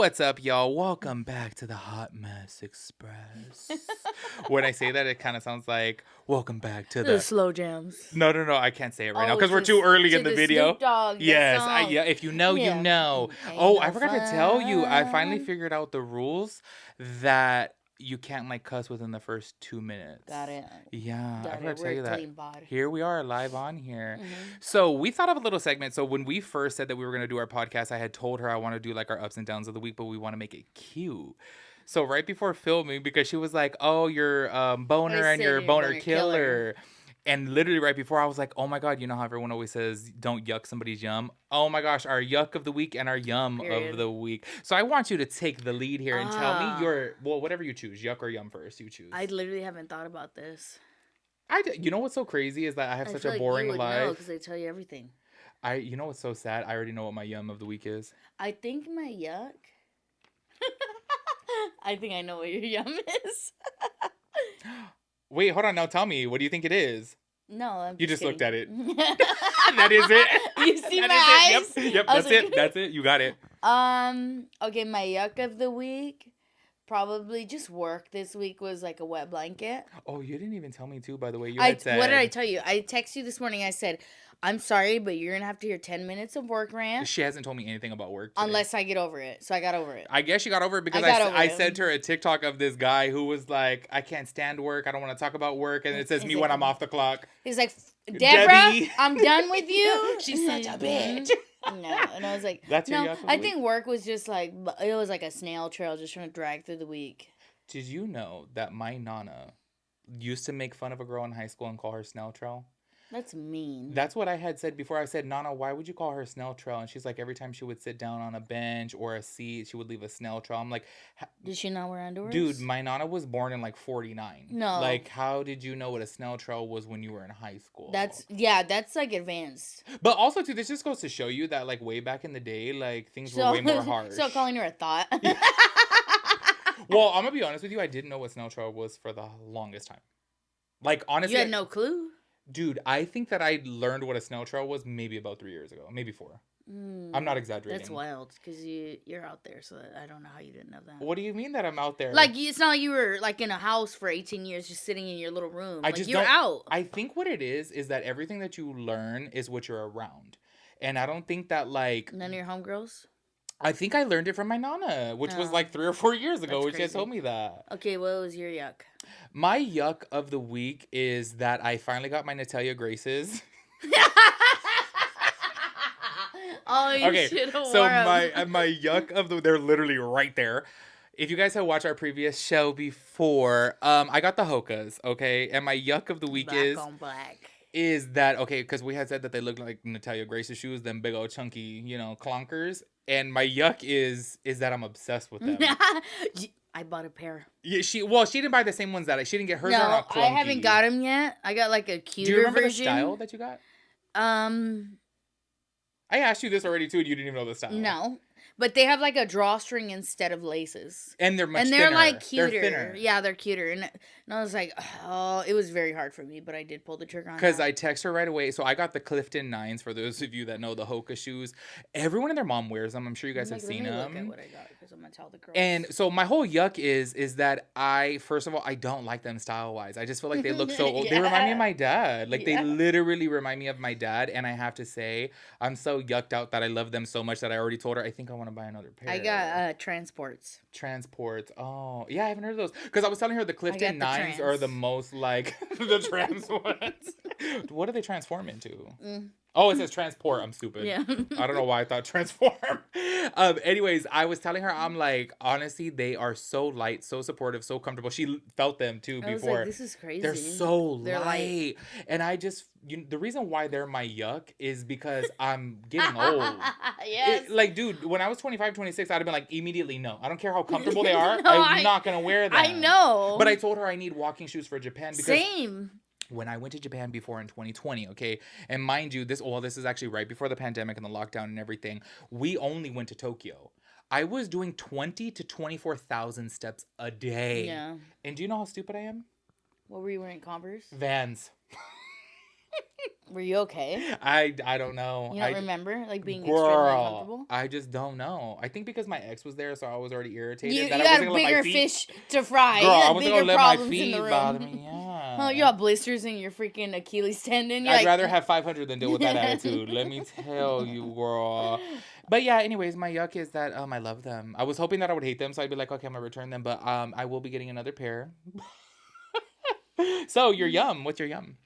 What's up, y'all? Welcome back to the Hot Mess Express. When I say that, it kind of sounds like, welcome back to The the... slow jams. No, I can't say it right now because we're too early in the video. Snoop Dogg, Yes, yeah, if you know, you know. Oh, I forgot to tell you, I finally figured out the rules that you can't cuss within the first 2 minutes. Got it. Yeah, I forgot to tell We're you that. clean bod. Here we are live on here. Mm-hmm. So we thought of a little segment. So when we first said that we were going to do our podcast, I had told her I want to do our ups and downs of the week, but we want to make it cute. So right before filming, because she was like, oh, you're boner and you're boner killer. And literally right before, I was like, oh my God, you know how everyone always says, don't yuck somebody's yum? Oh my gosh, our yuck of the week and our yum of the week. So I want you to take the lead here and tell me your, whatever you choose, yuck or yum first, you choose. I literally haven't thought about this. You know what's so crazy is that I have such a boring life. Because they tell you everything. You know what's so sad? I already know what my yum of the week is. I think my yuck. I think I know what your yum is. Wait, hold on. Now tell me. What do you think it is? No, you just kidding. Looked at it. That is it. You see my eyes? Yep. That's it. You got it. Okay, my yuck of the week. Probably just work this week was like a wet blanket. Oh, you didn't even tell me too, by the way. What did I tell you? I texted you this morning. I said, I'm sorry, but you're going to have to hear 10 minutes of work rant. She hasn't told me anything about work today. Unless I get over it. So I got over it. I guess she got over it because I sent her a TikTok of this guy who was like, I can't stand work. I don't want to talk about work. And it says me when I'm off the clock. He's like, Deborah, I'm done with you. She's such a bitch. No, and I was like, that's your yuck of the I week? think work was just like, it was like a snail trail just trying to drag through the week. Did you know that my Nana used to make fun of a girl in high school and call her Snail Trail? That's mean. That's what I had said before. I said, Nana, why would you call her Snail Trail? And she's like, every time she would sit down on a bench or a seat, she would leave a snail trail. I'm like, did she not wear underwear? Dude, my Nana was born in 49. No. How did you know what a snail trail was when you were in high school? That's advanced. But also, too, this just goes to show you that, way back in the day, things were way more harsh. So calling her a thought. Well, I'm going to be honest with you. I didn't know what snail trail was for the longest time. Honestly. You had no clue? Dude, I think that I learned what a snail trail was maybe about 3 years ago. Maybe 4. I'm not exaggerating. That's wild because you're out there, so I don't know how you didn't know that. What do you mean that I'm out there? It's not like you were in a house for 18 years just sitting in your little room. You're out. I think what it is that everything that you learn is what you're around. And I don't think that None of your homegirls? I think I learned it from my Nana, which was 3 or 4 years ago, which she had told me that. Okay, what was your yuck? My yuck of the week is that I finally got my Natalia Graces. Oh, you should have so my yuck of the... They're literally right there. If you guys have watched our previous show before, I got the Hokas, okay? And my yuck of the week black on black. Is that, okay, because we had said that they look like Natalia Grace's shoes, them big old chunky, clonkers. And my yuck is that I'm obsessed with them. I bought a pair. Yeah, she didn't buy the same ones that she didn't get hers. No, are not clunky. I haven't got them yet. I got a cuter version. Do you remember the style that you got? I asked you this already too, and you didn't even know the style. No. But they have a drawstring instead of laces. And they're much thinner. And they're cuter. They're thinner. Yeah, they're cuter. And I was like, oh, it was very hard for me, but I did pull the trigger on that. Because I text her right away. So I got the Clifton 9s for those of you that know the Hoka shoes. Everyone and their mom wears them. I'm sure you guys have seen them. Look at what I got because I'm going to tell the girls. And so my whole yuck is that first of all, I don't like them style-wise. I just feel like they look so old. Yeah. They remind me of my dad. They literally remind me of my dad. And I have to say, I'm so yucked out that I love them so much that I already told her, I think I want to buy another pair. I got transports. Transports. Oh, yeah, I haven't heard of those. Because I was telling her the Clifton 9s are the most the trans ones. What do they transform into? Oh, it says transport. I'm stupid. Yeah. I don't know why I thought transform. Anyways, I was telling her, I'm like, honestly, they are so light, so supportive, so comfortable. She felt them too before. I was like, this is crazy. They're so light. And I just, the reason why they're my yuck is because I'm getting old. Yes. Dude, when I was 25, 26, I'd have been like, immediately no. I don't care how comfortable they are. I'm not going to wear them. I know. But I told her I need walking shoes for Japan because... Same. When I went to Japan before in 2020, okay, and mind you, this is actually right before the pandemic and the lockdown and everything, we only went to Tokyo. I was doing 20 to 24,000 steps a day. Yeah. And do you know how stupid I am? What were you wearing, Converse? Vans. Were you okay? I don't know. You don't remember like being Girl, extremely uncomfortable? I just don't know. I think because my ex was there, so I was already irritated. You that I got wasn't a gonna let bigger my feet, fish to fry. girl, You I had wasn't bigger gonna let my problems in the feet room. bother me. Yeah. Oh, you got blisters in your freaking Achilles tendon. You're I'd like, rather have 500 than deal with that attitude. Let me tell you, girl. But yeah, anyways, my yuck is that I love them. I was hoping that I would hate them, so I'd be like, okay, I'm gonna return them, but I will be getting another pair. So your yum, what's your yum?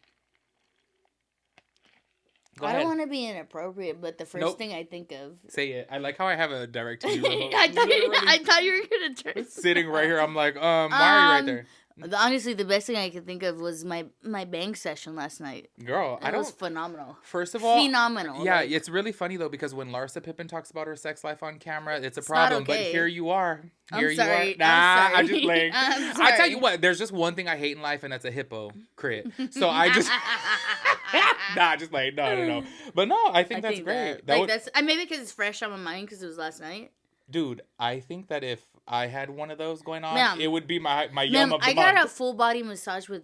Go I ahead. don't want to be inappropriate, but the first thing I think of. Say it. I like how I have a direct to you. I thought you were gonna turn. Sitting right here, I'm like, why are you right there? Honestly, the best thing I could think of was my bang session last night. Girl, It was phenomenal. First of all, phenomenal. Yeah, like, it's really funny though because when Larsa Pippen talks about her sex life on camera, it's a problem. But here you are. Here I'm sorry. you are. Nah, I'm just playing. I'm sorry. I tell you what, there's just one thing I hate in life, and that's a hypocrite. So I just just like no. But no, I think that's great. That's maybe because it's fresh on my mind because it was last night. Dude, I think that if I had one of those going on, it would be my yum of the month. I got a full body massage with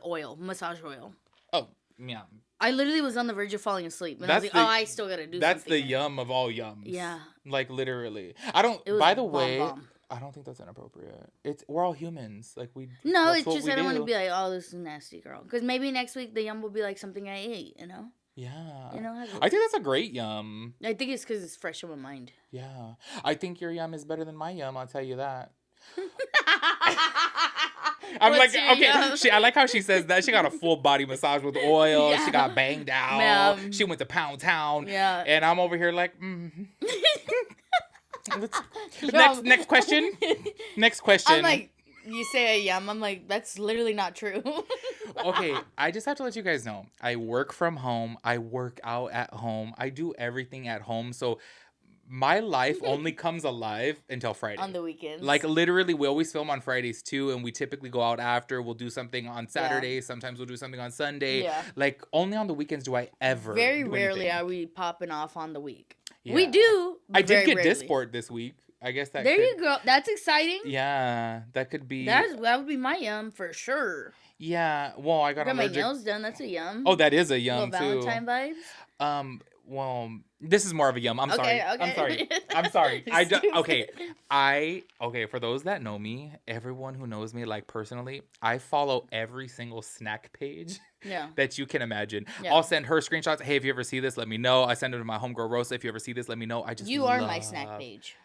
oil, massage oil. Oh, yeah. I literally was on the verge of falling asleep, and I was like, I still gotta do something. That's the yum of all yums. Yeah. Like literally. I don't. By the way, I don't think that's inappropriate. We're all humans. Like we. No, it's just I don't want to be like, oh, this is nasty, girl. Because maybe next week the yum will be like something I ate. You know. Yeah. You know. I think that's a great yum. I think it's because it's fresh on my mind. Yeah. I think your yum is better than my yum. I'll tell you that. I'm like, okay. I like how she says that. She got a full body massage with oil. Yeah. She got banged out. She went to Pound Town. Yeah. And I'm over here like, Next question. Next question. I'm like, you say a yum. I'm like, that's literally not true. Okay, I just have to let you guys know. I work from home. I work out at home. I do everything at home. So my life only comes alive until Friday. On the weekends. Like literally, we always film on Fridays too, and we typically go out after. We'll do something on Saturday. Yeah. Sometimes we'll do something on Sunday. Yeah. Like only on the weekends do I ever. Very rarely are we popping off on the week. Yeah. We do. I did get Disport this week. I guess that. You go. That's exciting. Yeah, that could be. That would be my yum for sure. Yeah. Well, I got my nails done. That's a yum. Oh, that is a yum too. Valentine vibes. Well, this is more of a yum. I'm sorry. Okay. I'm sorry. Okay. For those that know me, everyone who knows me like personally, I follow every single snack page. Yeah. That you can imagine. Yeah. I'll send her screenshots. Hey, if you ever see this, let me know. I send them to my homegirl Rosa. If you ever see this, let me know. You are my snack page.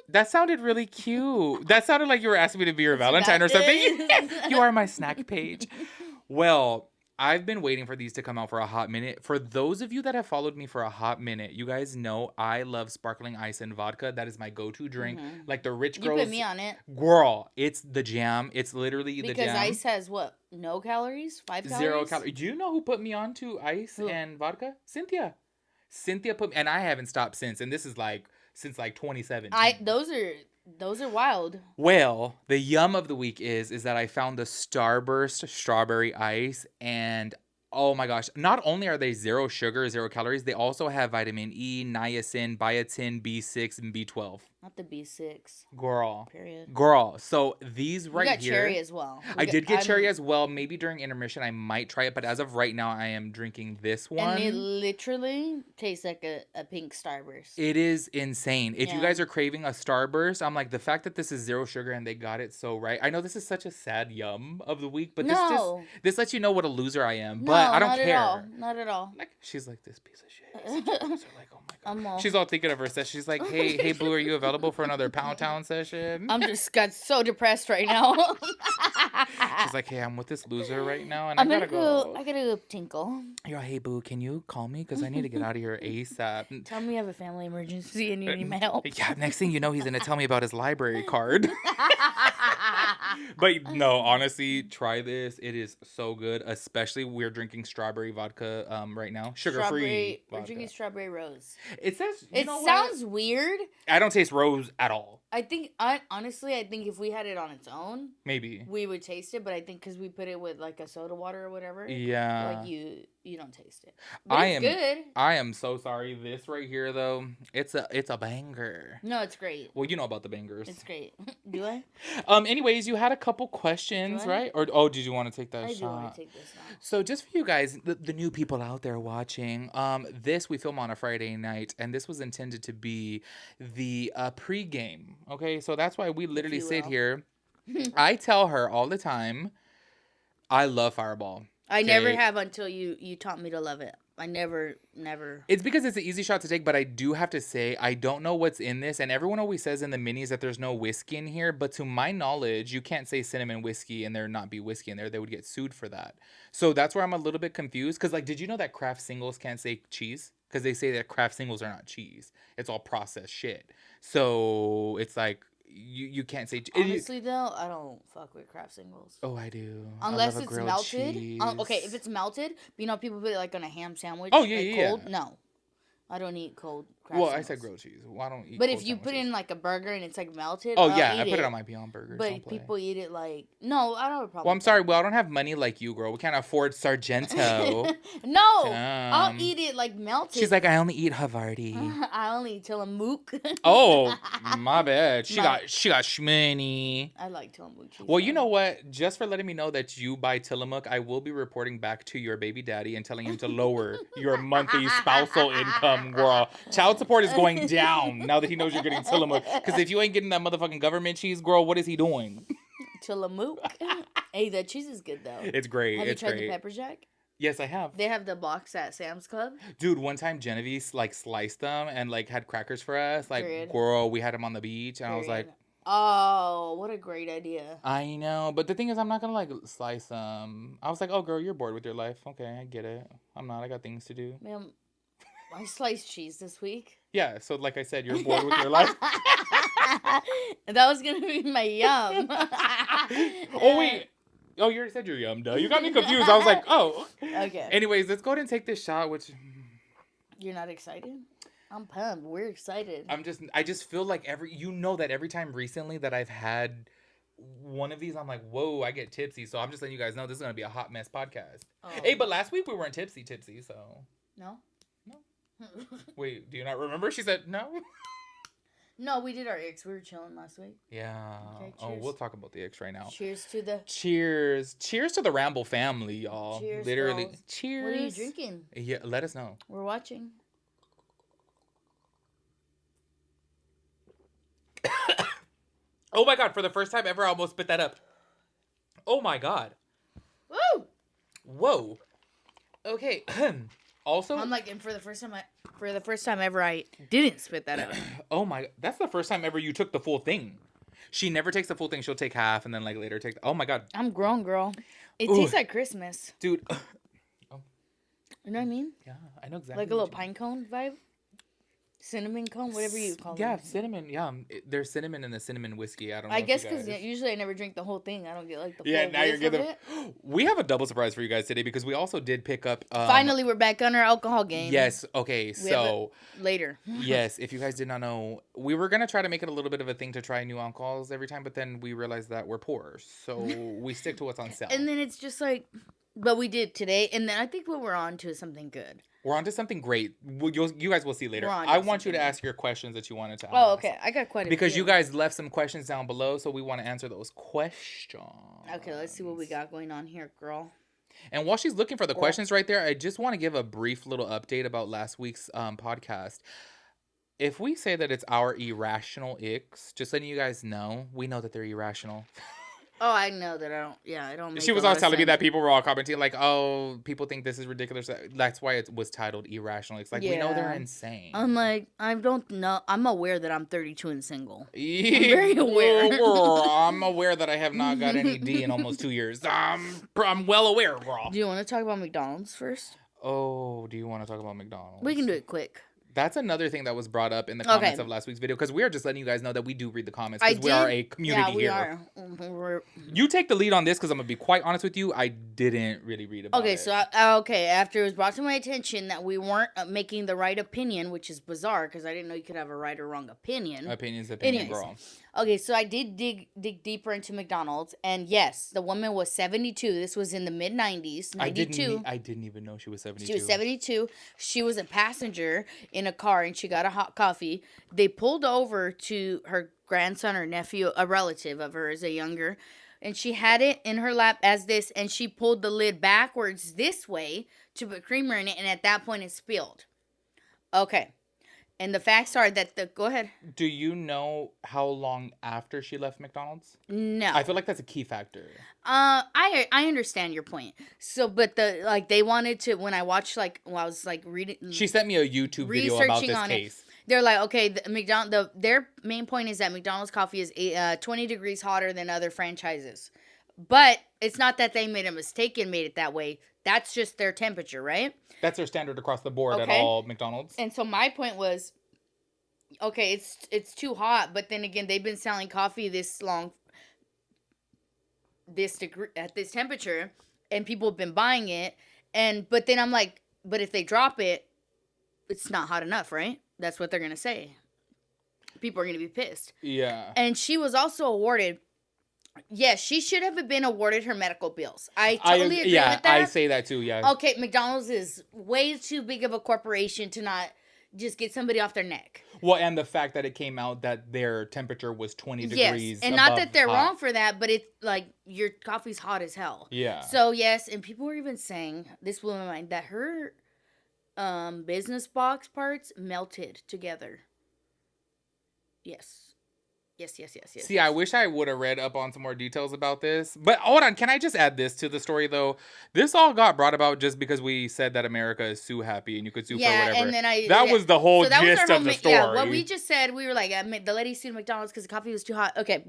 That sounded really cute. That sounded like you were asking me to be your Valentine or something. You are my snack page. Well, I've been waiting for these to come out for a hot minute. For those of you that have followed me for a hot minute, you guys know I love sparkling ice and vodka. That is my go-to drink. Mm-hmm. Like the rich girls. You put me on it. Girl, it's the jam. It's literally the jam. Because ice has what? No calories? 5 calories? 0 calories. Do you know who put me on to ice and vodka? Cynthia. Cynthia put me, and I haven't stopped since. And this is like since like 2017. Those are wild. Well, the yum of the week is that I found the Starburst strawberry ice, and oh my gosh, not only are they 0 sugar, 0 calories, they also have vitamin E, niacin, biotin, B6, and B12. Not the B6. Girl. Period. Girl. So these right here. You got cherry as well. I did get cherry as well. Maybe during intermission I might try it, but as of right now I am drinking this one. And it literally tastes like a pink Starburst. It is insane. If you guys are craving a Starburst, I'm like, the fact that this is 0 sugar and they got it so right. I know this is such a sad yum of the week, but this lets you know what a loser I am. But I don't care. Not at all. Like she's like, this piece of shit. Like, oh my god. She's all thinking of her session. She's like, hey Boo, are you available for another Pound Town session? I'm just got so depressed right now. She's like, hey, I'm with this loser right now, and I gotta go tinkle. You're like, hey Boo, can you call me because I need to get out of here ASAP. Tell me you have a family emergency and you need my help. Yeah, next thing you know, he's gonna tell me about his library card. But no, honestly, try this. It is so good. Especially we're drinking strawberry vodka right now, sugar-free. We're drinking strawberry rose. It says it sounds weird. I don't taste rose at all. I think honestly, if we had it on its own, maybe we would taste it. But I think because we put it with like a soda water or whatever, yeah, like you don't taste it. But it's good. I am so sorry. This right here, though, it's a banger. No, it's great. Well, you know about the bangers. It's great. Do I? Anyways, you had a couple questions, right? Or did you want to take that shot? I do want to take this now. So just for you guys, the new people out there watching, this we film on a Friday night, and this was intended to be the pregame. Okay, so that's why we literally sit here. I tell her all the time, I love Fireball. I never have until you taught me to love it. I never. It's because it's an easy shot to take, but I do have to say, I don't know what's in this. And everyone always says in the minis that there's no whiskey in here. But to my knowledge, you can't say cinnamon whiskey and there not be whiskey in there. They would get sued for that. So that's where I'm a little bit confused. Because, like, did you know that craft singles can't say cheese? Because they say that craft singles are not cheese. It's all processed shit. So it's like, you can't say... Honestly, though, I don't fuck with craft singles. Oh, I do. Unless it's melted. Okay, if it's melted, you know, people put it like on a ham sandwich. Oh, yeah, cold. No. I don't eat cold craft singles. singles. I said grilled cheese. Well, I don't eat But if you put in like a burger and it's like melted, oh yeah, I put it on my Beyond Burgers. But people eat it like I don't have a problem. Well, I'm sorry. Well, I don't have money like you, girl. We can't afford Sargento. No, I'll eat it like melted. She's like, I only eat Havarti. I only eat Tillamook. Oh, my bad. She got shmoney. I like Tillamook cheese. Well, you know what? Just for letting me know that you buy Tillamook, I will be reporting back to your baby daddy and telling him to lower your monthly spousal income, girl. Child support is going down now that he knows you're getting Tillamook. Because if you ain't getting that motherfucking government cheese, girl, what is he doing? Tillamook. Hey, that cheese is good though. It's great. Have you tried the pepper jack? Yes, I have. They have the box at Sam's Club. Dude, one time Genevieve like sliced them and like had crackers for us. Like, girl, we had them on the beach, and I was like, oh, what a great idea. I know, but the thing is, I'm not gonna like slice them. I was like, oh, girl, you're bored with your life. Okay, I get it. I'm not. I got things to do. Ma'am, I sliced cheese this week. Yeah, so like I said, you're bored with your life. That was gonna be my yum. Oh wait. Oh, you already said your yum, duh. You got me confused. I was like, oh. Okay. Anyways, let's go ahead and take this shot, which... You're not excited? I'm pumped. We're excited. I just feel like every time recently that I've had one of these, I'm like, whoa, I get tipsy. So I'm just letting you guys know this is going to be a hot mess podcast. Oh. Hey, but last week we weren't tipsy, so... No? Wait, do you not remember? She said no? No, we did our icks. We were chilling last week. Yeah. Okay, oh, we'll talk about the icks right now. Cheers to the... Cheers to the Ramble family, y'all. Cheers, literally. Girls. Cheers. What are you drinking? Yeah, let us know. We're watching. Oh my God, for the first time ever, I almost spit that up. Oh my God. Woo! Whoa. Okay. Also, I'm like, and for the first time ever, I didn't spit that out. Oh my, that's the first time ever you took the full thing. She never takes the full thing. She'll take half and then like later take. Oh my God. I'm grown, girl. It tastes like Christmas, dude. Oh. You know what I mean? Yeah, I know exactly. Like a little pine cone vibe. Cinnamon cone, whatever you call it. Yeah, cinnamon. Yeah, there's cinnamon in the cinnamon whiskey. I don't know. I guess because usually I never drink the whole thing. I don't get like the full now you're getting it. We have a double surprise for you guys today because we also did pick up. Finally, we're back on our alcohol game. Yes. Okay. So later. Yes, if you guys did not know, we were gonna try to make it a little bit of a thing to try new alcohols every time, but then we realized that we're poor, so we stick to what's on sale. And then it's just like, but we did today, and then I think what we're on to is something good. We're on to something great. You guys will see later. I want you to ask your questions that you wanted to ask. Oh, okay. I got quite a few. Because you guys left some questions down below, so we want to answer those questions. Okay, let's see what we got going on here, girl. And while she's looking for the questions right there, I just want to give a brief little update about last week's podcast. If we say that it's our irrational icks, just letting you guys know, we know that they're irrational. Oh, I know that I don't make She was all telling me that people were all commenting like, oh, people think this is ridiculous. That's why it was titled Irrational. It's like, we know they're insane. I'm like, I don't know. I'm aware that I'm 32 and single. I'm very aware. I'm aware that I have not got any D in almost 2 years. I'm well aware, girl. Do you want to talk about McDonald's first? Oh, do you want to talk about McDonald's? We can do it quick. That's another thing that was brought up in the comments of last week's video, because we are just letting you guys know that we do read the comments, because we are a community here. Are. You take the lead on this, because I'm going to be quite honest with you, I didn't really read about it. So after it was brought to my attention that we weren't making the right opinion, which is bizarre, because I didn't know you could have a right or wrong opinion. Opinion's opinion, girl. Okay, so I did dig deeper into McDonald's, and yes, the woman was 72. This was in the mid 90s, 92. I didn't even know she was 72. She was 72. She was a passenger in a car, and she got a hot coffee. They pulled over to her grandson or nephew, a relative of hers, a younger, and she had it in her lap as this, and she pulled the lid backwards this way to put creamer in it, and at that point it spilled. Okay. And the facts are that go ahead. Do you know how long after she left McDonald's? No. I feel like that's a key factor. I understand your point. So, but they wanted to, when I watched, when I was reading. She sent me a YouTube video about this case. They're like, okay, their main point is that McDonald's coffee is 20 degrees hotter than other franchises. But it's not that they made a mistake and made it that way. That's just their temperature, right? That's their standard across the board at all McDonald's. And so my point was, okay, it's too hot, but then again, they've been selling coffee this long, this degree at this temperature, and people have been buying it. But then I'm like, but if they drop it, it's not hot enough, right? That's what they're gonna say. People are gonna be pissed. Yeah. And she was also awarded. Yes, she should have been awarded her medical bills. I totally agree with that. I say that too, yeah. Okay, McDonald's is way too big of a corporation to not just get somebody off their neck. Well, and the fact that it came out that their temperature was 20 degrees and not that they're wrong for that, but it's your coffee's hot as hell. Yeah. So, yes, and people were even saying, this blew my mind, that her business box parts melted together. Yes. Yes. See, I wish I would have read up on some more details about this. But hold on, can I just add this to the story, though? This all got brought about just because we said that America is sue happy and you could sue for whatever. And then that was the whole gist of the story. Yeah, what we just said, we were like, the lady sued McDonald's because the coffee was too hot. Okay,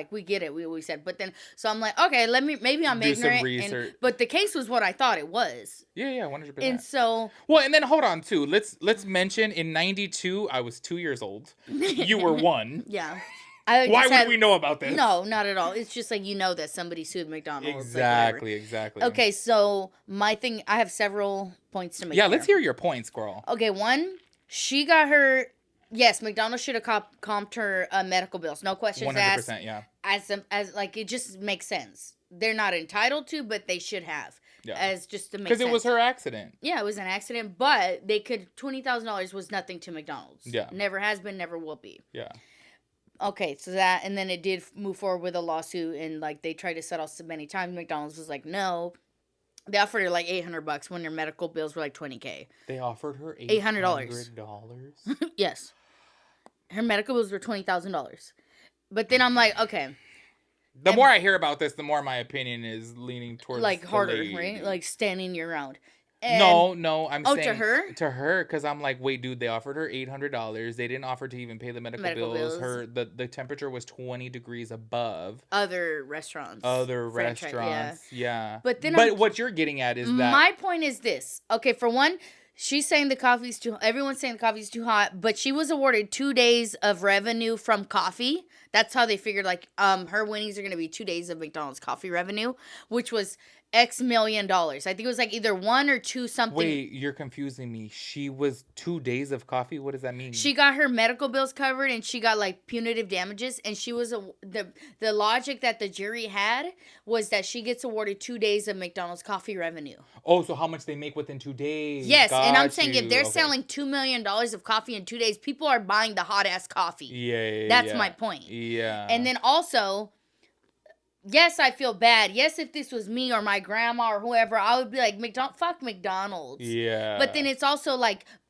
we get it, we said. But then, so I'm like, okay, maybe I'm ignorant. Some research. But the case was what I thought it was. Yeah, 100%. And so... Well, and then hold on, too. Let's mention, in 92, I was 2 years old. You were 1. Yeah. Why would we know about this? No, not at all. It's just that somebody sued McDonald's. Exactly. Okay, so my thing, I have several points to make. Yeah, let's hear your points, girl. Okay, one, she got her. Yes, McDonald's should have comped her medical bills. No questions 100%, asked. 100%, yeah. As it just makes sense. They're not entitled to, but they should have. Yeah. As just to make sense. Because it was her accident. Yeah, it was an accident, but they could $20,000 was nothing to McDonald's. Yeah. Never has been, never will be. Yeah. Okay, so that, and then it did move forward with a lawsuit, and they tried to settle so many times. McDonald's was like, no. They offered her $800 when their medical bills were $20K. They offered her $800. Yes. Her medical bills were $20,000. But then I'm like, okay. The more I hear about this, the more my opinion is leaning towards harder, right? Standing your ground. And, no, I'm saying... to her? To her, because I'm like, wait, dude, they offered her $800. They didn't offer to even pay the medical bills. The temperature was 20 degrees above. Other restaurants. Yeah. But what you're getting at is that... My point is this. Okay, for one, she's saying everyone's saying the coffee's too hot, but she was awarded 2 days of revenue from coffee. That's how they figured, her winnings are going to be 2 days of McDonald's coffee revenue, which was... X million dollars. I think it was either 1 or 2 something. Wait, you're confusing me. She was 2 days of coffee? What does that mean? She got her medical bills covered and she got punitive damages, and she was the logic that the jury had was that she gets awarded 2 days of McDonald's coffee revenue. Oh, so how much they make within 2 days. Yes, and I'm saying if they're selling $2 million of coffee in 2 days, people are buying the hot ass coffee. Yeah. That's my point. Yeah. And then also, yes, I feel bad. Yes, if this was me or my grandma or whoever, I would be like, fuck McDonald's. Yeah. But then it's also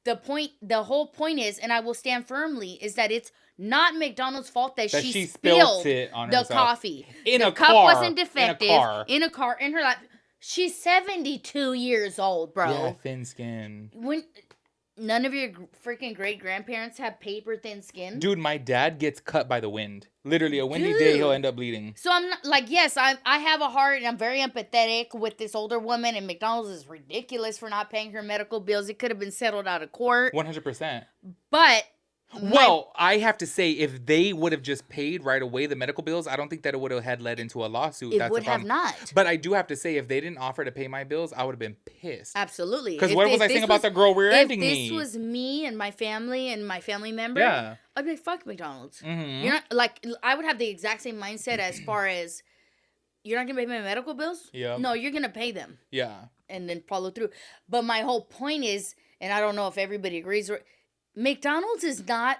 the whole point is, and I will stand firmly, is that it's not McDonald's fault that she spilled it on the herself. Coffee. The cup car. Wasn't defective. In a car. In her life. She's 72 years old, bro. Yeah, thin skin. None of your freaking great-grandparents have paper-thin skin? Dude, my dad gets cut by the wind. Literally, a windy day, he'll end up bleeding. So I'm not, yes, I have a heart, and I'm very empathetic with this older woman, and McDonald's is ridiculous for not paying her medical bills. It could have been settled out of court. 100%. But... Well, I have to say, if they would have just paid right away the medical bills, I don't think that it would have had led into a lawsuit. It That's would the have problem. not. But I do have to say, if they didn't offer to pay my bills, I would have been pissed. Absolutely. Because what was I saying about the girl rear-ending me? If this was me and my family member, Yeah. I'd be like, fuck McDonald's. Mm-hmm. You're not, like, I would have the exact same mindset as far as, you're not going to pay my medical bills? Yeah. No, you're going to pay them. Yeah. And then follow through. But my whole point is, and I don't know if everybody agrees, McDonald's is not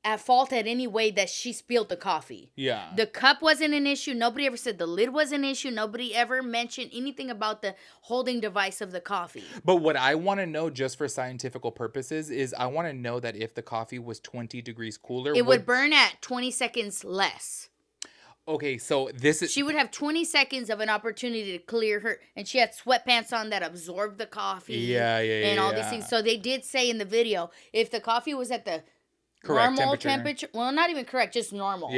at fault at any way that she spilled the coffee. Yeah. The cup wasn't an issue. Nobody ever said the lid was an issue. Nobody ever mentioned anything about the holding device of the coffee. But what I want to know, just for scientific purposes, is I want to know that if the coffee was 20 degrees cooler, it would burn at 20 seconds less. Okay, so this is... She would have 20 seconds of an opportunity to clear her, and she had sweatpants on that absorbed the coffee. And all these things. So they did say in the video, if the coffee was at the correct normal temperature, well, not even correct, just normal.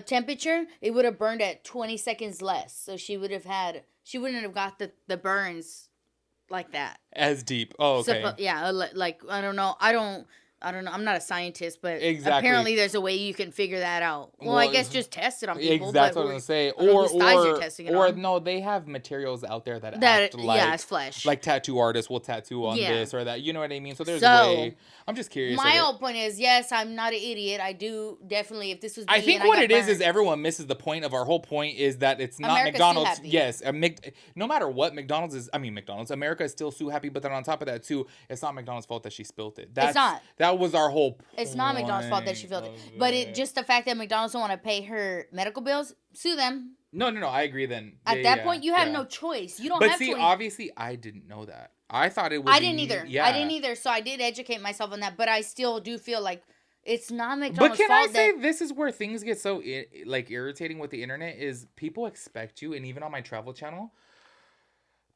Temperature, it would have burned at 20 seconds less. So she wouldn't have got the burns like that. As deep. Oh, okay. Like, I don't know. I'm not a scientist, but exactly. Apparently there's a way you can figure that out. Well, I guess just test it on people. Exactly what I'm saying. No, they have materials out there that act like it's flesh. Like tattoo artists will tattoo on this or that. You know what I mean? So there's a way. I'm just curious. My whole point is, yes, I'm not an idiot. I do definitely. If this was, I think what it is everyone misses the point of our whole point is that it's not America's McDonald's. Sue Happy. Yes, no matter what, McDonald's. America is still Sue Happy, but then on top of that too, it's not McDonald's fault that she spilled it. It's not. That was our whole point. It's not McDonald's fault that she spilled it, but just the fact that McDonald's don't want to pay her medical bills, sue them. No, I agree then. At that point, you have no choice. You don't have to. But see, obviously, I didn't know that. I thought it was... I didn't either. Yeah. I didn't either, so I did educate myself on that, but I still do feel like it's not McDonald's fault. But can I say this is where things get so irritating with the internet is people expect you, and even on my travel channel,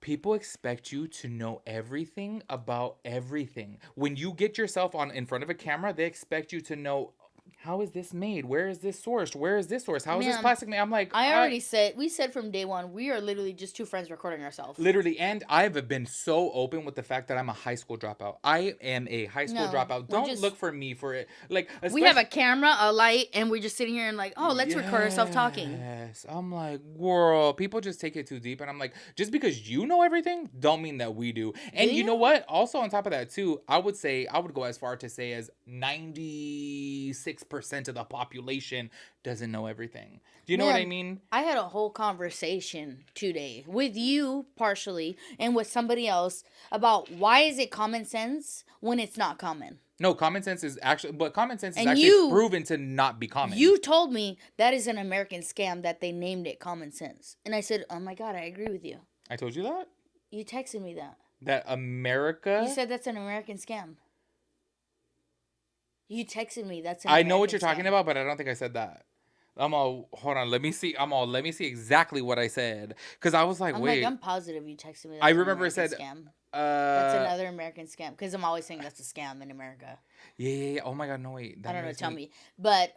people expect you to know everything about everything. When you get yourself in front of a camera, they expect you to know... How is this made? Where is this sourced? Where is this sourced? How is this plastic made? I'm like... We said from day one, we are literally just two friends recording ourselves. Literally, and I've been so open with the fact that I'm a high school dropout. I am a high school dropout. Don't look for me for it. Like, we have a camera, a light, and we're just sitting here and like, oh, let's record ourselves talking. Yes. I'm like, girl, people just take it too deep. And I'm like, just because you know everything, don't mean that we do. And you know what? Also, on top of that, too, I would go as far to say as 96% of the population doesn't know everything. Do you know what I mean? I had a whole conversation today with you partially and with somebody else about why is it common sense when it's not common. No, common sense is actually proven to not be common. You told me that is an American scam that they named it common sense. And I said, oh my God, I agree with you. I told you that? You texted me that. That America? You said that's an American scam. You texted me. I know what you're talking about, but I don't think I said that. Hold on. Let me see exactly what I said. Because I was like, wait. I'm positive you texted me. I remember it said. Scam. That's another American scam. Because I'm always saying that's a scam in America. Yeah. Oh my God, no, wait. I don't know. Tell me. But.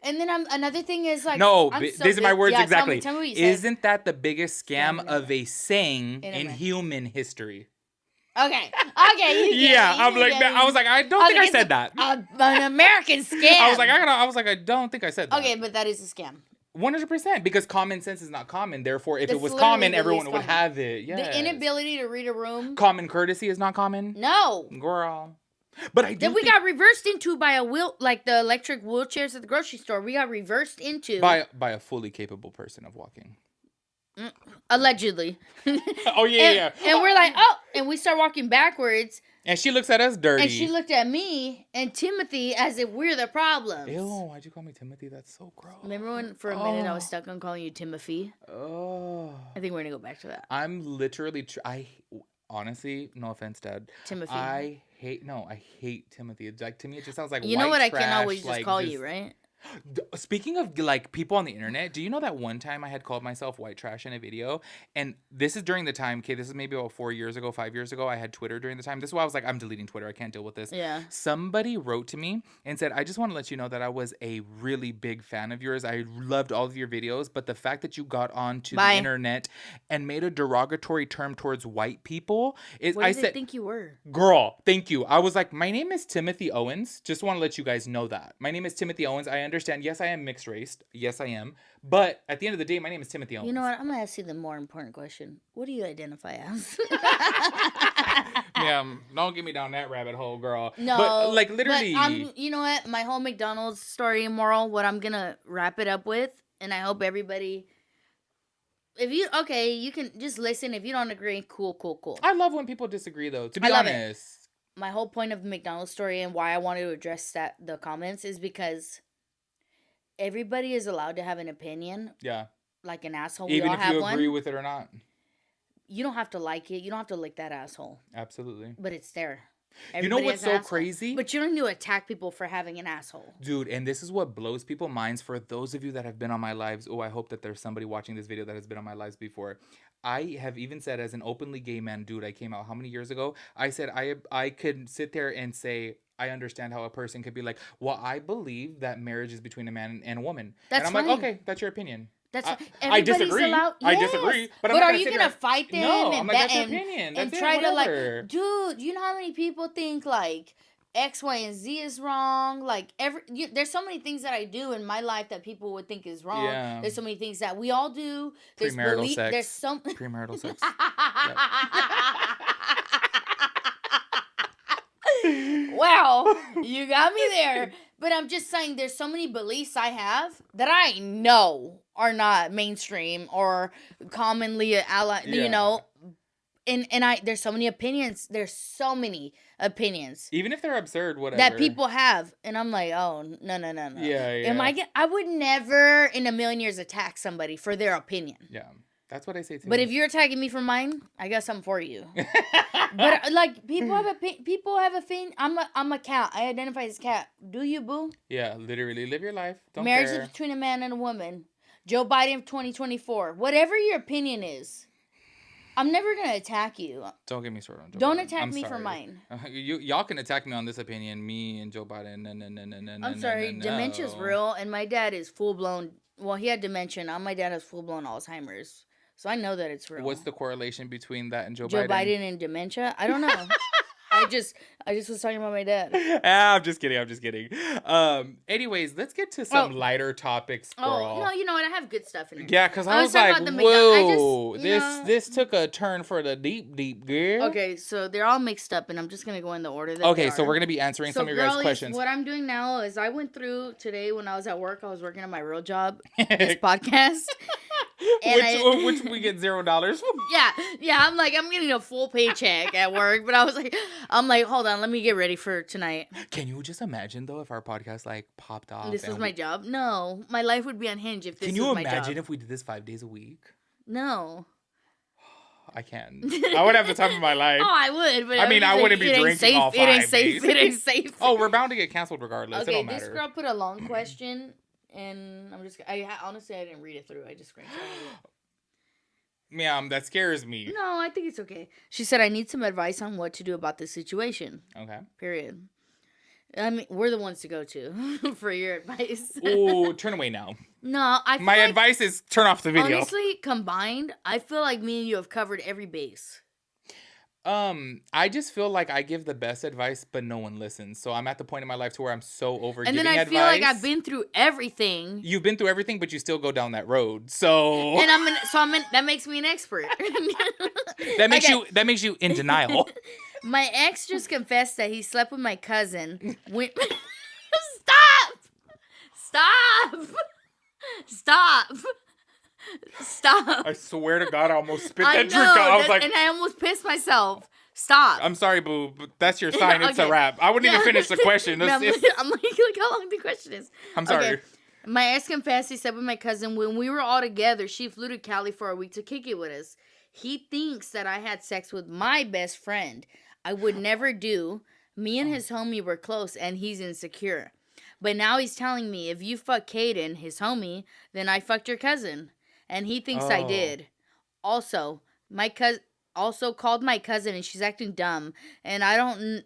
And then another thing is like. No, these are my words exactly. Tell me what you said. Isn't that the biggest scam of a saying in human history? Okay. I'm like that. I was like, I don't think I said that. An American scam. I was like, I don't think I said that. Okay, but that is a scam. 100%, because common sense is not common. Therefore, if it was common, everyone would have it. Yeah. The inability to read a room. Common courtesy is not common. No, girl. But we got reversed into by like the electric wheelchairs at the grocery store. We got reversed into by a fully capable person of walking. Allegedly. Oh yeah. And we're like, oh, and we start walking backwards. And she looks at us dirty. And she looked at me and Timothy as if we're the problem. Ew, why'd you call me Timothy? That's so gross. Remember when for a minute I was stuck on calling you Timothy? Oh. I think we're gonna go back to that. I'm literally honestly, no offense, Dad. Timothy. I hate Timothy. It's like, to me, it just sounds like you know what? I can always just call you, right? Speaking of like people on the internet, do you know that one time I had called myself white trash in a video? And this is during the time, okay, this is maybe about 4 years ago, 5 years ago. I had Twitter during the time. This is why I was like, I'm deleting Twitter. I can't deal with this. Yeah. Somebody wrote to me and said, I just want to let you know that I was a really big fan of yours. I loved all of your videos, but the fact that you got onto the internet and made a derogatory term towards white people is, what I did said, they think you were? Girl, thank you. I was like, my name is Timothy Owens. Just want to let you guys know that. My name is Timothy Owens. I understand. Yes, I am mixed race. Yes, I am. But at the end of the day, my name is Timothy Owens. You know what? I'm going to ask you the more important question. What do you identify as? Yeah, don't get me down that rabbit hole, girl. No. But like literally. But you know what? My whole McDonald's story and moral, what I'm going to wrap it up with, and I hope everybody... you can just listen. If you don't agree, cool. I love when people disagree, though. To be honest, my whole point of the McDonald's story and why I wanted to address the comments is because everybody is allowed to have an opinion. Yeah. Like an asshole. Even if you agree with it or not. You don't have to like it. You don't have to like that asshole. Absolutely. But it's there. You know what's so crazy? But you don't need to attack people for having an asshole. Dude, and this is what blows people's minds. For those of you that have been on my lives, I hope that there's somebody watching this video that has been on my lives before. I have even said, as an openly gay man, dude, I came out how many years ago? I said I could sit there and say, I understand how a person could be like, well, I believe that marriage is between a man and a woman. That's and I'm fine. like, okay, that's your opinion. I disagree. Yes. I disagree. But are you gonna fight them? No, and I'm like, that's your opinion. And try to like, dude, you know how many people think like X, Y, and Z is wrong? Like there's so many things that I do in my life that people would think is wrong. Yeah. There's so many things that we all do. There's premarital sex. There's some premarital sex. Wow, you got me there. But I'm just saying there's so many beliefs I have that I know are not mainstream or commonly you know. And there's so many opinions. There's so many opinions. Even if they're absurd, whatever. That people have. And I'm like, oh, no. Yeah. I would never in a million years attack somebody for their opinion. Yeah. That's what I say too. But if you're attacking me for mine, I got something for you. But like people have a thing. I'm a cat. I identify as a cat. Do you, boo? Yeah, literally live your life. Don't Marriage care. is between a man and a woman. Joe Biden of 2024. Whatever your opinion is, I'm never gonna attack you. Don't get me started on Joe Don't Biden. attack me for mine. Y'all can attack me on this opinion. Me and Joe Biden. No. I'm sorry. Dementia's real, and my dad is full blown. Well, he had dementia. Now my dad has full blown Alzheimer's. So I know that it's real. What's the correlation between that and Joe Biden? Joe Biden and dementia? I don't know. I just was talking about my dad. I'm just kidding. Anyways, let's get to some lighter topics, girl. Oh, no, you know what? I have good stuff in here. Yeah, because I was like, whoa, this took a turn for the deep, girl. Okay, so they're all mixed up, and I'm just going to go in the order that Okay, so we're going to be answering some of your guys' questions. What I'm doing now is I went through today when I was at work. I was working on my real job, this podcast. Which we get $0. Yeah. I'm like, I'm getting a full paycheck at work, but I'm like, hold on, let me get ready for tonight. Can you just imagine though if our podcast like popped off? This was my job. No, my life would be unhinged if this was my job. Can you imagine if we did this 5 days a week? No. I can. I would have the time of my life. Oh, I would, but I wouldn't be drinking all 5 days. It ain't safe. Oh, we're bound to get canceled regardless. Okay, it don't matter. This girl put a long question, and honestly, I didn't read it through. I just screenshotted it. Yeah, that scares me. No, I think it's okay. She said, I need some advice on what to do about this situation. Okay. Period. I mean, we're the ones to go to for your advice. Ooh, turn away now. No, my advice is turn off the video. Honestly, combined, I feel like me and you have covered every base. I just feel like I give the best advice, but no one listens. So I'm at the point in my life to where I'm so over giving advice. And then I feel like I've been through everything. You've been through everything, but you still go down that road. So that makes me an expert. that makes you in denial. My ex just confessed that he slept with my cousin. Stop! I swear to God, I almost spit that drink out. I was like, and I almost pissed myself. Stop! I'm sorry, boo, but that's your sign. It's a wrap. I wouldn't even finish the question. I'm like, look how long the question is. I'm sorry. Okay. My ex confessed he slept with my cousin when we were all together. She flew to Cali for a week to kick it with us. He thinks that I had sex with my best friend. I would never do. Me and his homie were close, and he's insecure. But now he's telling me, if you fuck Caden, his homie, then I fucked your cousin. And he thinks I did. Also, my cousin also called my cousin and she's acting dumb. And I don't,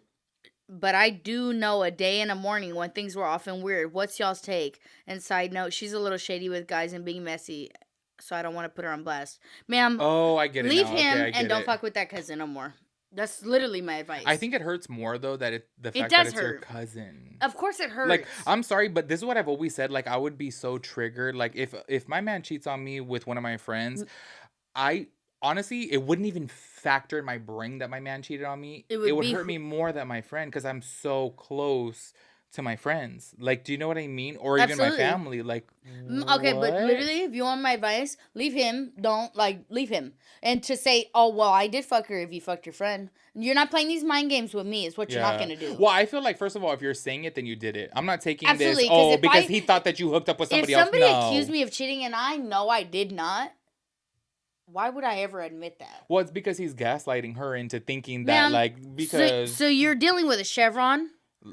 but I do know a day in the morning when things were off and weird. What's y'all's take? And side note, she's a little shady with guys and being messy. So I don't want to put her on blast. Ma'am, I get it. Leave now. him okay, and don't fuck with that cousin no more. That's literally my advice. I think it hurts more though that the fact does that it's hurt. your cousin. Of course it hurts. Like, I'm sorry, but this is what I've always said. Like, I would be so triggered. Like, if my man cheats on me with one of my friends, I honestly, it wouldn't even factor in my brain that my man cheated on me. It would hurt me more than my friend because I'm so close to my friends. Like, do you know what I mean? Or even my family. Like, okay, but literally, if you want my advice, leave him. Leave him. And to say, oh, well, I did fuck her if you fucked your friend. You're not playing these mind games with me. It's what you're not going to do. Well, I feel like, first of all, if you're saying it, then you did it. I'm not taking Absolutely, this, because he thought that you hooked up with somebody else. If somebody accused me of cheating and I know I did not, why would I ever admit that? Well, it's because he's gaslighting her into thinking that, because... So you're dealing with a Chevron?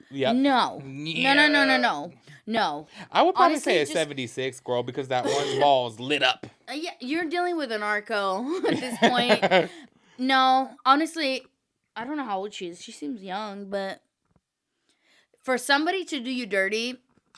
Yeah. No. Yeah. No. I would probably say a 76, girl, because that one's balls lit up. Yeah, you're dealing with a narco at this point. No, honestly, I don't know how old she is. She seems young, but for somebody to do you dirty,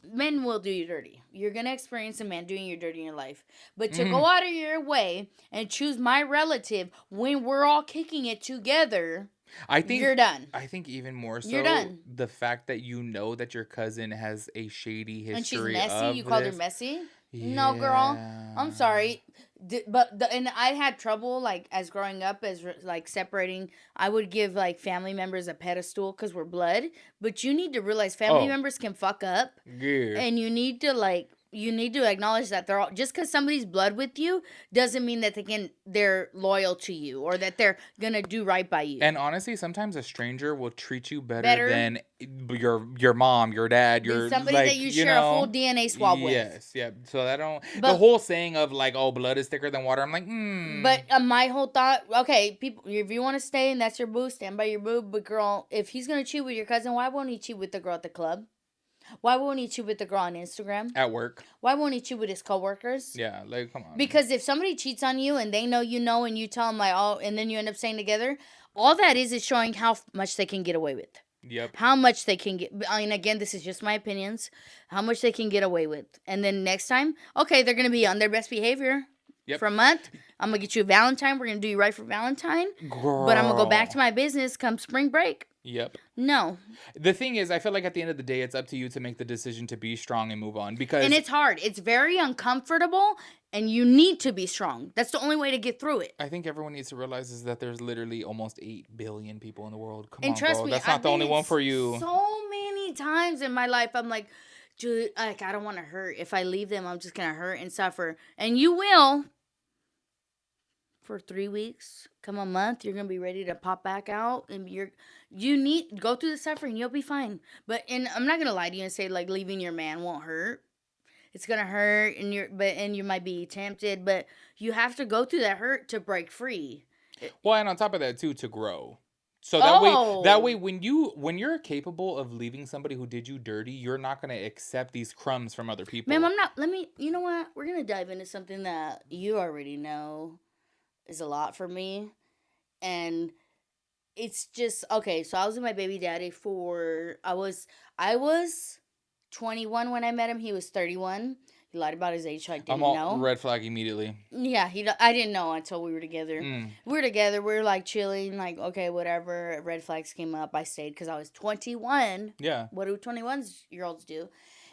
men will do you dirty. You're going to experience a man doing you dirty in your life. But to go out of your way and choose my relative when we're all kicking it together... I think you're done. I think even more so, you're done. The fact that you know that your cousin has a shady history and she's messy. You called her messy? Yeah. No, girl. I'm sorry. And I had trouble, like, as growing up, as, like, separating. I would give, like, family members a pedestal because we're blood. But you need to realize family members can fuck up. Yeah. And you need to, like... You need to acknowledge that they're all just because somebody's blood with you doesn't mean that they're loyal to you or that they're gonna do right by you. And honestly, sometimes a stranger will treat you better than your mom, your dad, somebody that you share a full DNA swab with. Yes, yeah. So the whole saying of like, oh, blood is thicker than water. I'm like, But my whole thought, okay, people, if you want to stay and that's your boo, stand by your boo. But girl, if he's gonna cheat with your cousin, why won't he cheat with the girl at the club? Why won't he cheat with the girl on Instagram? At work. Why won't he cheat with his coworkers? Yeah, like, come on. Because if somebody cheats on you and they know you know and you tell them, like, oh, and then you end up staying together, all that is showing how much they can get away with. Yep. How much they can get. I mean, again, this is just my opinions. How much they can get away with. And then next time, okay, they're going to be on their best behavior. Yep. For a month. I'm going to get you a Valentine. We're going to do you right for Valentine. Girl. But I'm going to go back to my business come spring break. Yep. No. The thing is, I feel like at the end of the day, it's up to you to make the decision to be strong and move on. And it's hard. It's very uncomfortable, and you need to be strong. That's the only way to get through it. I think everyone needs to realize is that there's literally almost 8 billion people in the world. Come and on, trust girl. me, That's not the only one for you. So many times in my life, I'm like, dude, like, I don't want to hurt. If I leave them, I'm just going to hurt and suffer. And you will. For 3 weeks, come a month, you're gonna be ready to pop back out, and you need go through the suffering. You'll be fine. And I'm not gonna lie to you and say like leaving your man won't hurt. It's gonna hurt, and you might be tempted, but you have to go through that hurt to break free. Well, and on top of that too, to grow. So that way, when you're capable of leaving somebody who did you dirty, you're not gonna accept these crumbs from other people. Ma'am, I'm not. You know what? We're gonna dive into something that you already know is a lot for me, and it's just okay. So I was with my baby daddy I was 21 when I met him. He was 31. He lied about his age, so I didn't know. Red flag immediately. Yeah, I didn't know until we were together. We were together. We were like chilling, like okay, whatever. Red flags came up. I stayed because I was 21. Yeah. What do 21-year-olds do?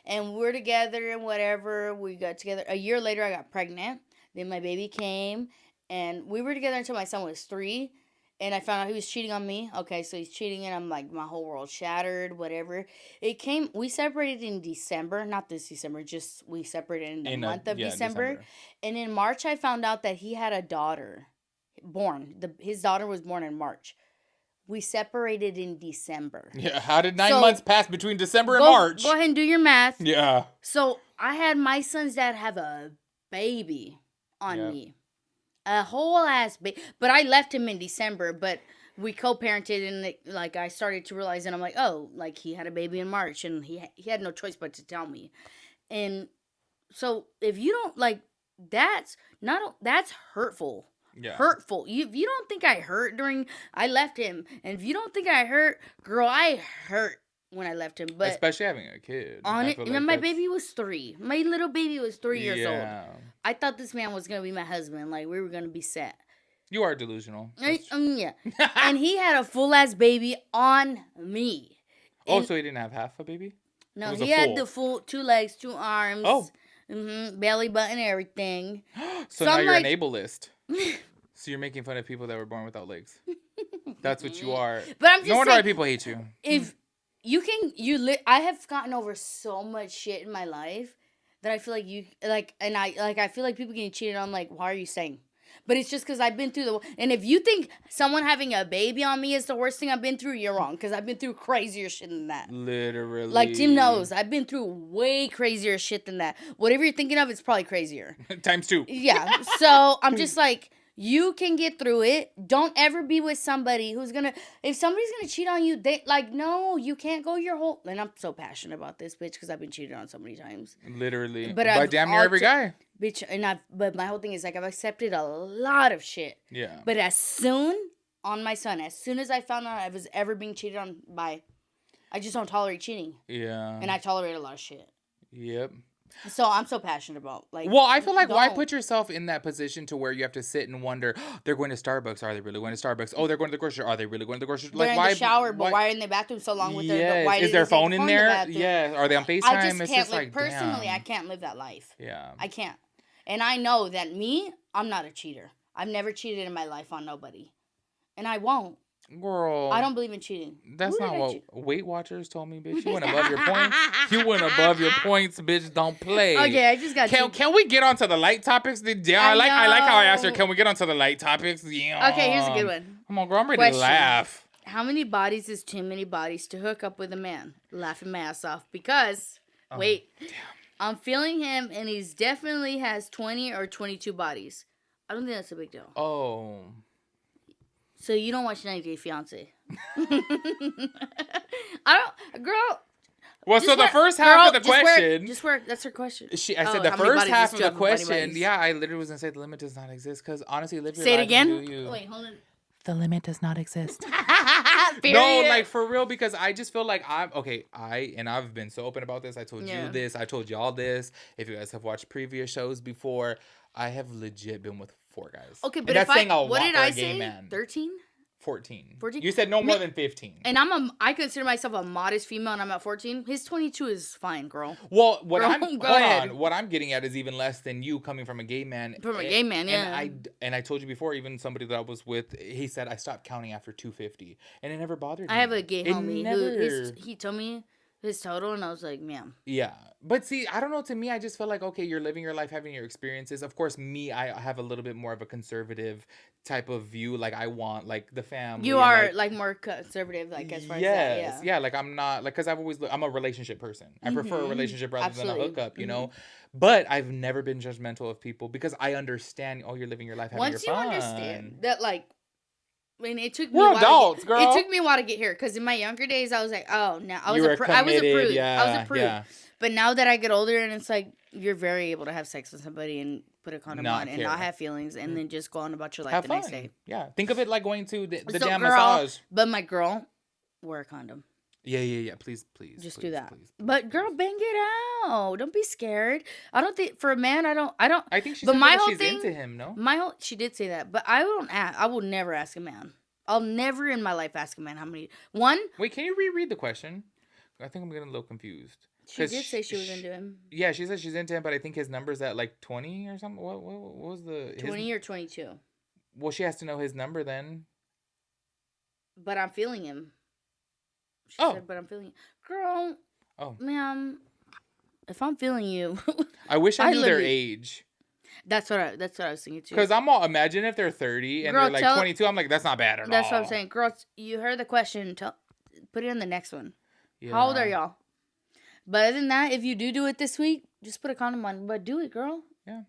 And we're together and whatever. We got together. A year later, I got pregnant. Then my baby came. And we were together until my son was 3. And I found out he was cheating on me. Okay, so he's cheating, and I'm like, my whole world shattered, whatever. We separated in December. Not this December, just we separated in the month of December. And in March, I found out that he had a daughter born. His daughter was born in March. We separated in December. Yeah, how did 9 months pass between December and March? Go ahead and do your math. Yeah. So I had my son's dad have a baby on me. A whole ass baby. But I left him in December. But we co-parented, and like I started to realize, and I'm like, oh, like he had a baby in March, and he had no choice but to tell me. And so if you don't like, that's hurtful. Yeah. Hurtful. If you don't think I hurt during I left him, and if you don't think I hurt, girl, I hurt when I left him. But especially having a kid. On it, and my baby was 3. My little baby was 3 years old. I thought this man was gonna be my husband. Like we were gonna be set. You are delusional. Yeah. And he had a full ass baby on me. And so he didn't have half a baby? No, he had the full 2 legs, 2 arms. Oh. Belly button, everything. So now you're an ableist. So you're making fun of people that were born without legs. That's what you are. But I'm just no wonder why people hate you. If you can, I have gotten over so much shit in my life that I feel like I feel like people getting cheated on. Like, why are you saying? But it's just because I've been through and if you think someone having a baby on me is the worst thing I've been through, you're wrong. Because I've been through crazier shit than that. Literally. Like Tim knows, I've been through way crazier shit than that. Whatever you're thinking of, it's probably crazier. Times 2. Yeah. So I'm just like, you can get through it. Don't ever be with somebody who's gonna. If somebody's gonna cheat on you, no, you can't go your whole. And I'm so passionate about this, bitch, because I've been cheated on so many times. Literally. But by damn near every guy. Bitch, but my whole thing is like I've accepted a lot of shit. Yeah. But as soon as I found out I was ever being cheated on by, I just don't tolerate cheating. Yeah. And I tolerate a lot of shit. Yep. So I'm so passionate about Well, I feel like why put yourself in that position to where you have to sit and wonder, they're going to Starbucks, are they really going to Starbucks? Oh, they're going to the grocery store, are they really going to the grocery store? They're in the shower, but why are in the bathroom so long with their is their phone in there? Yeah. Are they on FaceTime? I just can't live, personally, I can't live that life. Yeah. I can't. And I know that I'm not a cheater. I've never cheated in my life on nobody. And I won't. Girl. I don't believe in cheating. That's not what Weight Watchers told me, bitch. You went above your points. You went above your points, bitch. Don't play. Okay, I just got Can we get onto the light topics? Yeah, I like how I asked her, can we get onto the light topics? Yeah. Okay, here's a good one. Come on, girl. I'm ready to laugh. How many bodies is too many bodies to hook up with a man? Laughing my ass off. Because, wait. Damn. I'm feeling him, and he's definitely has 20 or 22 bodies. I don't think that's a big deal. Oh. So you don't watch 90 Day Fiancé? I don't, girl. Well, so the first half of the question. Just work. That's her question. I said the first half of the question. Yeah, I literally was gonna say the limit does not exist because honestly, live your life. Say it again. Wait, hold on. The limit does not exist. No, like for real, because I just feel like I've been so open about this. I told you this. I told y'all this. If you guys have watched previous shows before, I have legit been with 4 guys. Okay, but what did I say? 13? 14. You said no more than 15. And I consider myself a modest female, and I'm at 14. His 22 is fine, girl. Well, what I'm getting at is even less than you coming from a gay man. From a gay man, yeah. And I told you before, even somebody that I was with, he said I stopped counting after 250, and it never bothered me. I have a gay homie who he told me his total, and I was like, man. Yeah. But see, I don't know. To me, I just feel like, okay, you're living your life, having your experiences. Of course, I have a little bit more of a conservative type of view. Like, I want, like, the family. You are, like more conservative, like, as far as that, yeah. Like, I'm not, like, because I'm a relationship person. I prefer a relationship rather than a hookup, you know? But I've never been judgmental of people because I understand, you're living your life, having your fun. Once you understand that, like, I mean, it took me We're adults, girl. It took me a while to get here because in my younger days, I was like, oh, now I was a prude. Yeah, I was a prude. Yeah. But now that I get older, and it's like you're very able to have sex with somebody and put a condom on and not have feelings, and then just go on about your life next day. Yeah, think of it like going to the damn massage. But my girl, wear a condom. Yeah. Please. Just do that. Please. But girl, bang it out. Don't be scared. I don't think for a man. I don't. I think she said that she's into him. No. She did say that, but I don't. I will never ask a man. I'll never in my life ask a man how many. One. Wait, can you reread the question? I think I'm getting a little confused. She did say she was into him. Yeah, she said she's into him, but I think his number's at like 20 or something. What was the 20 or 22? Well, she has to know his number then. But I'm feeling him. She said, but I'm feeling him. Girl. Oh. Ma'am, if I'm feeling you. I wish I knew their age. That's what I was thinking too. Because imagine if they're 30 and they're like 22. I'm like, that's not bad at all. That's what I'm saying. Girls, you heard the question. Put it in the next one. Yeah. How old are y'all? But other than that, if you do it this week, just put a condom on. But do it, girl. Yeah.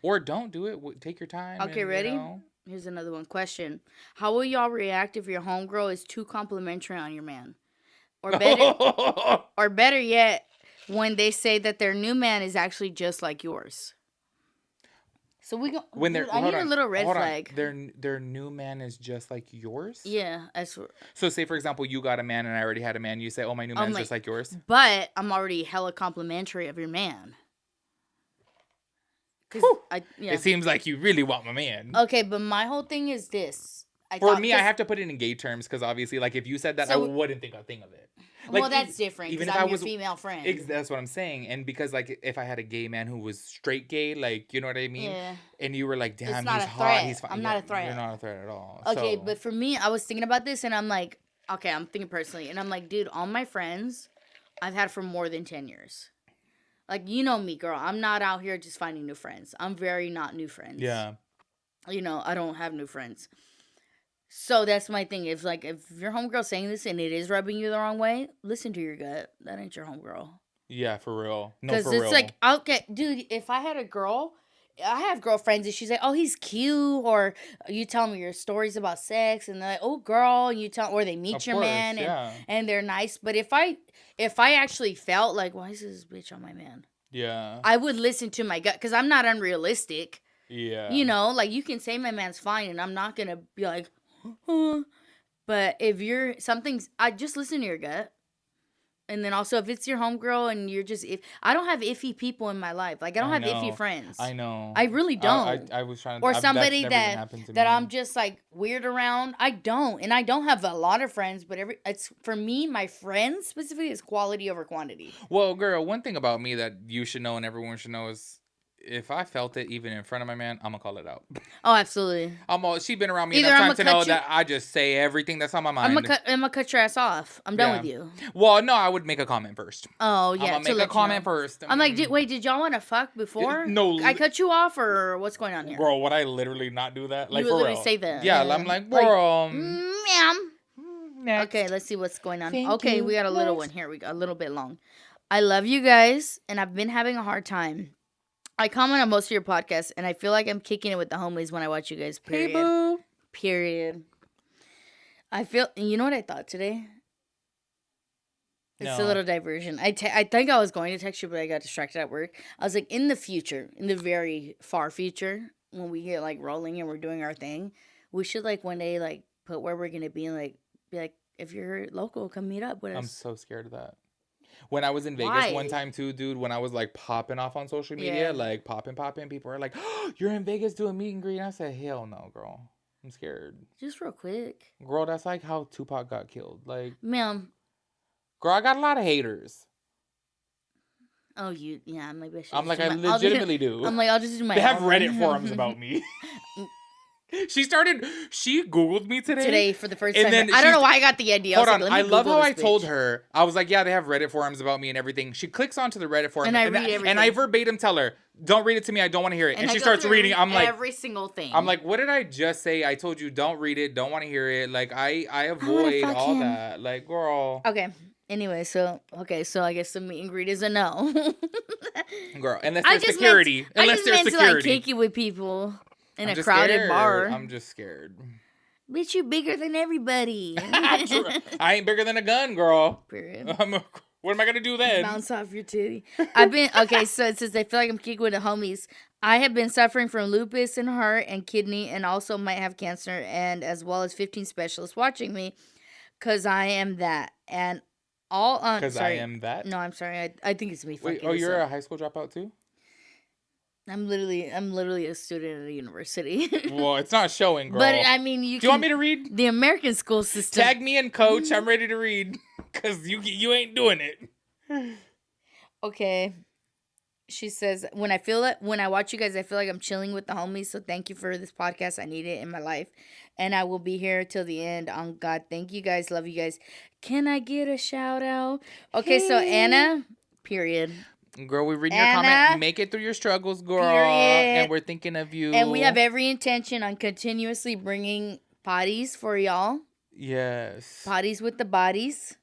Or don't do it. Take your time. Okay, ready? Here's another one. Question. How will y'all react if your homegirl is too complimentary on your man? Or better yet, when they say that their new man is actually just like yours. So we go. When dude, I need a little red flag. Their new man is just like yours? Yeah. So say, for example, you got a man and I already had a man. You say, oh, my new man's just like yours? But I'm already hella complimentary of your man. It seems like you really want my man. Okay, but my whole thing is this. I have to put it in gay terms because obviously, like, if you said that, I wouldn't think a thing of it. Like, well, that's different. Even if I'm your female friend. That's what I'm saying. And because, like, if I had a gay man who was straight gay, like, you know what I mean? Yeah. And you were like, damn, he's hot. He's fine. I'm not a threat. You're not a threat at all. Okay, but for me, I was thinking about this and I'm like, okay, I'm thinking personally. And I'm like, dude, all my friends I've had for more than 10 years. Like, you know me, girl. I'm not out here just finding new friends. I'm very not new friends. Yeah. You know, I don't have new friends. So that's my thing. If your homegirl saying this and it is rubbing you the wrong way, listen to your gut. That ain't your homegirl. Yeah, for real. No, for real. Because it's like, okay, dude, if I had a girl, I have girlfriends and she's like, oh, he's cute. Or you tell me your stories about sex and they're like, oh, girl. And or they meet your man and they're nice. But if I actually felt like, why is this bitch on my man? Yeah. I would listen to my gut because I'm not unrealistic. Yeah. You know, like you can say my man's fine and I'm not going to be like, but if you're I just listen to your gut. And then also if it's your homegirl and you're just I don't have iffy people in my life. Like I don't have iffy friends. I know. I really don't. I was trying to or somebody that I'm just like weird around. I don't. And I don't have a lot of friends, but it's for me, my friends specifically is quality over quantity. Well, girl, one thing about me that you should know and everyone should know is if I felt it even in front of my man, I'm gonna call it out. Oh, absolutely. She been around me enough time to know that I just say everything that's on my mind. I'm gonna cut your ass off. I'm done with you. Well, no, I would make a comment first. Oh, yeah. I'm gonna make a comment first. I'm like, wait, did y'all want to fuck before? No. I cut you off or what's going on here? Bro, would I literally not do that? Like, you would for literally real. say that. Yeah, I'm like, bro. Ma'am. Next. Okay, let's see what's going on. Okay, we got a little one here. We got a little bit long. I love you guys, and I've been having a hard time. I comment on most of your podcasts, and I feel like I'm kicking it with the homies when I watch you guys, period. Hey, boo. Period. You know what I thought today? It's a little diversion. I think I was going to text you, but I got distracted at work. I was like, in the future, in the very far future, when we get, like, rolling and we're doing our thing, we should, like, one day, like, put where we're going to be and, like, be like, if you're local, come meet up with us. I'm so scared of that. When I was in Vegas one time too, dude, when I was like popping off on social media, like popping, people were like, oh, you're in Vegas doing meet and greet. And I said, hell no, girl. I'm scared. Just real quick. Girl, that's like how Tupac got killed. Like, ma'am. Girl, I got a lot of haters. Oh, I'm like, I legitimately do. I'm like, I'll just do my They have Reddit forums about me. She Googled me today for the first time. I don't know why I got the idea. Hold on. I love how I told her. I was like, yeah, they have Reddit forums about me and everything. She clicks onto the Reddit forum. And I read everything. And I verbatim tell her, don't read it to me. I don't want to hear it. And she starts reading. I'm like, every single thing. I'm like, what did I just say? I told you, don't read it. Don't want to hear it. Like, I avoid all that. Like, girl. Okay. Anyway, so I guess the meet and greet is a no. Girl, unless there's security. Unless there's security. To, like, kick it with people. In a crowded bar. I'm just scared. Bitch, you bigger than everybody. I ain't bigger than a gun, girl. Period. What am I going to do then? Bounce off your titty. So it says, I feel like I'm kicking with the homies. I have been suffering from lupus and heart and kidney and also might have cancer and as well as 15 specialists watching me because I am that. And all on... Because I am that? No, I'm sorry. I think it's me fucking. Wait, you're a high school dropout too? I'm literally a student at a university. Well, it's not showing, girl. But I mean, do you want me to read? The American school system. Tag me in, coach. I'm ready to read because you ain't doing it. Okay. She says, when I watch you guys, I feel like I'm chilling with the homies. So thank you for this podcast. I need it in my life, and I will be here till the end. On God, thank you guys. Love you guys. Can I get a shout out? Okay, so Anna. Period. Girl, we read your comment. Make it through your struggles, girl. Period. And we're thinking of you. And we have every intention on continuously bringing potties for y'all. Yes. Potties with the bodies.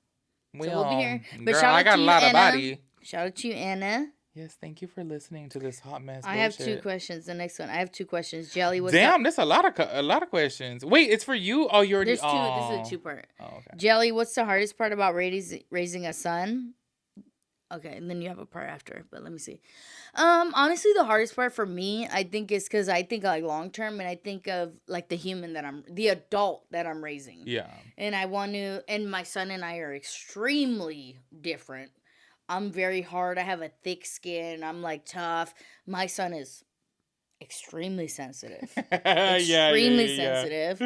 We'll be here. But girl, I got a lot of body. Shout out to you, Anna. Yes, thank you for listening to this hot mess. I have 2 questions. The next one. I have 2 questions. Jelly, what's Damn, that's a lot of questions. Wait, it's for you? Oh, you already. There's 2. This is a 2-part. Oh, okay. Jelly, what's the hardest part about raising a son? Okay, and then you have a part after, but let me see. Honestly, the hardest part for me, I think, is because I think like long term, and I think of like the adult that I'm raising. Yeah. And and my son and I are extremely different. I'm very hard. I have a thick skin. I'm like tough. My son is extremely sensitive. Extremely sensitive.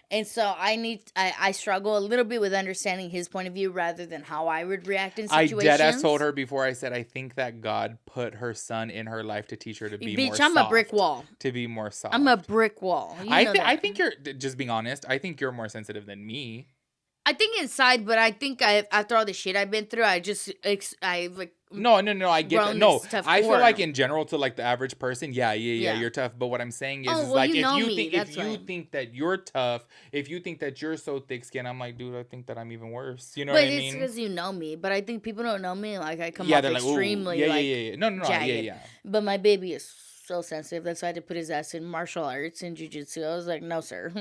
And so I struggle a little bit with understanding his point of view rather than how I would react in situations. I deadass told her before, I said I think that God put her son in her life to teach her to be more soft. I'm a brick wall. To be more soft. I'm a brick wall. I think you're, just being honest, I think you're more sensitive than me. I think inside, but I think after all the shit I've been through, I like. No, I get that. No, I feel like in general to like the average person, yeah, you're tough. But what I'm saying is, like if you think that you're tough, if you think that you're so thick skinned, I'm like, dude, I think that I'm even worse. You know what I mean? But it's because you know me. But I think people don't know me. Like I come off extremely jagged. But my baby is so sensitive. That's why I had to put his ass in martial arts and jiu-jitsu. I was like, no, sir.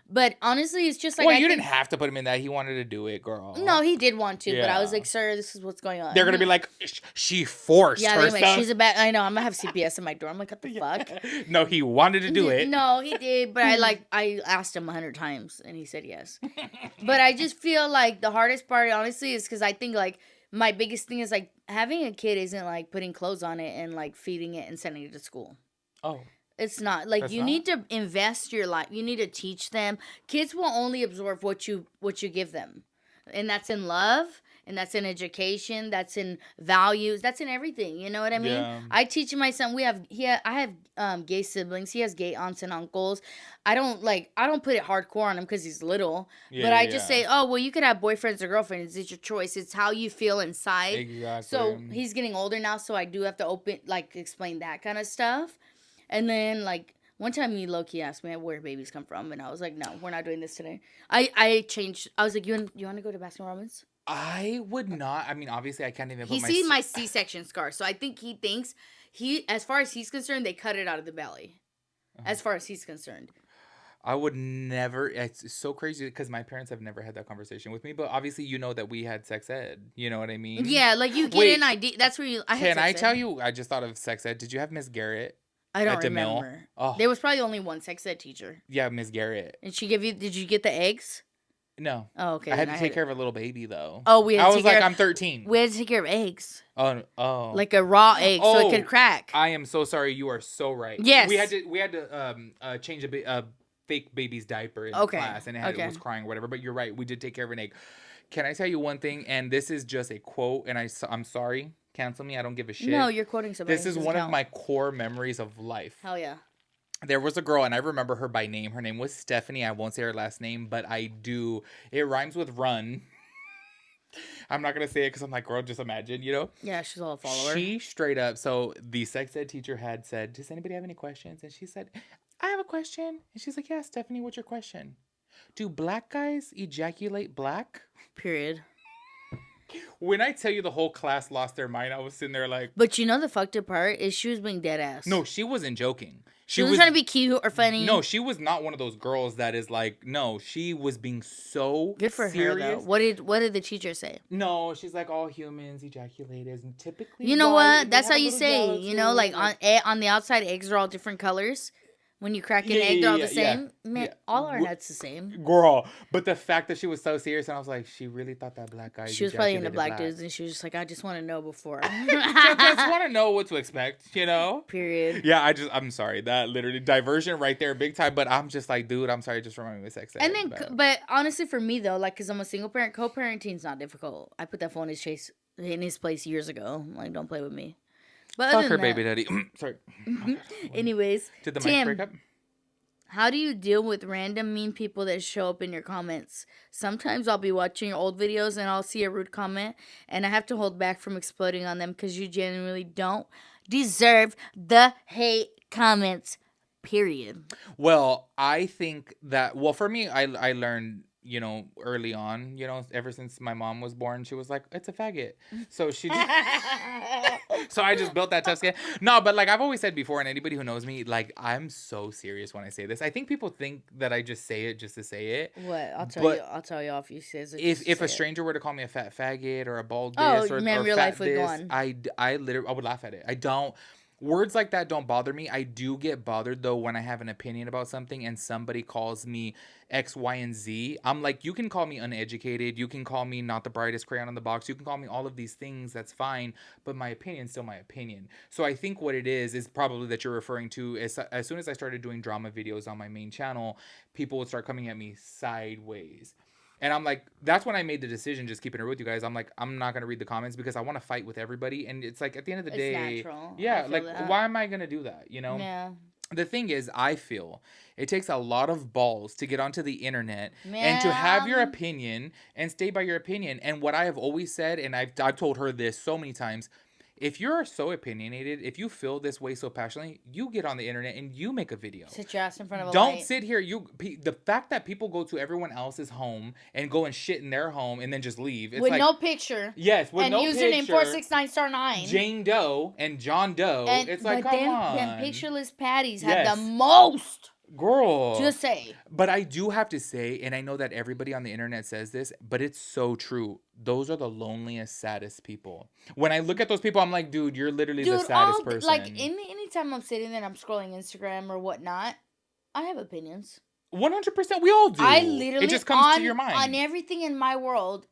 But honestly, it's just like... Well, you didn't have to put him in that. He wanted to do it, girl. No, he did want to. But I was like, sir, this is what's going on. They're going to be like, she forced herself. Like, she's a bad... I know. I'm going to have CPS in my door. I'm like, what the fuck? No, he wanted to do it. No, he did. But I asked him 100 times and he said yes. But I just feel like the hardest part, honestly, is because I think like my biggest thing is like having a kid isn't like putting clothes on it and like feeding it and sending it to school. Oh. It's not. Like, you need to invest your life. You need to teach them. Kids will only absorb what you give them. And that's in love. And that's in education. That's in values. That's in everything. You know what I mean? Yeah. I teach my son. I have gay siblings. He has gay aunts and uncles. I don't put it hardcore on him because he's little. Yeah, but I just say, oh, well, you could have boyfriends or girlfriends. It's your choice. It's how you feel inside. Exactly. So he's getting older now. So I do have to explain that kind of stuff. And then, like, one time he low-key asked me where babies come from. And I was like, no, we're not doing this today. I changed. I was like, you want to go to Baskin-Robbins? I would not. I mean, obviously, I can't even put He's seen my C-section scar. So I think he thinks, as far as he's concerned, they cut it out of the belly. As far as he's concerned. I would never. It's so crazy because my parents have never had that conversation with me. But obviously, you know that we had sex ed. You know what I mean? Yeah, like you get an idea. That's where you. Can I tell you? I just thought of sex ed. Did you have Miss Garrett? I don't remember. Oh. There was probably only one sex ed teacher. Yeah, Miss Garrett. And she did you get the eggs? No. Oh, okay. I had to take care of a little baby, though. Oh, I'm 13. We had to take care of eggs. Oh. Like a raw egg, so it could crack. I am so sorry. You are so right. Yes. We had to change a fake baby's diaper in class, and it was crying or whatever. But you're right. We did take care of an egg. Can I tell you one thing? And this is just a quote, and I'm sorry. Cancel me. I don't give a shit. No, you're quoting somebody. This is one of my core memories of life. Hell yeah. There was a girl, and I remember her by name. Her name was Stephanie. I won't say her last name, but I do. It rhymes with run. I'm not going to say it because I'm like, girl, just imagine, you know? Yeah, she's all a follower. She straight up, so the sex ed teacher had said, does anybody have any questions? And she said, I have a question. And she's like, yeah, Stephanie, what's your question? Do black guys ejaculate black? Period. When I tell you the whole class lost their mind, I was sitting there like... But you know the fucked up part is she was being dead ass. No, she wasn't joking. She was trying to be cute or funny. No, she was not one of those girls that is like... No, she was being so good for serious. Her, though. What did the teacher say? No, she's like, all humans ejaculate and typically... You know what? That's how you say, you know, like on the outside, eggs are all different colors. When you crack an egg, they're all the same. Yeah. Man, all our nuts the same. Girl. But the fact that she was so serious, and I was like, she really thought that black guy... She was probably into black dudes, and she was just like, I just want to know before. I just want to know what to expect, you know? Period. Yeah, I'm sorry. That literally, diversion right there, big time. But I'm just like, dude, I'm sorry, just remind me of sex ed. And then, but honestly, for me, though, like, because I'm a single parent, co-parenting is not difficult. I put that phone in his place years ago. Like, don't play with me. But fuck her, baby daddy. Sorry. Anyways, did the mic break up? How do you deal with random mean people that show up in your comments? Sometimes I'll be watching old videos and I'll see a rude comment and I have to hold back from exploding on them because you genuinely don't deserve the hate comments, period. Well, I think that, for me, I learned, you know, early on, you know, ever since my mom was born, she was like, it's a faggot. So she so I just built that tough skin. No, but like I've always said before, and anybody who knows me, like I'm so serious when I say this. I think people think that I just say it just to say it. What? I'll tell you off. You says it. If a stranger were to call me a fat faggot or a bald oh, this or man, or real fat life would this, go on. I literally I would laugh at it. I don't. Words like that don't bother me. I do get bothered though when I have an opinion about something and somebody calls me X, Y, and Z. I'm like, you can call me uneducated. You can call me not the brightest crayon on the box. You can call me all of these things. That's fine. But my opinion's still my opinion. So I think what it is probably that you're referring to is as soon as I started doing drama videos on my main channel, people would start coming at me sideways. And I'm like, that's when I made the decision, just keeping it with you guys. I'm like, I'm not going to read the comments because I want to fight with everybody. And it's like, at the end of the day, natural. yeah, like, why am I going to do that? You know? Yeah. The thing is, I feel it takes a lot of balls to get onto the internet and to have your opinion and stay by your opinion. And what I have always said, and I've told her this so many times, if you're so opinionated, if you feel this way so passionately, you get on the internet and you make a video. Sit your ass in front of a Don't light. sit here. The fact that people go to everyone else's home and go and shit in their home and then just leave. It's with like, no picture. Yes, with no picture. And username 469*9. Jane Doe and John Doe. And, it's like, come on. Them pictureless patties have the most. Girl. Just say. But I do have to say, and I know that everybody on the internet says this, but it's so true. Those are the loneliest, saddest people. When I look at those people, I'm like, dude, you're literally the saddest person. Like, anytime I'm sitting there and I'm scrolling Instagram or whatnot, I have opinions. 100%. We all do. I literally, it just comes to your mind. On everything in my world,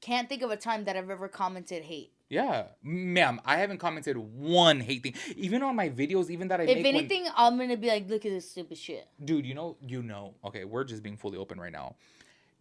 can't think of a time that I've ever commented hate. Yeah. Ma'am, I haven't commented one hate thing. Even on my videos, even that I make. If anything, I'm going to be like, look at this stupid shit. Dude, you know. Okay, we're just being fully open right now.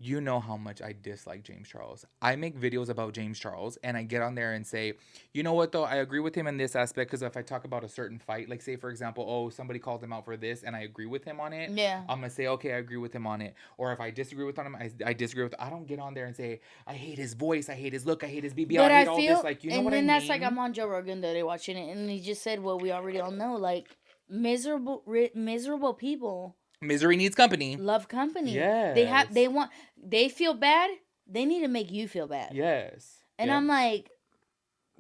You know how much I dislike James Charles. I make videos about James Charles, and I get on there and say, you know what, though? I agree with him in this aspect, because if I talk about a certain fight, like say, for example, oh, somebody called him out for this, and I agree with him on it, yeah, I'm going to say, okay, I agree with him on it. Or if I disagree with him, I disagree with I don't get on there and say, I hate his voice, I hate his look, I hate his BBL, I hate all this. Like, you know what I mean? And then that's like, I'm on Joe Rogan the other day watching it, and he just said, well, we already all know, like, miserable people. Misery needs company. Love company. Yes. They feel bad. They need to make you feel bad. Yes. And I'm like,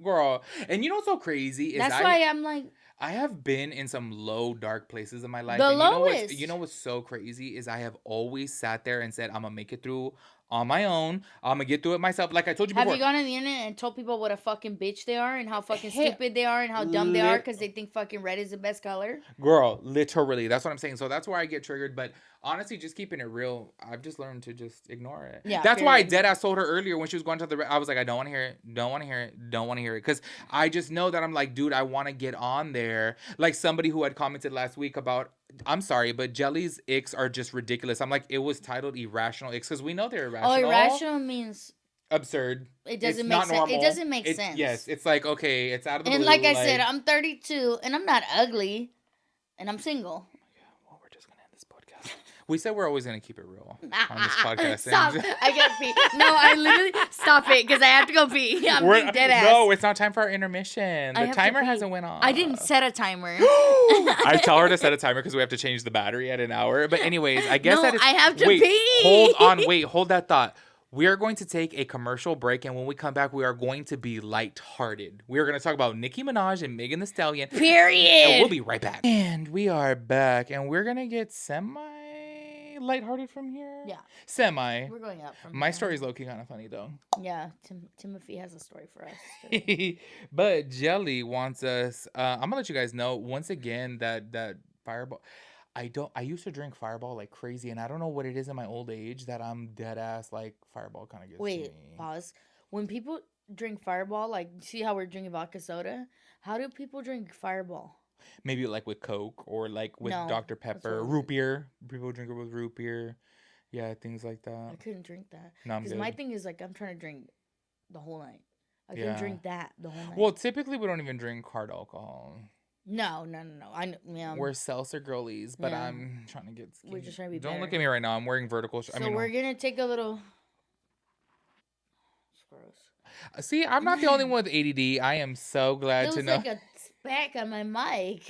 girl. And you know what's so crazy is that's why I'm like, I have been in some low, dark places in my life. The and lowest. You know what's so crazy is I have always sat there and said, I'm gonna make it through on my own. I'm gonna get through it myself. Like I told you before. Have you gone on the internet and told people what a fucking bitch they are and how fucking stupid they are and how dumb they are because they think fucking red is the best color? Girl, literally. That's what I'm saying. So that's where I get triggered. But honestly, just keeping it real, I've just learned to just ignore it. Yeah, that's why I deadass told her earlier when she was going to I was like, I don't want to hear it. Don't want to hear it. Don't want to hear it. Because I just know that I'm like, dude, I want to get on there. Like somebody who had commented last week about, I'm sorry, but Jelly's icks are just ridiculous. I'm like, it was titled irrational icks because we know they're irrational. Oh, irrational means absurd. It doesn't make sense. It doesn't make sense. Yes, it's like, okay, it's out of the blue. And like I said, I'm 32 and I'm not ugly and I'm single. Well, we're just gonna end this podcast. We said we're always gonna keep it real on this podcast. Stop! I gotta pee. No, I literally stop it because I have to go pee. I'm being dead ass. No, it's not time for our intermission. The timer hasn't went off. I didn't set a timer. I tell her to set a timer because we have to change the battery at an hour. But anyways, I guess that is. I have to pee. Hold on, wait, hold that thought. We are going to take a commercial break, and when we come back, we are going to be lighthearted. We are going to talk about Nicki Minaj and Megan Thee Stallion. Period. And we'll be right back. And we are back, and we're going to get lighthearted from here. Yeah. Semi. We're going up from My here. story's low-key kind of funny, though. Yeah, Timothy has a story for us. But Jelly wants us... I'm going to let you guys know, once again, that Fireball... I used to drink Fireball like crazy, and I don't know what it is in my old age that I'm dead ass like Fireball kind of gets to me. Pause. When people drink Fireball, like see how we're drinking vodka soda? How do people drink Fireball? Maybe like with Coke or like with Dr. Pepper, root beer. People drink it with root beer. Yeah, things like that. I couldn't drink that. No, I'm good. Because my thing is like I'm trying to drink the whole night. I couldn't drink that the whole night. Well, typically we don't even drink hard alcohol. No. We're seltzer girlies, but I'm trying to get skinny. We're just trying to be Don't better. look at me right now. I'm wearing vertical. So we're going to take a little... It's gross. See, I'm not the only one with ADD. I am so glad to know. It was like a speck on my mic.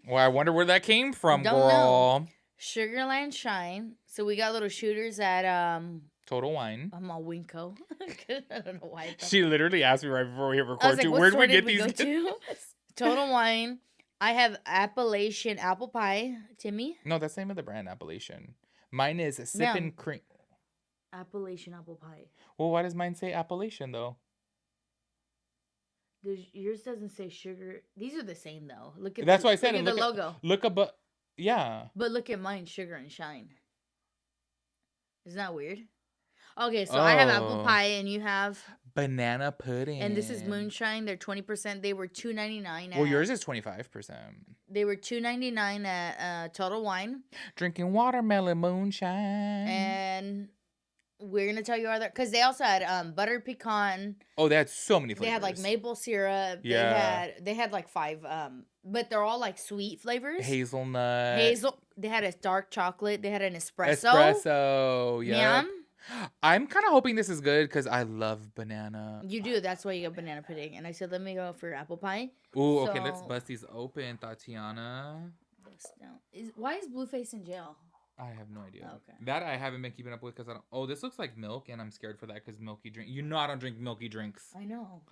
Well, I wonder where that came from, Don't girl. know. Sugarland Shine. So we got little shooters at Total Wine. I'm all Winco. I don't know why. I thought She literally asked me right before we hit I was record like, too. what Where'd store we did get we these? go to? Total Wine. I have Appalachian apple pie. Timmy. No, that's the name of the brand, Appalachian. Mine is Sippin' Cream. Appalachian apple pie. Well, why does mine say Appalachian though? Yours doesn't say sugar. These are the same though. Look at That's why I said look at the logo. Look above. Yeah. But look at mine, Sugar and Shine. Isn't that weird? Okay, so I have apple pie and you have banana pudding. And this is moonshine. They're 20%. They were $2.99. Well, yours is 25%. They were $2.99 at Total Wine. Drinking watermelon moonshine. And we're gonna tell you other because they also had butter pecan. Oh, they had so many flavors. They had like maple syrup. Yeah. They had like 5 but they're all like sweet flavors. Hazelnut. They had a dark chocolate. They had an espresso. Espresso. Yeah. Yum. I'm kind of hoping this is good because I love banana. You do. That's why you got banana pudding. And I said, let me go for apple pie. Ooh, okay. Let's bust these open, Tatiana. Why is Blueface in jail? I have no idea. Oh, okay. That I haven't been keeping up with because I don't. Oh, this looks like milk, and I'm scared for that because milky drink. You know I don't drink milky drinks. I know.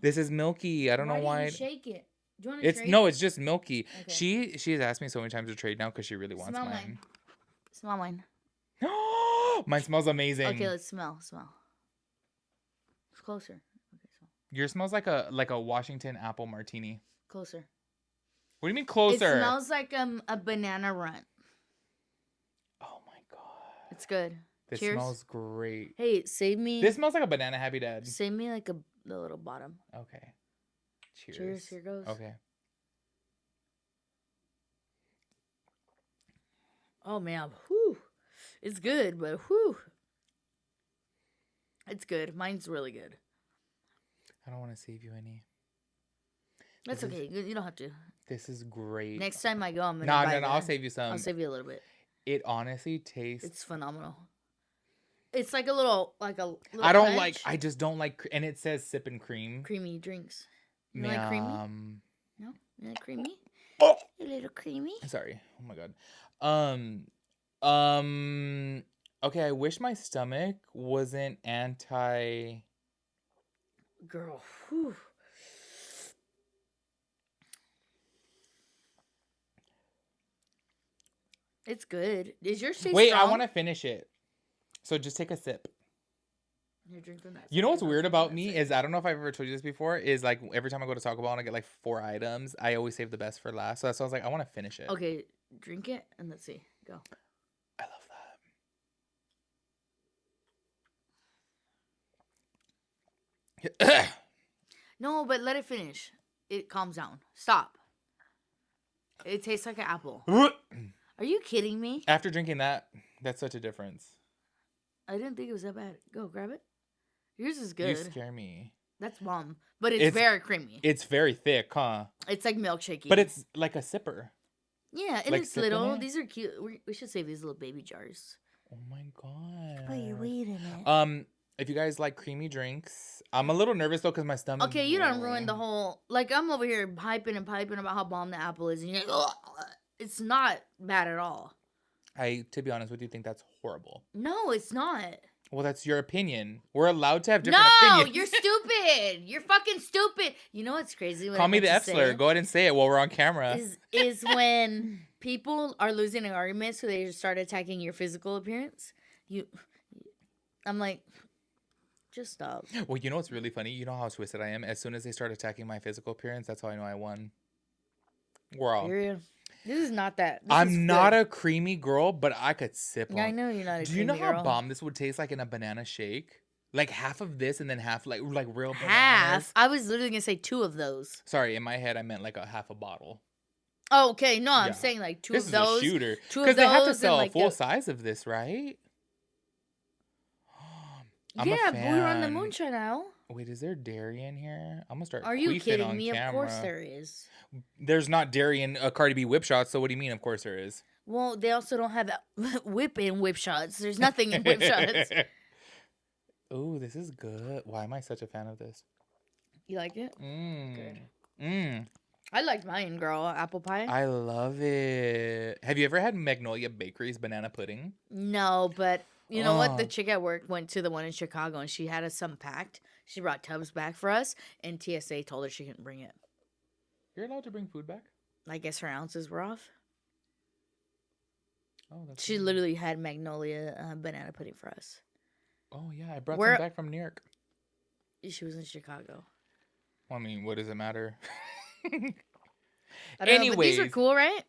This is milky. I don't know why. Didn't you shake it? Do you want to trade? No, it's just milky. Okay. She has asked me so many times to trade now because she really wants mine. Smell mine. Mine smells amazing. Okay, let's smell. It's closer. Okay, smell. Yours smells like a Washington apple martini. Closer. What do you mean closer? It smells like a banana runt. Oh my god. It's good. This Cheers. smells great. Hey, save me. This smells like a banana happy dad. Save me like the little bottom. Okay. Cheers. Cheers. Here goes. Okay. Oh man, whew. It's good, but whew. It's good. Mine's really good. I don't want to save you any. That's okay. You don't have to. This is great. Next time I go, I'm gonna buy No. I'll save you some. I'll save you a little bit. It honestly tastes. It's phenomenal. It's like a little I don't punch. like. I just don't like. And it says sipping cream. Creamy drinks. You like creamy? No, you like creamy? Oh, A little creamy. sorry. Oh my god. Okay. I wish my stomach wasn't anti. Girl. Whew. It's good. Is your taste Wait, strong? I want to finish it. So just take a sip. You're drinking that. You know what's weird about me is I don't know if I've ever told you this before. Is like every time I go to Taco Bell and I get like 4 items, I always save the best for last. So that's why I was like, I want to finish it. Okay, drink it and let's see. Go. I love that. No, but let it finish. It calms down. Stop. It tastes like an apple. Are you kidding me? After drinking that, that's such a difference. I didn't think it was that bad. Go, grab it. Yours is good. You scare me. That's bomb. But it's very creamy. It's very thick, huh? It's like milkshakey. But it's like a sipper. Yeah, and like it's little. it? These are cute. We should save these little baby jars. Oh my god. Put your weed in it. If you guys like creamy drinks, I'm a little nervous though because my stomach. Okay, you don't ruin the whole. Like I'm over here piping and piping about how bomb the apple is, and you're like, ugh. It's not bad at all. To be honest with you, think that's horrible. No, it's not. Well, that's your opinion. We're allowed to have different opinions. No, you're stupid. You're fucking stupid. You know what's crazy? Call me the F slur. Go ahead and say it while we're on camera. Is when people are losing an argument, so they just start attacking your physical appearance. I'm like, just stop. Well, you know what's really funny? You know how twisted I am? As soon as they start attacking my physical appearance, that's how I know I won. We're all. This is not that. I'm not a creamy girl, but I could sip on. I know you're not a creamy girl. Do you know how bomb this would taste like in a banana shake? Like half of this and then half like real bananas. Half? I was literally going to say 2 of those. Sorry, in my head I meant like a half a bottle. Oh, okay. No, I'm saying like 2 of those. This is a shooter. 2 of those. Because they have to sell like a full size of this, right? But we were on the moonshine aisle. Wait, is there dairy in here? I'm gonna start. Are you kidding me? Camera. Of course there is. There's not dairy in a Cardi B whip shot, so what do you mean? Of course there is. Well, they also don't have whip in whip shots. There's nothing in whip shots. Oh, this is good. Why am I such a fan of this? You like it? Good. I liked mine, girl. Apple pie. I love it. Have you ever had Magnolia Bakery's banana pudding? No, but you know what? The Oh, chick at work went to the one in Chicago, and she had us some packed. She brought tubs back for us, and TSA told her she couldn't bring it. you're allowed to bring food back? I guess her ounces were off. Oh, that's She weird. literally had Magnolia banana pudding for us. Oh, yeah. I brought Where- some back from New York. She was in Chicago. Well, I mean, what does it matter? I don't know, but these are Anyways. cool, right?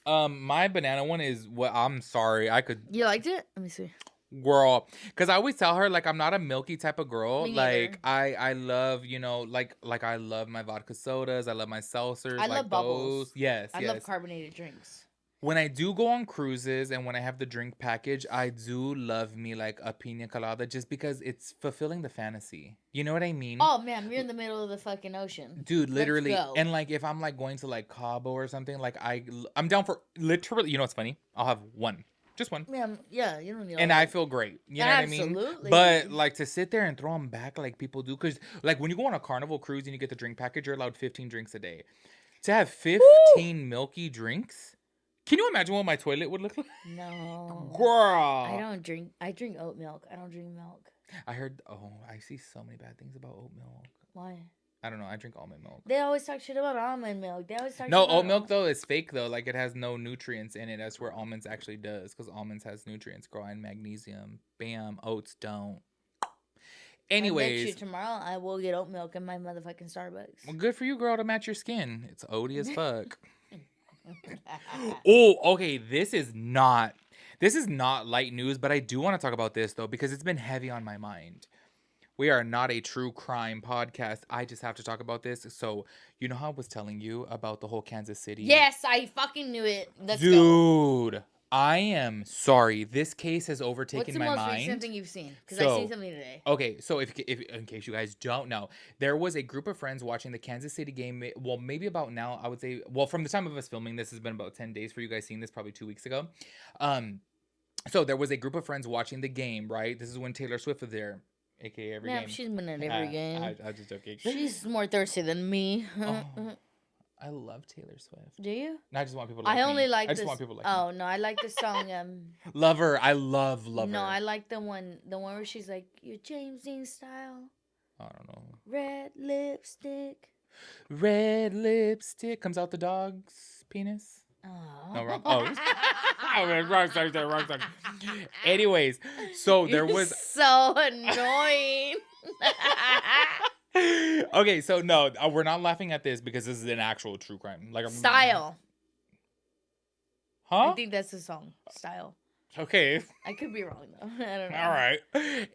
My banana one is what I'm sorry. I could You liked it? Let me see. girl, because I always tell her like I'm not a milky type of girl. Me Like neither. I love, you know, like I love my vodka sodas. I love my seltzers. I like love bubbles. those. Yes, I yes. love carbonated drinks. When I do go on cruises and when I have the drink package, I do love me like a pina colada just because it's fulfilling the fantasy. You know what I mean? Oh man, you're in the middle of the fucking ocean. Dude, literally. go. And like if I'm like going to like Cabo or something, like I'm down for literally, you know what's funny? I'll have one. Just one. Yeah, you don't need. And all I that. feel great. You know what I mean? Absolutely. But like to sit there and throw them back like people do, because like when you go on a Carnival cruise and you get the drink package, you're allowed 15 drinks a day. To have 15 milky drinks, can you imagine what my toilet would look like? No. Girl, I don't drink. I drink oat milk. I don't drink milk. I heard. Oh, I see so many bad things about oat milk. Why? I don't know. I drink almond milk. They always talk shit about almond milk. They always talk No, shit about oat milk though is fake though. Like it has no nutrients in it. That's where almonds actually does, because almonds has nutrients, girl, and magnesium. Bam, oats don't. I bet Anyways, you tomorrow I will get oat milk in my motherfucking Starbucks. well, good for you, girl, to match your skin. It's oaty as fuck. Oh, okay. This is not light news, but I do want to talk about this though because it's been heavy on my mind. We are not a true crime podcast. I just have to talk about this. So, you know how I was telling you about the whole Kansas City? Yes, I fucking knew it. Let's go. Dude, I am sorry. This case has overtaken What's the my most mind. recent thing you've seen? Because So- I seen something today. Okay, so if in case you guys don't know, there was a group of friends watching the Kansas City game. Well, maybe about now, I would say. Well, from the time of us filming, this has been about 10 days for you guys seeing this, probably 2 weeks ago. So there was a group of friends watching the game. Right, this is when Taylor Swift was there, aka every Yeah, game. she's been at every game. I'm just joking. She's more thirsty than me. Oh, I love Taylor Swift. Do you? And I just want people to like I only me. like I just this. want people to like me. Oh no, I like the song. Love her. I love her. No, I like the one where she's like, "Your James Dean style, I don't know. red lipstick." Red lipstick comes out the dog's penis. Oh, No, wrong. Oh, wrong song. Anyways, so there You're was. so annoying. Okay, so no, we're not laughing at this because this is an actual true crime. Like Style. Huh? I think that's the song. Style. Okay. I could be wrong though. I don't know. All right.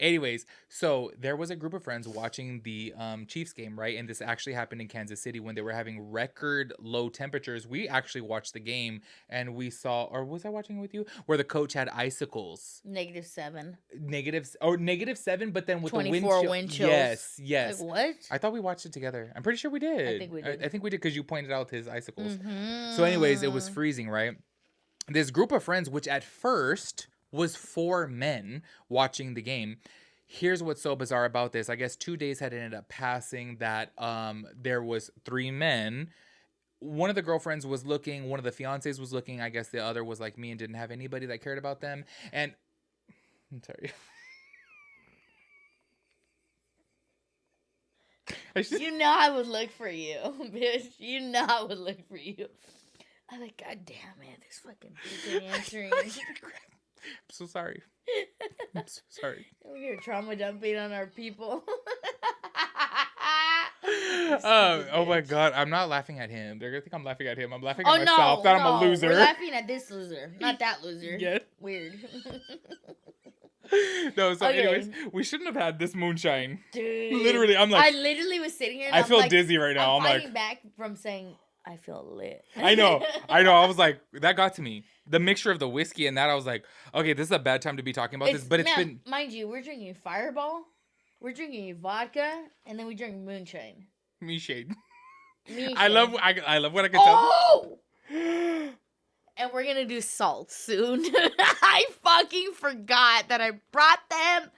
Anyways, so there was a group of friends watching the Chiefs game, right? And this actually happened in Kansas City when they were having record low temperatures. We actually watched the game and we saw, or was I watching it with you? Where the coach had icicles. -7. -7, but then with the 24 wind chills. Yes. Like what? I thought we watched it together. I'm pretty sure we did. I think we did. I think we did because you pointed out his icicles. Mhm. So, anyways, it was freezing, right? This group of friends, which at first was 4 men watching the game. Here's what's so bizarre about this. I guess 2 days had ended up passing that there was 3 men. One of the girlfriends was looking, one of the fiancés was looking. I guess the other was like me and didn't have anybody that cared about them. And I'm sorry. You know I would look for you, bitch. You know I would look for you. I'm like, God damn it, this fucking bitch ain't answering. I'm so sorry. I'm so sorry. We're here trauma dumping on our people. Oh my god, I'm not laughing at him. They're gonna think I'm laughing at him. I'm laughing at Oh myself no, that I'm no, a loser. we're laughing at this loser, not that loser. Yeah. Weird. No, so Okay. anyways, we shouldn't have had this moonshine. Dude. Literally, I'm like, I literally was sitting here and I I'm feel like, dizzy right now. I'm I'm fighting like, back from saying I feel lit. I know. I was like, that got to me. The mixture of the whiskey and that, I was like, okay, this is a bad time to be talking about this. But it's been mind you, we're drinking Fireball, we're drinking vodka, and then we drink moonshine. me shade. Moonshine. I love what I can tell. Oh! And we're gonna do salt soon. I fucking forgot that I brought them.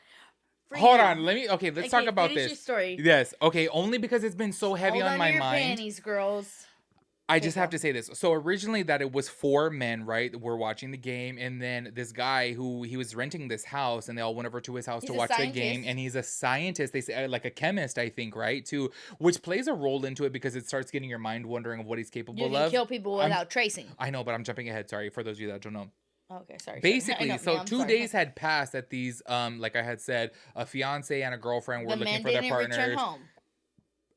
for Hold you. on, let's talk about finish this. Your story. Yes, okay, only because it's been so heavy Hold on my your mind. panties, girls. I just have to say this. So originally that it was 4 men, right? We're watching the game, and then this guy who he was renting this house, and they all went over to his house to watch the game, and he's a scientist. They say like a chemist, I think, right? Too, which plays a role into it because it starts getting your mind wondering of what he's capable of. You can kill people without tracing. I know, but I'm jumping ahead. Sorry for those of you that don't know. Okay, sorry. Basically, so 2 days had passed that these, like I had said, a fiance and a girlfriend were looking for their partners. Return home.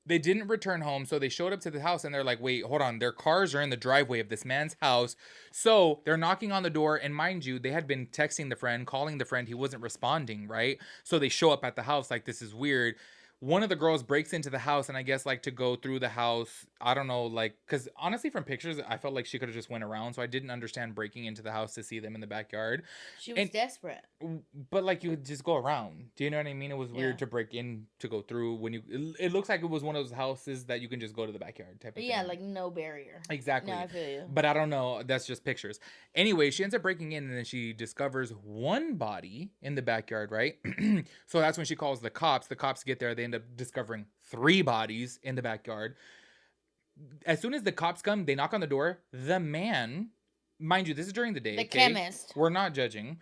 They didn't return home, so they showed up to the house, and they're like, wait, hold on. Their cars are in the driveway of this man's house. So they're knocking on the door, and mind you, they had been texting the friend, calling the friend. He wasn't responding, right? So they show up at the house like, this is weird. One of the girls breaks into the house, and I guess like to go through the house. I don't know, like, because honestly from pictures I felt like she could have just went around, so I didn't understand breaking into the house to see them in the backyard. She was desperate, but like you would just go around. Do you know what I mean? It was weird to break in to go through when you it looks like it was one of those houses that you can just go to the backyard type of thing. Like no barrier. Exactly. No, I feel you. But I don't know, that's just pictures. Anyway, she ends up breaking in, and then she discovers one body in the backyard, right? So that's when she calls the cops. The cops get there, they end up discovering 3 bodies in the backyard. As soon as the cops come, they knock on the door. The man, mind you, this is during the day. The chemist. We're not judging.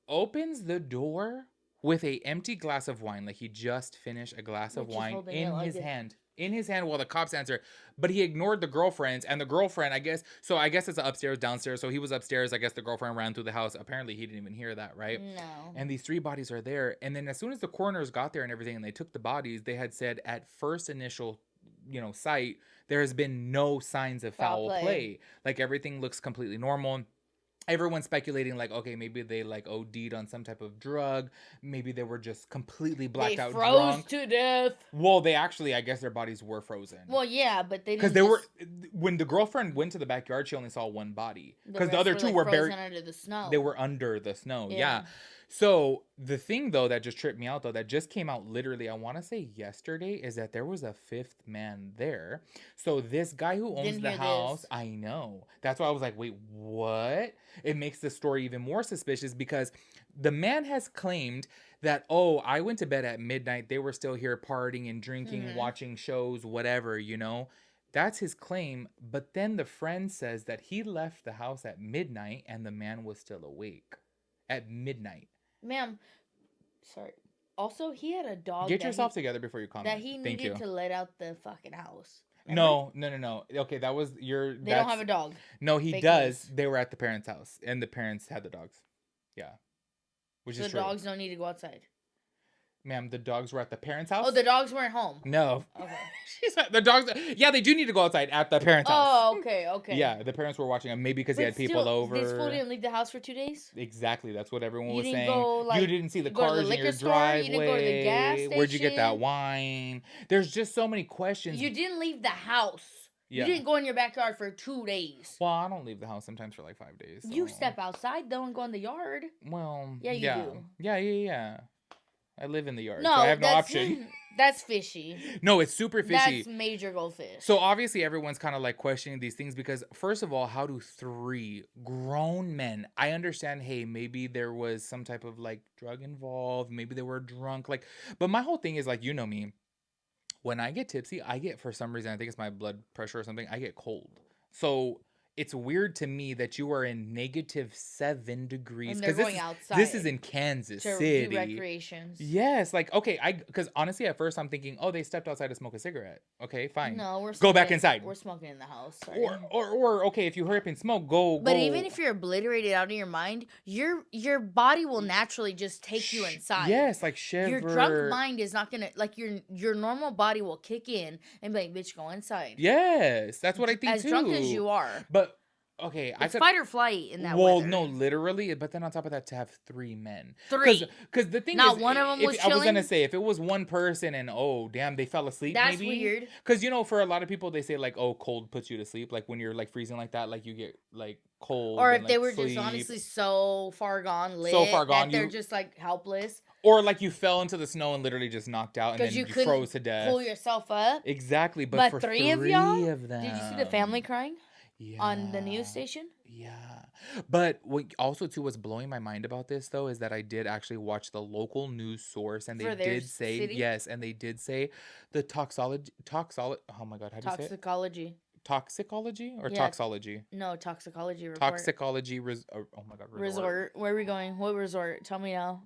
Opens the door with a empty glass of wine. Like he just finished a glass of wine in his hand. In his hand while the cops answer. But he ignored the girlfriends. And the girlfriend, I guess it's upstairs, downstairs. So he was upstairs. I guess the girlfriend ran through the house. Apparently he didn't even hear that, right? No. And these 3 bodies are there. And then as soon as the coroners got there and everything, and they took the bodies, they had said at first initial, sight, there has been no signs of foul play. Like everything looks completely normal. Everyone's speculating like, okay, maybe they like OD'd on some type of drug. Maybe they were just completely blacked out drunk. They froze to death. Well, they actually, I guess their bodies were frozen. Well, yeah, but they didn't. Because when the girlfriend went to the backyard, she only saw one body. Because the other 2 were buried under the snow. They were under the snow. Yeah. So the thing though that just tripped me out though, that just came out literally, I want to say yesterday, is that there was a 5th man there. So this guy who owns the house, I know. That's why I was like, wait, what? It makes the story even more suspicious because the man has claimed that, oh, I went to bed at midnight. They were still here partying and drinking, watching shows, whatever, That's his claim. But then the friend says that he left the house at midnight and the man was still awake at midnight. Ma'am, sorry. Also, he had a dog. Get yourself together before you comment. That he needed to let out the fucking house. No. Okay, that was your... They don't have a dog. No, he does. They were at the parents' house, and the parents had the dogs. Yeah. Which is true. The dogs don't need to go outside. Ma'am, the dogs were at the parents' house? Oh, the dogs weren't home. No. Okay. She said the dogs... Yeah, they do need to go outside at the parents' house. Oh, okay. Yeah, the parents were watching them. Maybe because he had people over. This fool didn't leave the house for 2 days? Exactly. That's what everyone was saying. You didn't see the cars in your driveway. You didn't go to the gas station. Where'd you get that wine? There's just so many questions. You didn't leave the house. Yeah. You didn't go in your backyard for 2 days. Well, I don't leave the house sometimes for like 5 days. So. You step outside though and go in the yard. Well, yeah, you do. Yeah. I live in the yard, so I have no option. That's fishy. No, it's super fishy. That's major goldfish. So obviously everyone's kind of like questioning these things because first of all, how do 3 grown men, I understand, hey, maybe there was some type of like drug involved, maybe they were drunk, but my whole thing is like, me, when I get tipsy, for some reason, I think it's my blood pressure or something, I get cold. So it's weird to me that you are in -7 degrees because this is in Kansas City. Do recreations. Yes, because honestly, at first I'm thinking, oh, they stepped outside to smoke a cigarette. Okay, fine. No, go back inside. We're smoking in the house. Or okay, if you hurry up and smoke, go. But even if you're obliterated out of your mind, your body will naturally just take you inside. Yes, like shiver. Your drunk mind is not gonna your normal body will kick in and be like, bitch, go inside. Yes, that's what I think as too. As drunk as you are. But okay, it's fight or flight in that weather. No, literally. But then on top of that, to have 3 men. 3. Because the thing not is, one of them was chilling. I was gonna say if it was one person and oh damn they fell asleep. That's maybe. Weird. Because for a lot of people they say like oh cold puts you to sleep, like when you're like freezing like that, like you get like cold. Or if and, they like, were sleep. just honestly so far gone, that they're just like helpless. Or like you fell into the snow and literally just knocked out and then you froze to death. Pull yourself up. Exactly, but for 3 of y'all, of them, did you see the family crying? Yeah. On the news station? Yeah. But what also too was blowing my mind about this though is that I did actually watch the local news source and they did say city? yes, and they did say the oh my god, how do you say it? Toxicology or Yeah. toxology? No, toxicology report. Toxicology. Oh my god. Resort. Where are we going? What resort? Tell me now.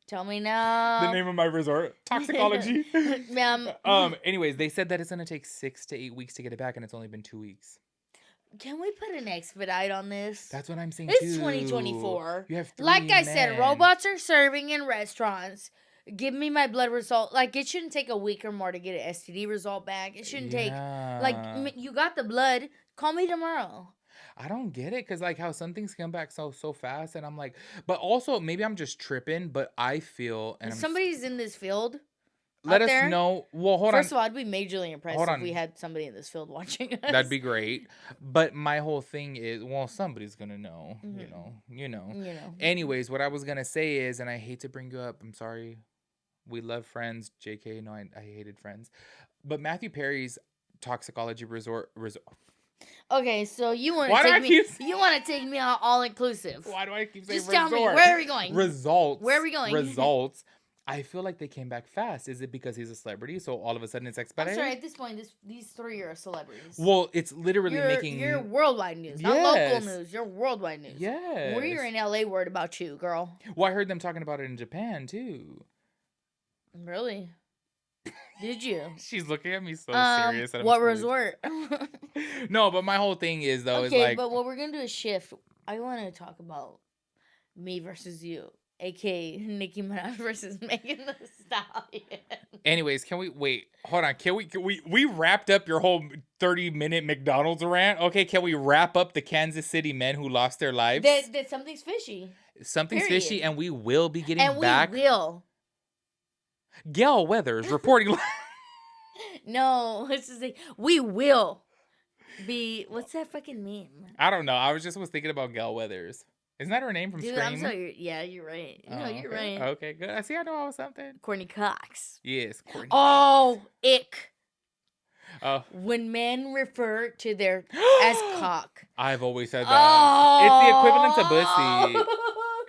Tell me The now. name of my resort, toxicology. Ma'am. Anyways, they said that it's gonna take 6 to 8 weeks to get it back, and it's only been 2 weeks. Can we put an expedite on this? That's what I'm saying. It's 2024. You have 3 like I said, men. robots are serving in restaurants. Give me my blood result. Like, it shouldn't take a week or more to get an STD result back. It shouldn't take, like, you got the blood. Call me tomorrow. I don't get it, because like how some things come back so fast, and I'm like, but also maybe I'm just tripping, but I feel, and If somebody's in this field, let out us there, know. Well, hold first on. of all, I'd be majorly impressed Hold if on. we had somebody in this field watching us. That'd be great. But my whole thing is, well, somebody's gonna know. You know. Anyways, what I was gonna say is, and I hate to bring you up, I'm sorry. We love Friends. JK, no, I hated Friends. But Matthew Perry's toxicology resort. Okay, so you want Why do I to keep you want to take me out all inclusive? Why do I keep saying Just resort? tell me, where are we going? Results. Where are we going? Results. I feel like they came back fast. Is it because he's a celebrity, so all of a sudden it's I'm expedited? sorry, at this point, these three are celebrities. Well, it's literally making... You're worldwide news, not local news. You're worldwide news. Yes. We're in LA worried about you, girl. Well, I heard them talking about it in Japan, too. Really? Did you? She's looking at me so serious. What resort? No, but my whole thing is, though, is like... Okay, but what we're going to do is shift. I want to talk about me versus you. A.K.A. Nicki Minaj versus Megan Thee Stallion. Anyways, can we... Wait, hold on. Can we wrapped up your whole 30-minute McDonald's rant? Okay, can we wrap up the Kansas City men who lost their lives? That something's fishy. Something's Period. fishy, and we will be getting back... And we will. Gail Weathers reporting... No, it's just like, we will be... What's that fucking meme? I don't know. I was thinking about Gail Weathers. Isn't that her name from Dude, Scream? I'm sorry. Yeah, you're right. No, you're right. Okay, good. I see. I know I was something. Courtney Cox. Yes, Courtney. Oh, ick. Oh. When men refer to their as cock. I've always said that. Oh. It's the equivalent to bussy.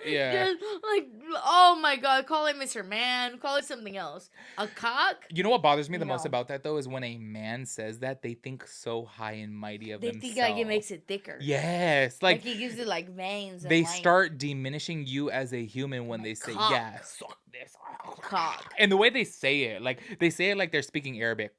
Yeah. Just like, oh my God, call it Mr. Man, call it something else. A cock? You know what bothers me the most about that, though, is when a man says that, they think so high and mighty of themselves. They think like it makes it thicker. Yes. Like he gives it like veins. They start diminishing you as a human when they say, yeah, suck this. Cock. And the way they say it, like, they say it like they're speaking Arabic.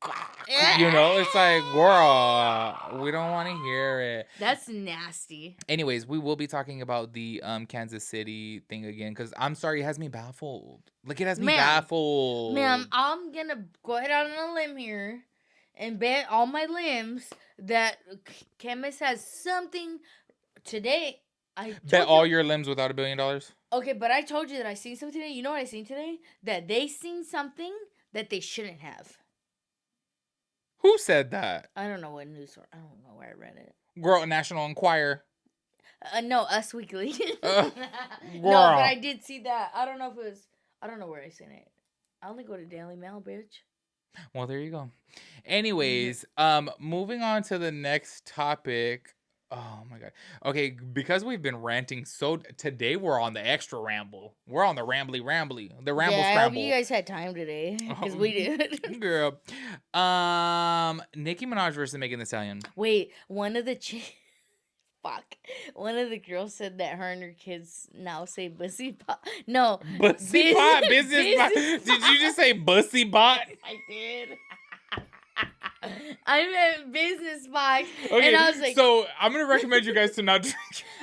You know, it's like, girl, we don't want to hear it. That's nasty. Anyways, we will be talking about the Kansas City thing again, because I'm sorry, it has me baffled. Like, it has me baffled. Ma'am, I'm going to go ahead on a limb here and bet all my limbs that Chemist has something today. Bet all your limbs without $1 billion? Okay, but I told you that I seen something today. You know what I seen today? That they seen something that they shouldn't have. Who said that? I don't know what news source. I don't know where I read it. Girl, National Enquirer. No, Us Weekly. No, but I did see that. I don't know if it was. I don't know where I seen it. I only go to Daily Mail, bitch. Well, there you go. Anyways, moving on to the next topic. Oh my God. Okay, because we've been ranting, so today we're on the extra ramble. We're on the rambly, the ramble yeah, scramble. I hope you guys had time today, because we did. Girl. Nicki Minaj versus Megan Thee Stallion. Wait, one of the girls said that her and her kids now say bussy bot. No. Bussy bot? Business bot? Did you just say bussy bot? I did. I meant business box. Okay, and I was like, so I'm going to recommend you guys to not drink.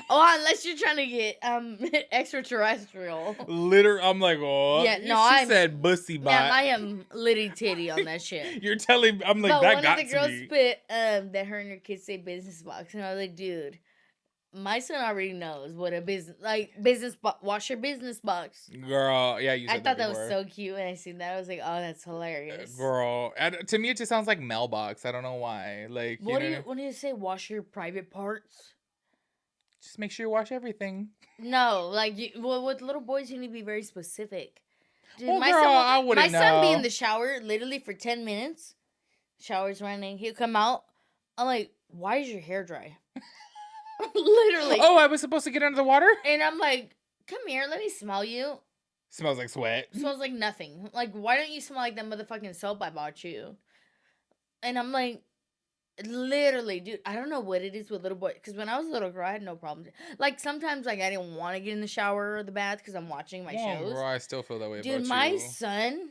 Oh, unless you're trying to get extraterrestrial. I'm like, oh. Yeah, no, she said bussy bot. Yeah, I am litty titty on that shit. You're telling, I'm like, but that got to me. One of the girls put that her and her kids say business box. And I was like, dude, my son already knows what a business box. Wash your business box. Girl, yeah, you said I thought that was so cute when I seen that. I was like, oh, that's hilarious. Girl, to me it just sounds like mailbox. I don't know why. Like, what do you say? Wash your private parts. Just make sure you wash everything. No, like with little boys, you need to be very specific. Dude, well, I wouldn't know. My son be in the shower literally for 10 minutes. Shower's running. He'll come out. I'm like, why is your hair dry? Literally. Oh, I was supposed to get under the water? And I'm like, come here, let me smell you. Smells like sweat. Smells like nothing. Like, why don't you smell like that motherfucking soap I bought you? And I'm like, Literally, dude, I don't know what it is with little boy. Because when I was a little girl, I had no problem. Like, sometimes, like, I didn't want to get in the shower or the bath because I'm watching my shows. Bro, I still feel that way Dude, about my you. son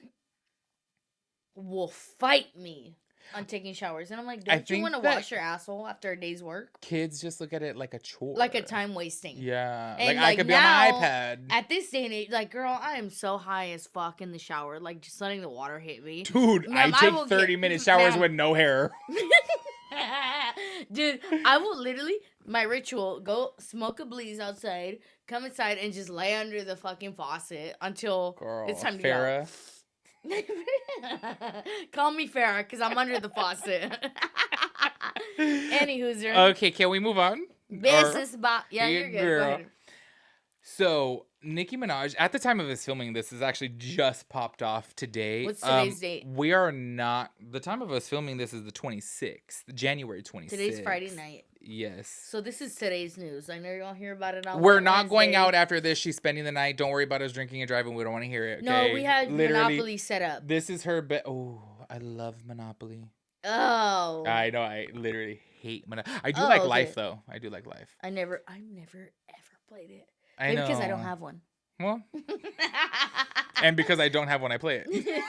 will fight me on taking showers. And I'm like, don't you want to wash your asshole after a day's work? Kids just look at it like a chore. Like a time wasting. Yeah. And like I could be on my iPad. At this day and age, like, girl, I am so high as fuck in the shower. Like, just letting the water hit me. Dude, I take 30-minute showers with no hair. Dude, I will literally, my ritual, go smoke a bleeze outside, come inside, and just lay under the fucking faucet until it's time to go. Call me Farrah, because I'm under the faucet. Anywho, okay, can we move on? Business about you're good. Go ahead. So Nicki Minaj, at the time of us filming this, is actually just popped off today. What's today's date? We are not. The time of us filming this is the 26th, January 26th. Today's Friday night. Yes. So this is today's news. I know you're gonna hear about it on We're not going out after this. She's spending the night. Don't worry about us drinking and driving. We don't want to hear it. Okay? No, we had Monopoly set up. This is her Oh, I love Monopoly. Oh. I know. I literally hate Monopoly. I do like Life though. I do like Life. I've never ever played it. I know. Because I don't have one. Well. And because I don't have one, I play it.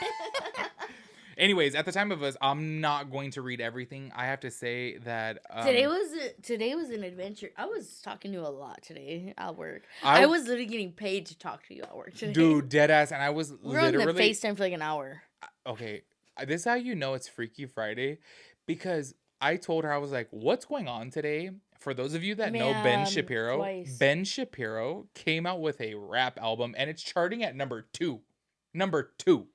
Anyways, at the time of us, I'm not going to read everything. I have to say that today was an adventure. I was talking to you a lot today at work. I was literally getting paid to talk to you at work today. Dude, dead ass, and I was literally on the FaceTime for like an hour. Okay, this is how you know it's Freaky Friday, because I told her, I was like, "What's going on today?" For those of you that know Ben Shapiro, Ben Shapiro came out with a rap album, and it's charting at number 2. Number 2.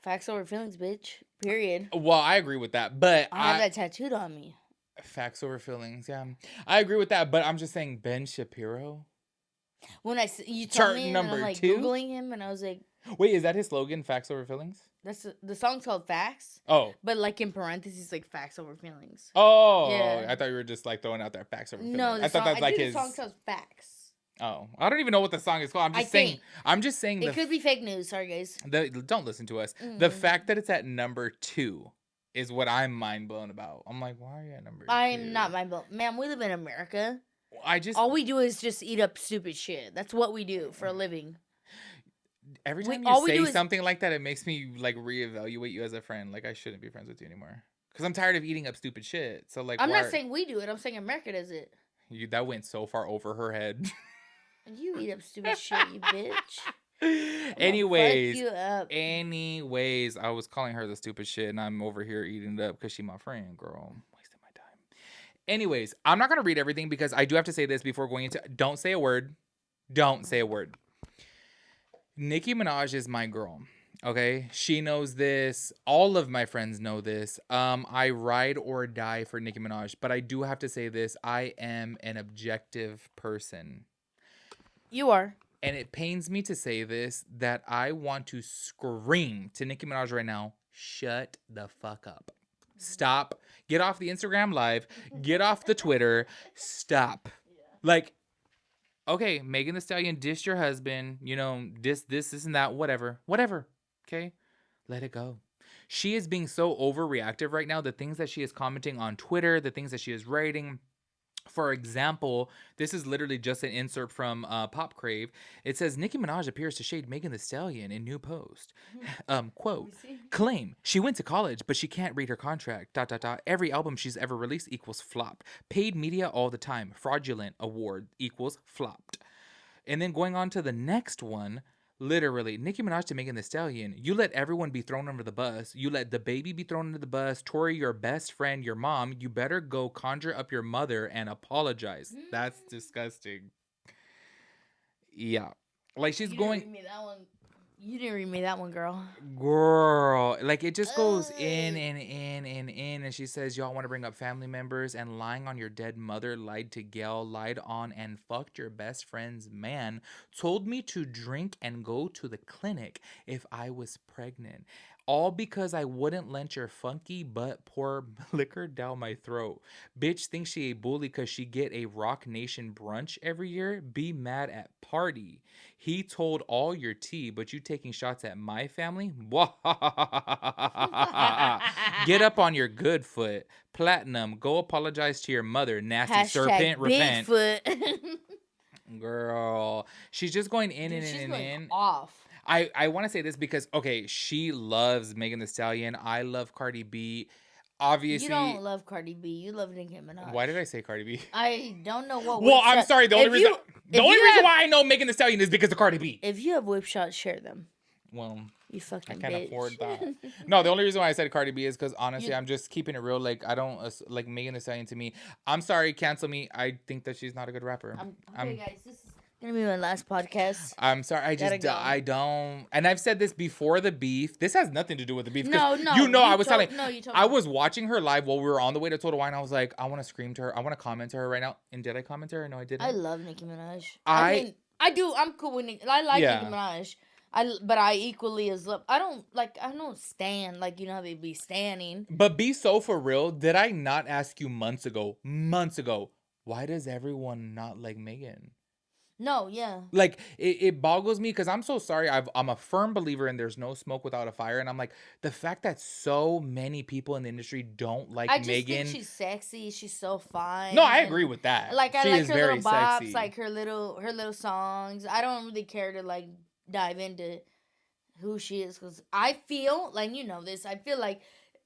Facts over feelings, bitch. Period. Well, I agree with that, but I have that tattooed on me. Facts over feelings, yeah. I agree with that, but I'm just saying Ben Shapiro. When you told me, and I'm like 2? Googling him, and I was like, wait, is that his slogan? Facts over feelings. That's the song's called Facts. Oh, but like in parentheses, like Facts over feelings. Oh, yeah. I thought you were just like throwing out there Facts over feelings. No, I thought that's like his. The song called Facts. Oh, I don't even know what the song is called. I'm just saying. It could be fake news. Sorry, guys. Don't listen to us. Mm-hmm. The fact that it's at number 2 is what I'm mind blown about. I'm like, why are you at number 2? I'm not mind blown. Man, we live in America. All we do is just eat up stupid shit. That's what we do for a living. Every time you say something like that, it makes me like reevaluate you as a friend. Like I shouldn't be friends with you anymore because I'm tired of eating up stupid shit. So like, I'm not saying we do it. I'm saying America does it. That went so far over her head. You eat up stupid shit, you bitch. Anyways, I was calling her the stupid shit, and I'm over here eating it up because she's my friend, girl. I'm wasting my time. Anyways, I'm not gonna read everything because I do have to say this before going into. Don't say a word. Don't say a word. Nicki Minaj is my girl. Okay, she knows this. All of my friends know this. I ride or die for Nicki Minaj, but I do have to say this. I am an objective person. You are. And it pains me to say this, that I want to scream to Nicki Minaj right now, shut the fuck up. Stop. Get off the Instagram Live. Get off the Twitter. Stop. Like, okay, Megan Thee Stallion dissed your husband. You know, this, and that, whatever. Whatever. Okay? Let it go. She is being so overreactive right now. The things that she is commenting on Twitter, the things that she is writing. For example, this is literally just an insert from Pop Crave. It says, Nicki Minaj appears to shade Megan Thee Stallion in new post. Quote, claim, she went to college, but she can't read her contract. ... Every album she's ever released equals flop. Paid media all the time. Fraudulent award equals flopped. And then going on to the next one, literally, Nicki Minaj to Megan Thee Stallion, you let everyone be thrown under the bus. You let the baby be thrown under the bus. Tori, your best friend, your mom, you better go conjure up your mother and apologize. That's disgusting. Yeah. Like, she's going... You didn't read me that one, girl. Girl. Like, it just goes in and in and in. And she says, y'all want to bring up family members and lying on your dead mother, lied to Gail, lied on and fucked your best friend's man, told me to drink and go to the clinic if I was pregnant. All because I wouldn't let your funky butt pour liquor down my throat. Bitch thinks she a bully because she get a Rock Nation brunch every year. Be mad at party. He told all your tea, but you taking shots at my family? Get up on your good foot. Platinum, go apologize to your mother. Nasty serpent, repent. Bigfoot. Girl, she's just going in Dude, and she's in and going in. off. I want to say this because, okay, she loves Megan Thee Stallion. I love Cardi B. Obviously. You don't love Cardi B. You love Nicki Minaj. Why did I say Cardi B? I don't know what. Well, I'm sorry. The only reason why I know Megan Thee Stallion is because of Cardi B. If you have whip shots, share them. Well, you fucking I can't bitch. afford that. No, the only reason why I said Cardi B is because honestly, I'm just keeping it real. Like, I don't like Megan Thee Stallion to me. I'm sorry, cancel me. I think that she's not a good rapper. Okay, guys, this is gonna be my last podcast. I'm sorry. I don't. And I've said this before the beef. This has nothing to do with the beef. No. I was telling. No, you told I me. was watching her live while we were on the way to Total Wine. I was like, I want to scream to her. I want to comment to her right now. And did I comment to her? No, I didn't. I love Nicki Minaj. I do. I'm cool with Nicki. I like Nicki Minaj. But I equally as love. I don't stan like you know how they be standing. But be so for real. Did I not ask you months ago? Why does everyone not like Megan? No, yeah. Like, it boggles me because I'm so sorry. I'm a firm believer in there's no smoke without a fire. And I'm like, the fact that so many people in the industry don't like Megan. I just think she's sexy. She's so fine. No, I agree with that. Like, she I like is her very little bops, sexy. like her little songs. I don't really care to, like, dive into who she is because I feel, like, you know this, I feel like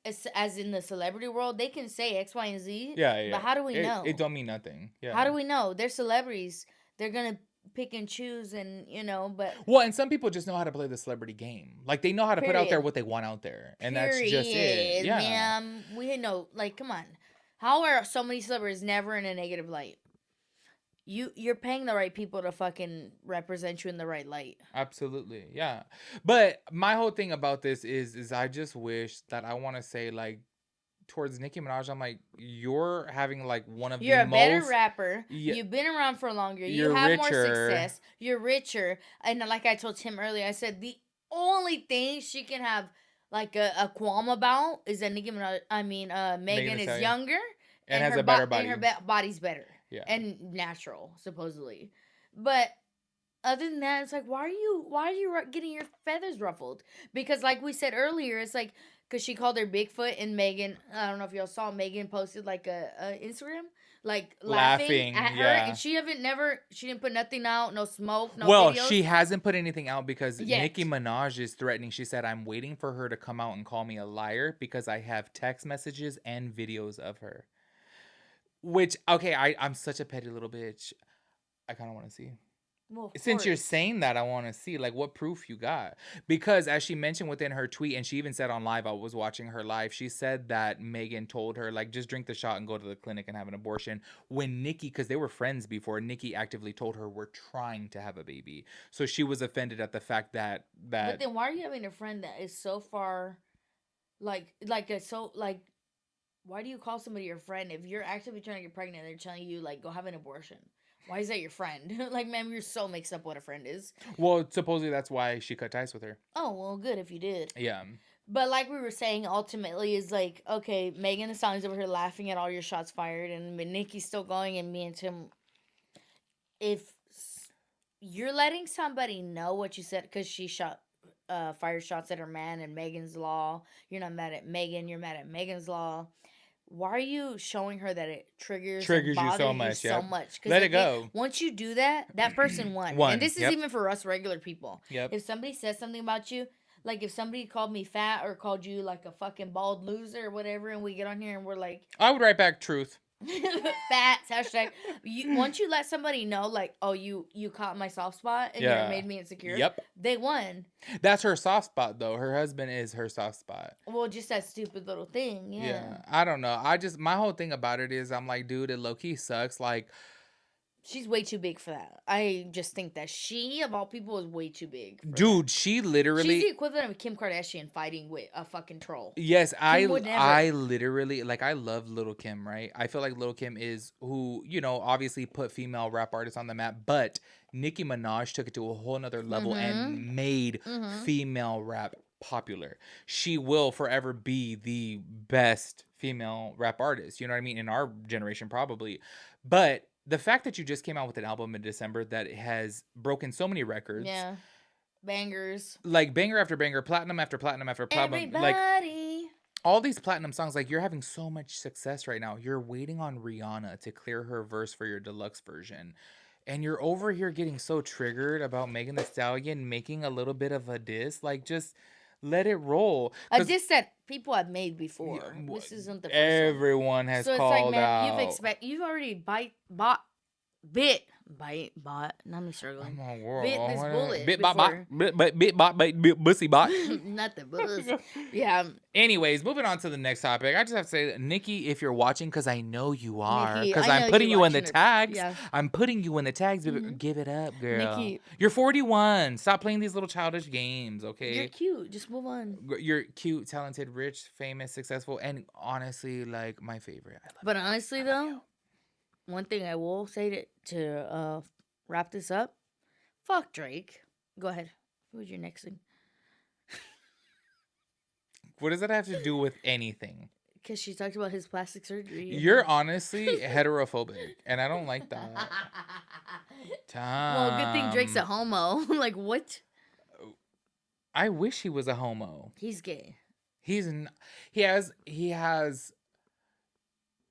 as in the celebrity world, they can say X, Y, and Z. Yeah. But how do we know? It don't mean nothing. Yeah. How do we know? They're celebrities. They're going to pick and choose and, you know, but... Well, and some people just know how to play the celebrity game. Like, they know how to put out there what they want out there. And that's just it. Yeah. Man, we know, like, come on. How are so many celebrities never in a negative light? You're paying the right people to fucking represent you in the right light. Absolutely, yeah. But my whole thing about this is I just wish that I want to say, like, towards Nicki Minaj, I'm like, you're having like one of you're the a most better rapper. You've been around for longer. You have more success. You're richer. And like I told Tim earlier, I said the only thing she can have like a qualm about is that Nicki Minaj, Megan is younger and has a better body. And her body's better. Yeah. And natural, supposedly. But other than that, it's like, why are you getting your feathers ruffled? Because like we said earlier, it's like, because she called her Bigfoot, and Megan, I don't know if y'all saw, Megan posted like a Instagram, like laughing at her, and she didn't put nothing out, no smoke, no videos. She hasn't put anything out because Nicki Minaj is threatening. She said, I'm waiting for her to come out and call me a liar because I have text messages and videos of her. Which, okay, I'm such a petty little bitch. I kind of want to see. Well, since you're saying that, I want to see like what proof you got, because as she mentioned within her tweet, and she even said on live, I was watching her live, she said that Megan told her like, just drink the shot and go to the clinic and have an abortion, when Nicki, because they were friends before, Nicki actively told her, we're trying to have a baby. So she was offended at the fact that but then why are you having a friend that is so far why do you call somebody your friend if you're actively trying to get pregnant and they're telling you like, go have an abortion? Why is that your friend? Like, man, you're so mixed up what a friend is. Well, supposedly that's why she cut ties with her. Oh, well, good if you did. Yeah. But like we were saying, ultimately is like, okay, Megan Thee Stallion's over here laughing at all your shots fired, and Nicki's still going, and me and Tim, if you're letting somebody know what you said, because she fired shots at her man and Megan's Law, you're not mad at Megan, you're mad at Megan's Law. Why are you showing her that it triggers you so much? Let it go. Once you do that, that person won. And this is even for us regular people. Yep. If somebody says something about you, like if somebody called me fat or called you like a fucking bald loser or whatever, and we get on here and we're like, I would write back truth. Facts, hashtag. Once you let somebody know, like, oh, you caught my soft spot and you made me insecure. Yep. They won. That's her soft spot, though. Her husband is her soft spot. Well, just that stupid little thing. Yeah. I don't know. My whole thing about it is, I'm like, dude, it low key sucks. Like, she's way too big for that. I just think that she, of all people, is way too big. Dude, she literally... She's the equivalent of Kim Kardashian fighting with a fucking troll. Yes, I literally... Like, I love Little Kim, right? I feel like Little Kim is who, you know, obviously put female rap artists on the map, but Nicki Minaj took it to a whole nother level and made female rap popular. She will forever be the best female rap artist. You know what I mean? In our generation, probably. But the fact that you just came out with an album in December that has broken so many records. Yeah. Bangers. Like banger after banger, platinum after platinum after platinum. Everybody. Like all these platinum songs, like you're having so much success right now. You're waiting on Rihanna to clear her verse for your deluxe version. And you're over here getting so triggered about Megan Thee Stallion making a little bit of a diss. Like, just let it roll. A diss that people have made before. This isn't the first everyone one. has so called it's like, man, out. You've already bought. Not me struggling. Bit this bullet. Bit bussy bot. Not the buzz. Yeah. Anyways, moving on to the next topic. I just have to say, Nikki, if you're watching, because I know you are, Nikki, because I I'm know putting you're you in the watching it. tags. Yeah. I'm putting you in the tags. Give it up, girl. Nikki. You're 41. Stop playing these little childish games, okay? You're cute. Just move on. You're cute, talented, rich, famous, successful, and honestly, like, my favorite. But honestly, though, one thing I will say to wrap this up, fuck Drake. Go ahead. What was your next thing? What does that have to do with anything? Because she talked about his plastic surgery. You're honestly heterophobic, and I don't like that. Well, good thing Drake's a homo. Like, what? I wish he was a homo. He's gay. He has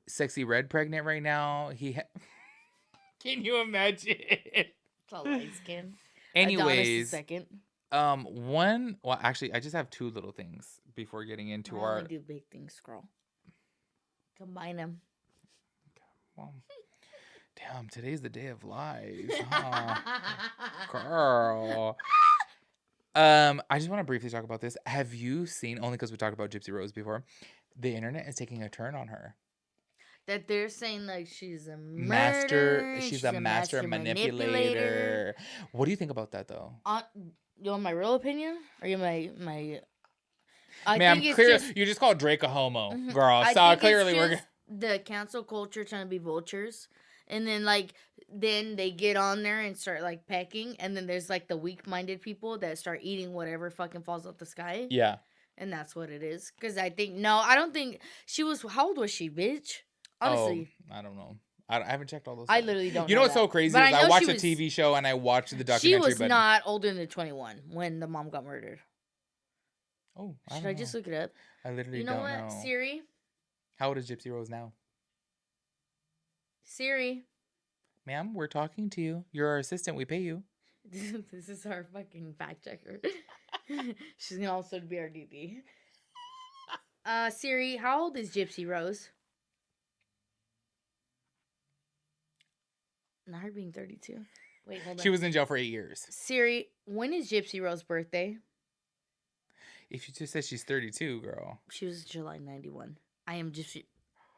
Sexy Red pregnant right now. Can you imagine? It's all light skin. Anyways, second. Well, actually, I just have two little things before getting into our. Do big things, scroll. Combine them. Well, damn, today's the day of lies, huh? Girl. I just want to briefly talk about this. Have you seen? Only because we talked about Gypsy Rose before. The internet is taking a turn on her. That they're saying like she's a master. She's a master manipulator. What do you think about that, though? You want my real opinion, or you my? Ma'am, you just called Drake a homo, girl. So clearly we're the cancel culture trying to be vultures, and then then they get on there and start like pecking, and then there's like the weak-minded people that start eating whatever fucking falls out the sky. Yeah, and that's what it is. Because I don't think she was. How old was she, bitch? Honestly, I don't know. I haven't checked all those. I literally don't. You know what's so crazy is I watched the TV show and I watched the documentary. She was not older than 21 when the mom got murdered. Oh, should I just look it up? I literally don't know. You know what, Siri? How old is Gypsy Rose now? Siri. Ma'am, we're talking to you. You're our assistant. We pay you. This is our fucking fact checker. She's gonna also be our DD. Siri, how old is Gypsy Rose? Not her being 32. Wait, hold on. She was in jail for 8 years. Siri, when is Gypsy Rose's birthday? If you just said she's 32, girl. She was July 91. I am Gypsy.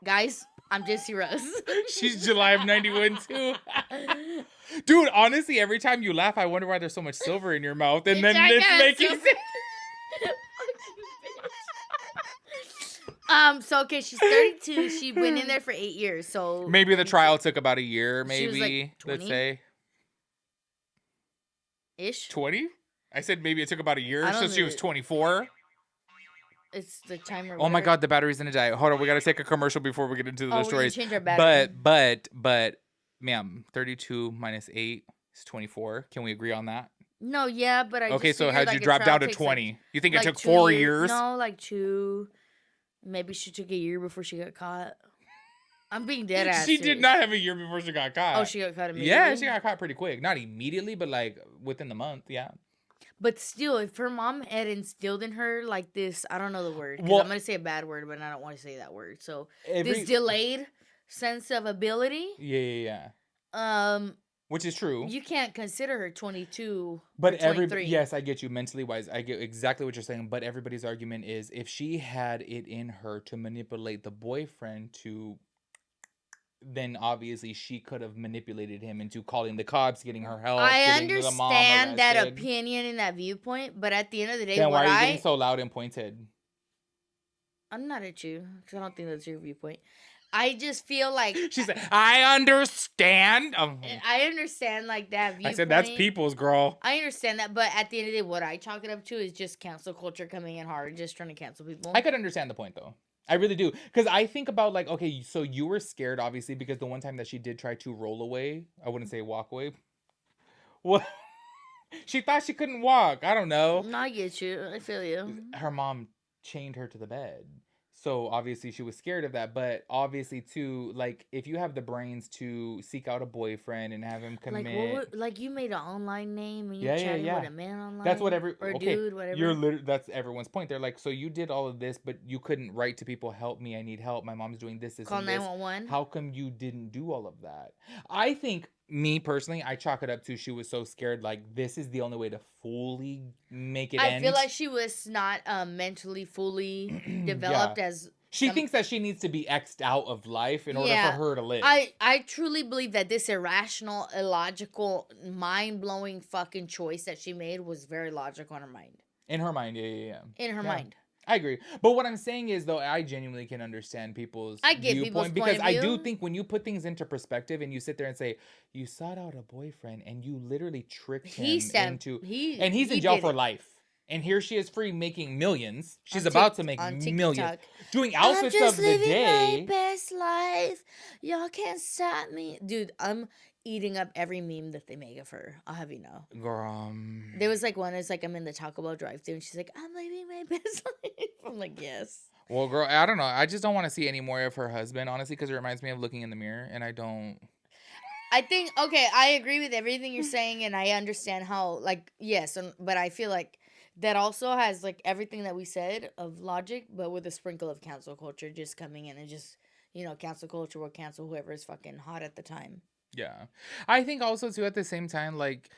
Guys, I'm Gypsy Rose. She's July of 91 too. Dude, honestly, every time you laugh, I wonder why there's so much silver in your mouth. And then it's making sense. So okay, she's 32. She went in there for 8 years. So maybe the trial took about a year, maybe. She was like 20? Let's say. Ish. 20? I said maybe it took about a year, so she was 24. It's the timer. Oh my god, the battery's gonna die. Hold on, we gotta take a commercial before we get into the stories. Change our battery. But, ma'am, 32 minus 8 is 24. Can we agree on that? No, yeah, but I. Okay, so how'd you drop down to 20? You think it took 4 years? No, like 2. Maybe she took a year before she got caught. I'm being dead ass. She did not have a year before she got caught. Oh, she got caught immediately? Yeah, she got caught pretty quick. Not immediately, but like within the month, yeah. But still, if her mom had instilled in her like this, I don't know the word. Well, I'm going to say a bad word, but I don't want to say that word. So this delayed sense of ability. Yeah. Which is true. You can't consider her 22 but or 23. Yes, I get you mentally wise. I get exactly what you're saying. But everybody's argument is if she had it in her to manipulate the boyfriend then obviously she could have manipulated him into calling the cops, getting her help. I understand that opinion and that viewpoint, but at the end of the day, then why are you getting so loud and pointed? I'm not at you because I don't think that's your viewpoint. I just feel like She said, I understand. I understand like that viewpoint. I said, that's people's, girl. I understand that, but at the end of the day, what I chalk it up to is just cancel culture coming in hard, just trying to cancel people. I could understand the point, though. I really do. Because I think about, like, okay, so you were scared, obviously, because the one time that she did try to roll away, I wouldn't say walk away. What? She thought she couldn't walk. I don't know. No, I get you. I feel you. Her mom chained her to the bed. So obviously she was scared of that, but obviously too, like if you have the brains to seek out a boyfriend and have him commit, like you made an online name and you're chatting with a man online. That's what dude, whatever. That's everyone's point. They're like, so you did all of this, but you couldn't write to people, help me, I need help. My mom's doing this, Call 911. How come you didn't do all of that? I think me personally, I chalk it up to she was so scared. Like this is the only way to fully make it. I feel like she was not mentally fully developed as. She thinks that she needs to be X'd out of life in order for her to live. I truly believe that this irrational, illogical, mind-blowing fucking choice that she made was very logical in her mind. In her mind, yeah. In her mind. I agree. But what I'm saying is, though, I genuinely can understand people's viewpoint. Because I do think when you put things into perspective and you sit there and say, you sought out a boyfriend and you literally tricked him into... And he's in jail for life. And here she is free making millions. She's about to make millions. Doing outfits of the day. My best life. Y'all can't stop me. Dude, I'm eating up every meme that they make of her. I'll have you know. Girl. There was like one, it's like I'm in the Taco Bell drive-thru and she's like, I'm living my best life. I'm like, yes. Well, girl, I don't know. I just don't want to see any more of her husband, honestly, because it reminds me of looking in the mirror and I don't... I think, okay, I agree with everything you're saying and I understand how, like, yes, but I feel like that also has, like, everything that we said of logic, but with a sprinkle of cancel culture just coming in and just, you know, cancel culture will cancel whoever is fucking hot at the time. Yeah. I think also, too, at the same time, like,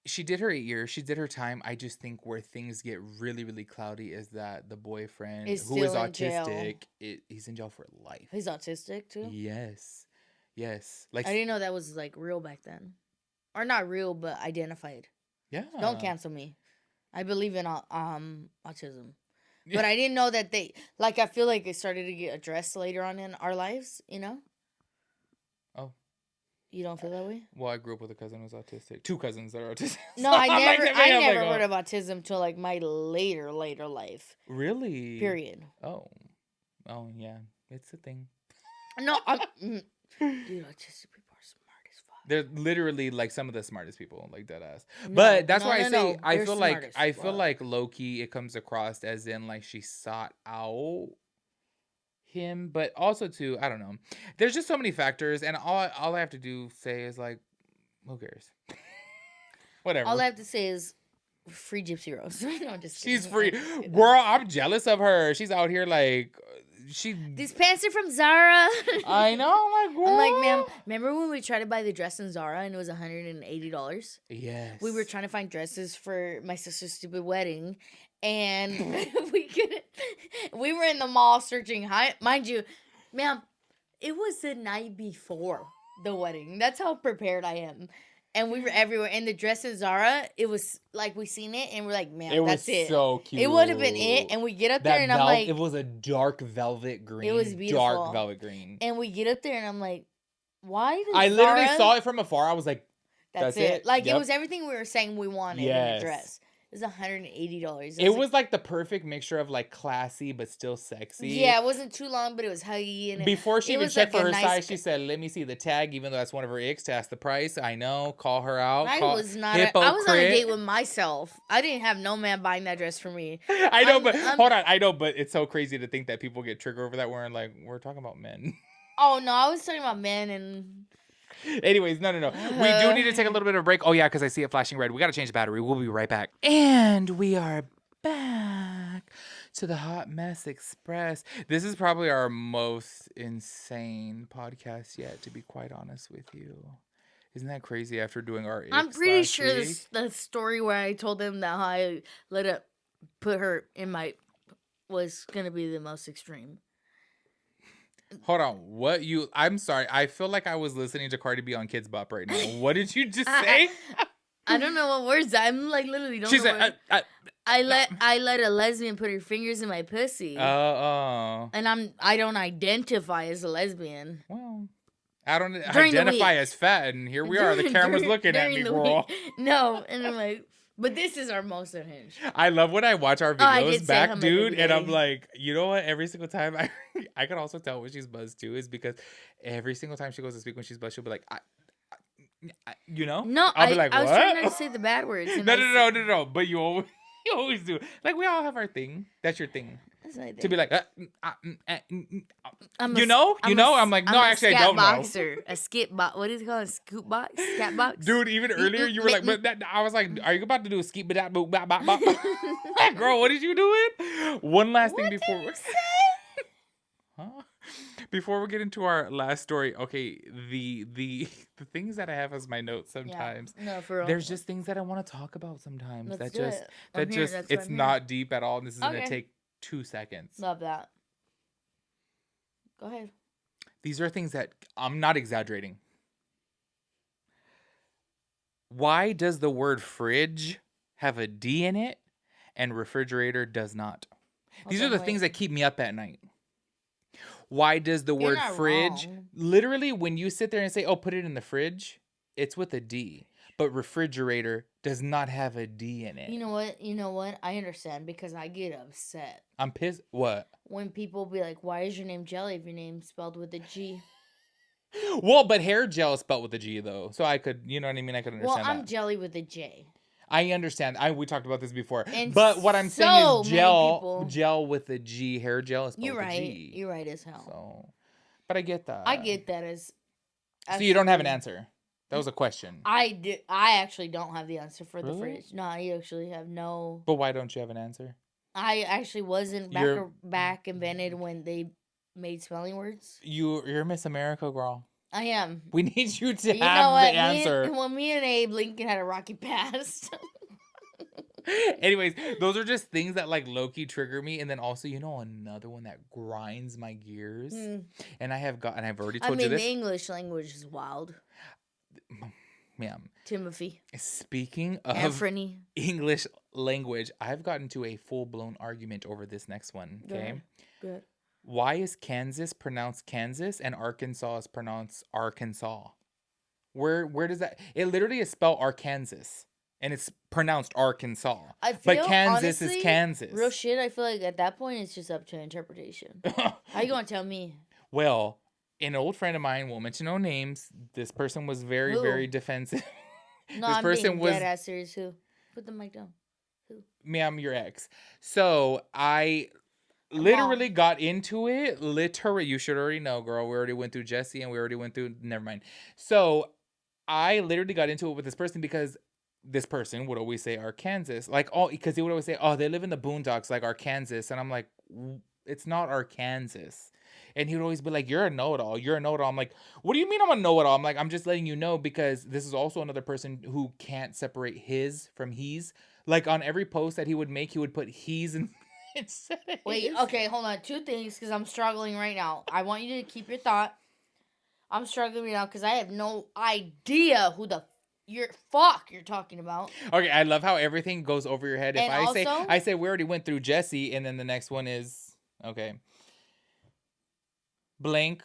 she did her 8 years. She did her time. I just think where things get really, really cloudy is that the boyfriend, who is autistic, he's in jail for life. He's autistic, too? Yes. Like, I didn't know that was, like, real back then. Or not real, but identified. Yeah. Don't cancel me. I believe in autism. Yeah. But I didn't know that they... Like, I feel like it started to get addressed later on in our lives, you know? Oh. You don't feel that way? Well, I grew up with a cousin who was autistic. 2 cousins that are autistic. No, I never heard of autism till, like, my later life. Really? Period. Oh, yeah. It's a thing. No, dude, autistic people are smart as fuck. They're literally like some of the smartest people, like dead ass. But that's why I say I feel like low key it comes across as in like she sought out him, but also too, I don't know. There's just so many factors, and all I have to say is like, who cares? Whatever. All I have to say is free Gypsy Rose. No, just kidding. She's free. Girl, I'm jealous of her. She's out here like these pants are from Zara. I know, like, girl. I'm like, ma'am, remember when we tried to buy the dress in Zara and it was $180? Yes. We were trying to find dresses for my sister's stupid wedding, and we couldn't. We were in the mall searching. Mind you, ma'am, it was the night before the wedding. That's how prepared I am. And we were everywhere. And the dress in Zara, it was like we seen it and we're like, man, that's it. It was so cute. It would have been it. And we get up there and I'm like... It was a dark velvet green. It was beautiful. Dark velvet green. And we get up there and I'm like, why does I literally saw it from afar. I was like, that's it. Like, it was everything we were saying we wanted in the dress. It was $180. It was like the perfect mixture of like classy but still sexy. Yeah, it wasn't too long, but it was huggy. And before she even checked for her size, she said, "Let me see the tag." Even though that's one of her icks, to ask the price. I know. Call her out. I was on a date with myself. I didn't have no man buying that dress for me. I know, but hold on. I know, but it's so crazy to think that people get triggered over that. We're talking about men. Oh no, I was talking about men and. Anyways, no. We do need to take a little bit of a break. Oh, yeah, because I see it flashing red. We got to change the battery. We'll be right back. And we are back to the Hot Mess Express. This is probably our most insane podcast yet, to be quite honest with you. Isn't that crazy after doing our I'm pretty sure the story where I told them that how I put her in my was going to be the most extreme. Hold on, I'm sorry. I feel like I was listening to Cardi B on Kids Bop right now. What did you just say? I don't know what words. I'm like literally don't She know. said, I let a lesbian put her fingers in my pussy. oh. And I don't identify as a lesbian. Well, I don't During identify as fat, and here we are. The camera's looking at me, girl. No, and I'm like, but this is our most unhinged. I love when I watch our I videos did say back, how my dude, baby and I'm daddy- like, you know what? Every single time, I can also tell when she's buzzed too, is because every single time she goes to speak when she's buzzed, she'll be like, you know? No, I'll be like, I was what? trying not to say the bad words. and No. But you always do. Like, we all have our thing. That's your thing. That's my thing. To be like, I'm like, no, actually, I don't boxer, a skip box. What is it called? A scoop box? Scat box? Dude, even earlier you were like, but I was like, are you about to do a skip that boop bop bop bop? Girl, what is you doing? One last thing before huh? Before we get into our last story, okay, the things that I have as my notes sometimes. Yeah. No, for real. There's just things that I want to talk about sometimes. Let's It's not deep at all. And this is gonna take 2 seconds. Love that. Go ahead. These are things that I'm not exaggerating. Why does the word fridge have a D in it and refrigerator does not? These are the things that keep me up at night. Why does the word fridge, literally when you sit there and say, oh, put it in the fridge, it's with a D. But refrigerator does not have a D in it. You know what? I understand because I get upset. I'm pissed. What? When people be like, why is your name Jelly if your name's spelled with a G? Well, but hair gel is spelled with a G, though. So I could, you know what I mean? I could understand I'm Jelly with a J. I understand. We talked about this before. And but what I'm saying is gel with a G. Hair gel is spelled with a G. You're right as hell. So, but I get that. I get that as so you don't have an answer? That was a question. I actually don't have the answer for the fridge. No, I actually have no. But why don't you have an answer? I actually wasn't back invented when they made spelling words. You're Miss America, girl. I am. We need you to have the answer. Me and Abe Lincoln had a rocky past. Anyways, those are just things that like low-key trigger me, and then also, you know, another one that grinds my gears. And I've already told you this. The English language is wild. Ma'am. Timothy. Speaking of Anthony. English language, I've gotten to a full-blown argument over this next one. Okay. Good. Why is Kansas pronounced Kansas and Arkansas is pronounced Arkansas? Where does that? It literally is spelled Arkansas and it's pronounced Arkansas. But Kansas is Kansas. Real shit. I feel like at that point it's just up to interpretation. How you gonna tell me? Well, an old friend of mine, won't mention no names. This person was very, very defensive. No, this person was dead ass serious. Who? Put the mic down. Who? Ma'am, your ex. So I literally got into it. Literally, you should already know, girl. We already went through Jesse and we already went through. Never mind. So I literally got into it with this person because this person would always say Arkansas, like because he would always say, oh, they live in the boondocks, like Arkansas, and I'm like, it's not Arkansas. And he would always be like, you're a know-it-all. You're a know-it-all. I'm like, what do you mean I'm a know-it-all? I'm like, I'm just letting you know because this is also another person who can't separate his from he's. Like on every post that he would make, he would put he's and instead of Wait, his. okay, hold on. 2 things because I'm struggling right now. I want you to keep your thought. I'm struggling right now because I have no idea who the you're talking about. Okay, I love how everything goes over your head. If and I say we already went through Jesse, and then the next one is okay. Blank.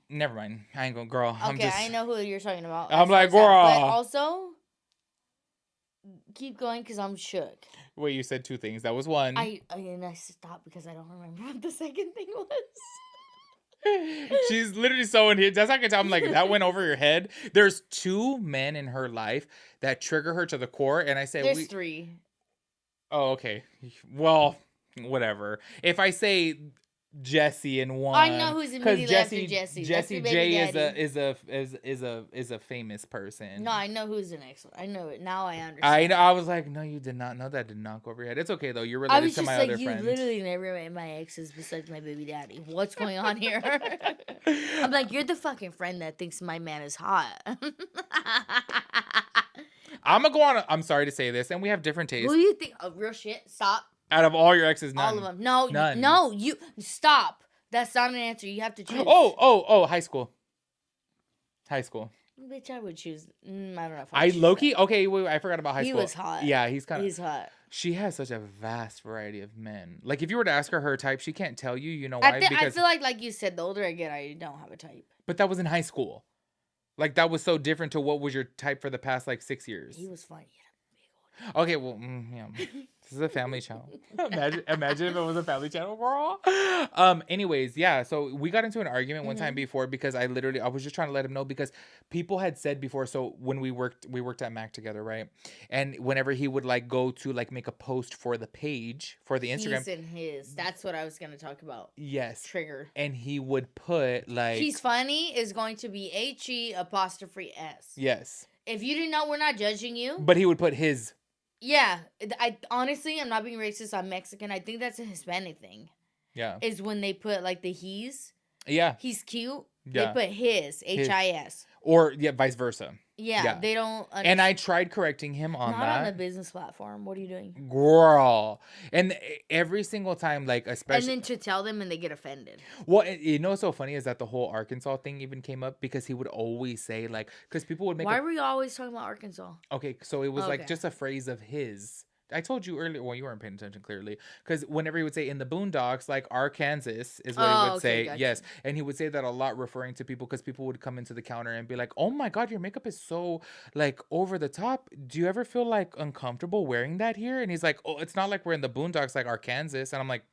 Never mind. I ain't gonna, girl. Okay, I know who you're talking about. I'm like, girl. But also, keep going because I'm shook. Wait, you said 2 things. That was one. I stopped because I don't remember what the second thing was. She's literally so unhinged. That's how I can tell. I'm like, that went over your head. There's 2 men in her life that trigger her to the core, and I say there's 3. Oh, okay. Well, whatever. If I say Jesse and one, I know who's immediately after Jesse. Jesse J is a famous person. No, I know who's the next one. I know it now. I understand. I was like, no, you did not know. That did not go over your head. It's okay though. You're related to my other friends. You literally never met my exes besides my baby daddy. What's going on here? I'm like, you're the fucking friend that thinks my man is hot. I'm gonna go on. I'm sorry to say this, and we have different tastes. Who do you think? Oh, real shit. Stop. Out of all your exes, none. All of them. No, none. No, you stop. That's not an answer. You have to choose. Oh, high school. High school. Bitch, I would choose. I don't know if I would choose low-key, that. okay, wait, I forgot about high He school. was hot. Yeah, he's kind of. He's hot. She has such a vast variety of men. Like, if you were to ask her type, she can't tell you. You know I why? feel like you said, the older I get, I don't have a type. But that was in high school. Like, that was so different to what was your type for the past, like, 6 years. He was funny. Okay, well, yeah. This is a family channel. Imagine if it was a family channel, girl. Anyways, yeah. So we got into an argument one time before because I was just trying to let him know because people had said before. So when we worked at M.I.A together, right? And whenever he would like go to like make a post for the page for the Instagram, He's in his. That's what I was gonna talk about. Yes. Trigger. And he would put like He's funny is going to be HE''S. Yes. If you didn't know, we're not judging you. But he would put his. Yeah, I honestly, I'm not being racist. I'm Mexican. I think that's a Hispanic thing. Yeah. Is when they put like the he's. Yeah. He's cute. Yeah. They put his HIS. Or vice versa. Yeah. They don't. And I tried correcting him on not that. Not on the business platform. What are you doing, girl? And every single time, like especially, and then to tell them and they get offended. Well, you know what's so funny is that the whole Arkansas thing even came up because he would always say like, because people would make. Why were you always talking about Arkansas? Okay, so it was like just a phrase of his. I told you earlier. Well, you weren't paying attention clearly, because whenever he would say in the boondocks, like Arkansas is what he would say. Gotcha. Yes, and he would say that a lot, referring to people, because people would come into the counter and be like, "Oh my God, your makeup is so like over the top. Do you ever feel like uncomfortable wearing that here?" And he's like, "Oh, it's not like we're in the boondocks, like Arkansas." And I'm like,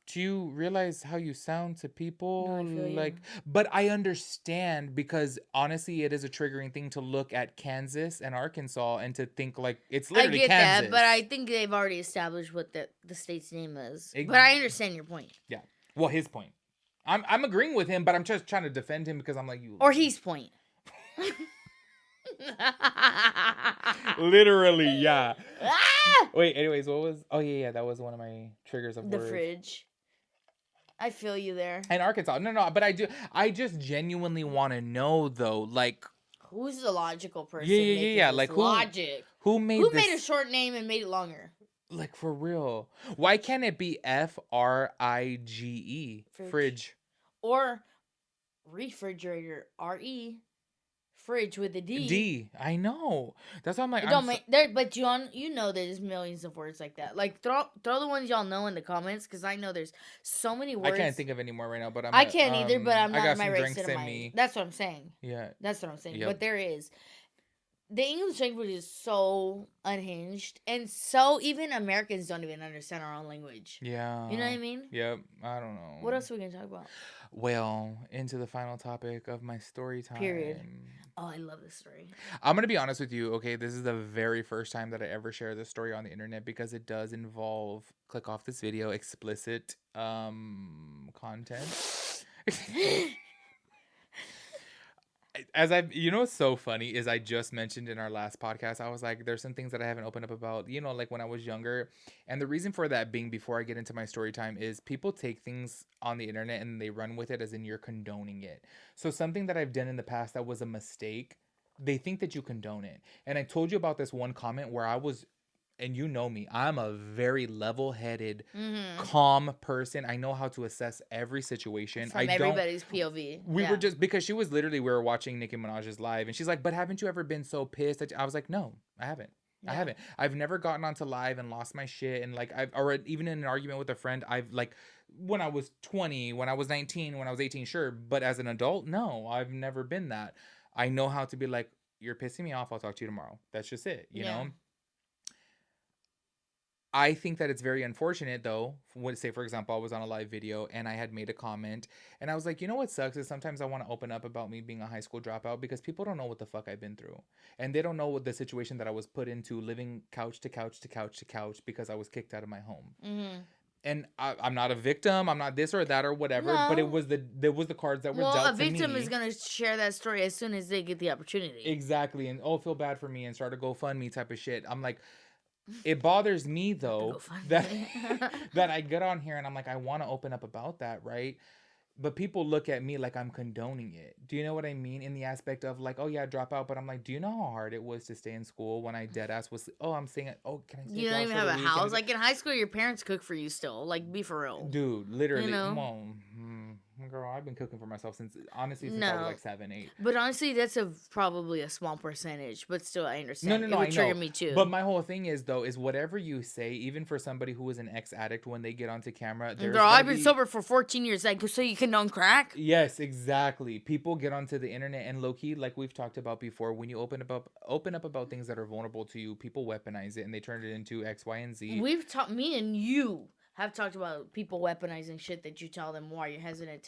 do you realize how you sound to people? No, like, but I understand, because honestly, it is a triggering thing to look at Kansas and Arkansas and to think like it's literally Kansas. I get that, but I think they've already established what the state's name is. But I understand your point. Yeah. Well, his point. I'm agreeing with him, but I'm just trying to defend him because I'm like you. Or his point. Literally, yeah. Wait, anyways, what was? Oh yeah, that was one of my triggers of the words. Fridge. I feel you there. In Arkansas. No, but I just genuinely want to know though, like, who's the logical person? Yeah. Like who made a short name and made it longer? Like, for real. Why can't it be FRIGE? Fridge. Or refrigerator. RE. Fridge with a D. D. I know. That's why I'm like. But you know there's millions of words like that. Like throw the ones y'all know in the comments, because I know there's so many words. I can't think of any more right now, but I can't either. But I'm not in my right state of mind. That's what I'm saying. Yeah. That's what I'm saying. Yep. But there is. The English language is so unhinged, and so even Americans don't even understand our own language. Yeah. You know what I mean? Yep. I don't know. What else are we gonna talk about? Well, into the final topic of my story time. Period. Oh, I love this story. I'm going to be honest with you, okay? This is the very first time that I ever share this story on the internet, because it does involve, click off this video, explicit content. What's so funny is I just mentioned in our last podcast, I was like, there's some things that I haven't opened up about, like when I was younger. And the reason for that being, before I get into my story time, is people take things on the internet and they run with it as in you're condoning it. So something that I've done in the past that was a mistake, they think that you condone it. And I told you about this one comment where I was, and you know me, I'm a very level-headed, calm person. I know how to assess every situation. From everybody's POV. We were just, because we were watching Nicki Minaj's live, and she's like, but haven't you ever been so pissed? I was like, no, I haven't. Yeah. I haven't. I've never gotten onto live and lost my shit. And like, or even in an argument with a friend, I've like, when I was 20, when I was 19, when I was 18, sure. But as an adult, no, I've never been that. I know how to be like, you're pissing me off. I'll talk to you tomorrow. That's just it, you know? I think that it's very unfortunate, though, when, say, for example, I was on a live video and I had made a comment and I was like, you know what sucks is sometimes I want to open up about me being a high school dropout, because people don't know what the fuck I've been through. And they don't know what the situation that I was put into, living couch to couch to couch to couch because I was kicked out of my home. Mm-hmm. And I'm not a victim. I'm not this or that or whatever. No. But there was the cards that were dealt to me. Well, a victim is going to share that story as soon as they get the opportunity. Exactly. And, feel bad for me and start a GoFundMe type of shit. I'm like... It bothers me though that I get on here and I'm like, I want to open up about that, right? But people look at me like I'm condoning it. Do you know what I mean? In the aspect of like, oh yeah, drop out. But I'm like, do you know how hard it was to stay in school when I dead ass was? Oh, I'm saying, oh, can I? You don't even have a house. Like in high school, your parents cook for you still. Like, be for real, dude. Literally, you know? come on, girl, I've been cooking for myself since I was No. like 7, 8. But honestly, that's probably a small percentage. But still, I understand. No, It would I trigger know. me too. But my whole thing is though, is whatever you say, even for somebody who is an ex-addict, when they get onto camera, there's Girl, gonna I've been be... sober for 14 years. Like, so you condone crack? Yes, exactly. People get onto the internet and low key, like we've talked about before, when you open up about things that are vulnerable to you, people weaponize it and they turn it into X, Y, and Z. We've talked. Me and you have talked about people weaponizing shit that you tell them why you're hesitant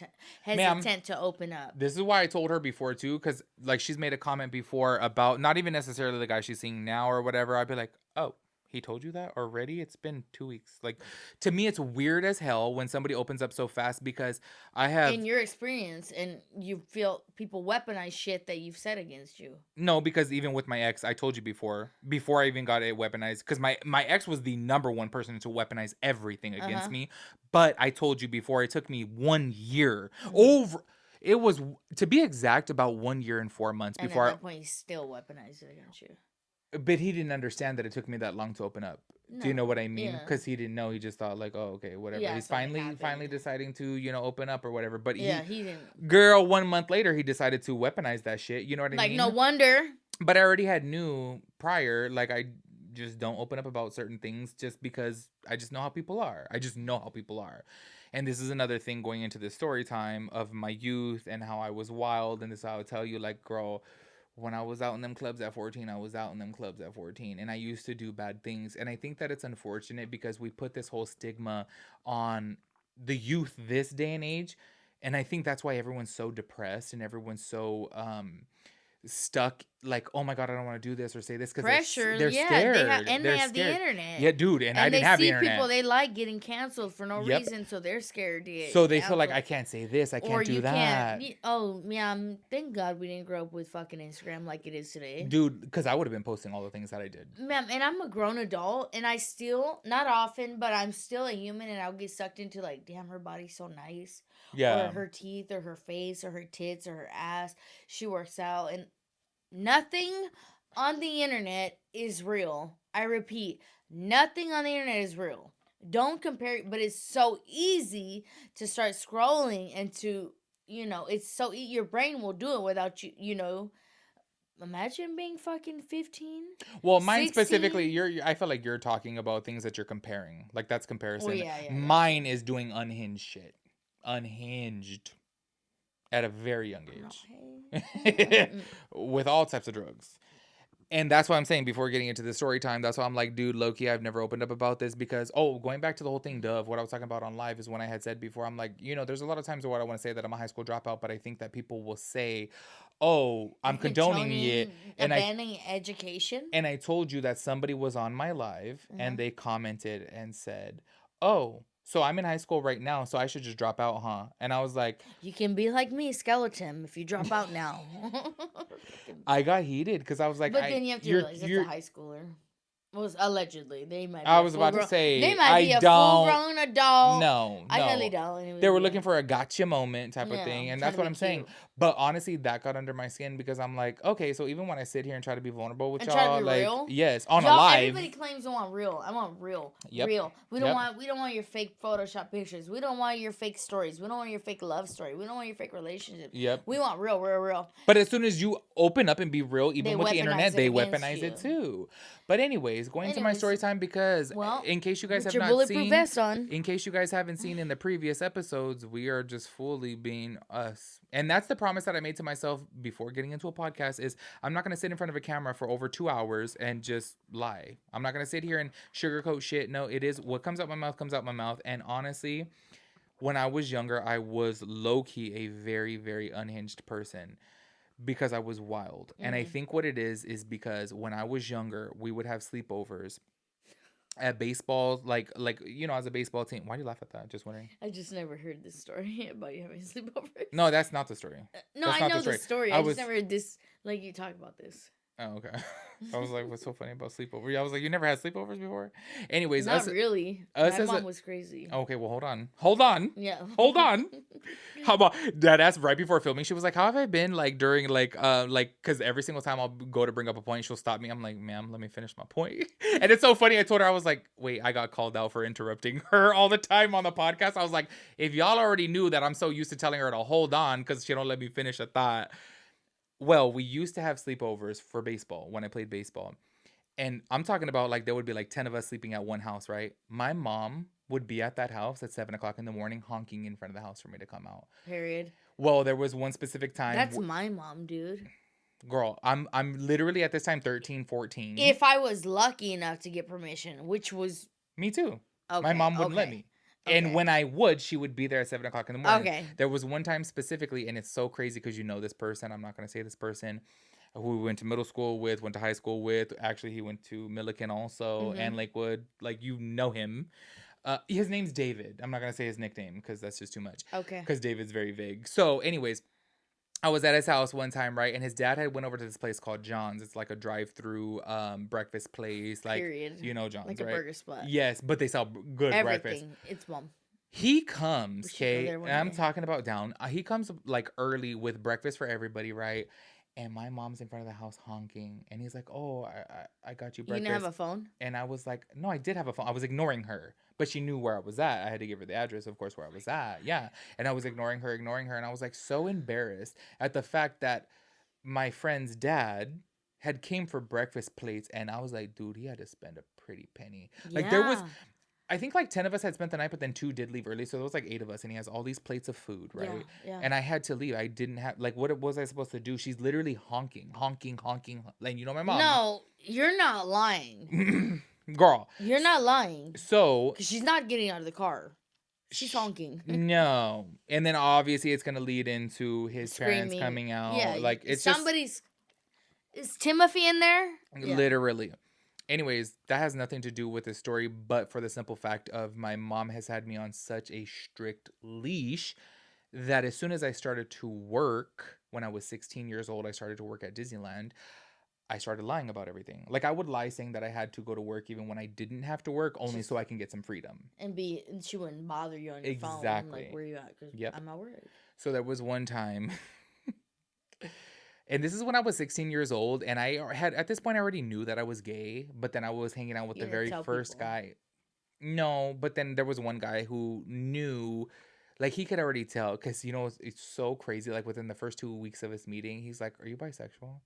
to open up. This is why I told her before too, because like she's made a comment before about not even necessarily the guy she's seeing now or whatever. I'd be like, oh, he told you that already? It's been 2 weeks. Like, to me, it's weird as hell when somebody opens up so fast, because I have... In your experience, and you feel people weaponize shit that you've said against you. No, because even with my ex, I told you before I even got it weaponized, because my ex was the number one person to weaponize everything against me. But I told you before, it took me 1 year over... It was, to be exact, about 1 year and 4 months and before... at that point, he still weaponized it against you. But he didn't understand that it took me that long to open up. No, do you know what I mean? Yeah. Because he didn't know. He just thought like, oh, okay, whatever. Yeah, He's finally deciding to, open up or whatever. But he didn't. Girl, 1 month later, he decided to weaponize that shit. You know what I mean? Like, no wonder. But I already had knew prior. Like, I just don't open up about certain things just because I just know how people are. And this is another thing going into this story time of my youth and how I was wild. And this is how I would tell you, like, girl, when I was out in them clubs at 14, I was out in them clubs at 14. And I used to do bad things. And I think that it's unfortunate because we put this whole stigma on the youth this day and age. And I think that's why everyone's so depressed and everyone's so stuck, like, oh my God, I don't want to do this or say this, because pressure. They're scared. They have the internet. Yeah, dude, and I didn't have the internet. They see people they like getting canceled for no reason, so they're scared to get so they canceled. feel like I can't say this, I can't do that. Oh yeah, thank God we didn't grow up with fucking Instagram like it is today, dude, because I would have been posting all the things that I did, ma'am. And I'm a grown adult, and I still, not often, but I'm still a human, and I'll get sucked into like, damn, her body's so nice, or her teeth, or her face, or her tits, or her ass. She works out, and nothing on the internet is real. I repeat, nothing on the internet is real. Don't compare, but it's so easy to start scrolling and to, it's so your brain will do it without you, imagine being fucking 15. Well, mine 16? Specifically, I feel like you're talking about things that you're comparing. Like, that's comparison. Well, yeah. Mine is doing unhinged shit. Unhinged. At a very young age. With all types of drugs. And that's what I'm saying before getting into the story time. That's why I'm like, dude, low-key, I've never opened up about this because, going back to the whole thing, Dove, what I was talking about on live is when I had said before, I'm like, there's a lot of times where I want to say that I'm a high school dropout, but I think that people will say, oh, I'm condoning it. And abandoning education. And I told you that somebody was on my live and they commented and said, oh, so I'm in high school right now, so I should just drop out, huh? And I was like... You can be like me, skeleton, if you drop out now. I got heated because I was like... But then you have to realize it's a high schooler. Was allegedly. They might be I was about to say... They might be a full-grown adult. No. I really don't. They were looking for a gotcha moment type of thing, and that's what I'm saying. But honestly, that got under my skin because I'm like, okay, so even when I sit here and try to be vulnerable with y'all... Try to be real? Yes, on a live... Everybody claims they want real. I want real. Yep. Real. We don't want your fake Photoshop pictures. We don't want your fake stories. We don't want your fake love story. We don't want your fake relationships. Yep. We want real. But as soon as you open up and be real, even with the internet, they weaponize it too. But anyways, going to my story time because in case you guys have not seen, in case you guys haven't seen in the previous episodes, we are just fully being us. And that's the promise that I made to myself before getting into a podcast is I'm not going to sit in front of a camera for over 2 hours and just lie. I'm not going to sit here and sugarcoat shit. No, it is what comes out my mouth comes out my mouth. And honestly, when I was younger, I was low-key a very, very unhinged person. Because I was wild. And I think what it is because when I was younger, we would have sleepovers at baseball, like as a baseball team. Why do you laugh at that? Just wondering. I just never heard this story about you having sleepovers. No, that's not the story. No, I know the story. I just never heard this, like, you talk about this. Oh, okay. I was like, what's so funny about sleepover? Yeah, I was like, you never had sleepovers before? Anyways, Not really. us My as mom a, was crazy. okay, well, hold on. Hold on. Yeah. Hold on. How about that? That's right before filming. She was like, how have I been like during because every single time I'll go to bring up a point, she'll stop me. I'm like, ma'am, let me finish my point. And it's so funny. I told her, I was like, wait, I got called out for interrupting her all the time on the podcast. I was like, if y'all already knew that I'm so used to telling her to hold on because she don't let me finish a thought. Well, we used to have sleepovers for baseball when I played baseball. And I'm talking about like there would be like 10 of us sleeping at one house, right? My mom would be at that house at 7 o'clock in the morning honking in front of the house for me to come out. Period. Well, there was one specific time. That's my mom, dude. Girl, I'm literally at this time 13, 14. If I was lucky enough to get permission, which was... Me too. Okay, my mom wouldn't let me. And when I would, she would be there at 7 o'clock in the morning. Okay. There was one time specifically, and it's so crazy because you know this person. I'm not going to say this person. Who we went to middle school with, went to high school with. Actually, he went to Milliken also and Lakewood. Like, you know him. His name's David. I'm not going to say his nickname because that's just too much. Okay. Because David's very vague. So, anyways, I was at his house one time, right? And his dad had went over to this place called John's. It's like a drive-through breakfast place. Like, period. You know John's, like a right? burger spot. Yes, but they sell good breakfast. Everything. It's mom. He comes, okay? And I'm talking about down. He comes like early with breakfast for everybody, right? And my mom's in front of the house honking. And he's like, oh, I got you breakfast. You didn't have a phone? And I was like, no, I did have a phone. I was ignoring her. But she knew where I was at. I had to give her the address, of course, where I was at. Yeah. And I was ignoring her. And I was like so embarrassed at the fact that my friend's dad had came for breakfast plates. And I was like, dude, he had to spend a pretty penny. Like there was... I think like 10 of us had spent the night, but then 2 did leave early. So there was like 8 of us and he has all these plates of food, right? Yeah. And I had to leave. I didn't have, like, what was I supposed to do? She's literally honking. Like, you know my mom. No, you're not lying. Girl. You're not lying. So. Because she's not getting out of the car. She's honking. No. And then obviously it's going to lead into his screaming. Parents coming out. Yeah. Like, it's somebody's. Is Timothy in there? Literally. Anyways, that has nothing to do with the story, but for the simple fact of my mom has had me on such a strict leash that as soon as I started to work, when I was 16 years old, I started to work at Disneyland. I started lying about everything. Like I would lie saying that I had to go to work even when I didn't have to work, only so I can get some freedom. And she wouldn't bother you on your phone. Like, where you at? Because I'm at work. So there was one time... And this is when I was 16 years old, and I had, at this point, I already knew that I was gay, but then I was hanging out with the very first guy. No, but then there was one guy who knew, like, he could already tell, because, you know, it's so crazy, like, within the first 2 weeks of his meeting, he's like, are you bisexual?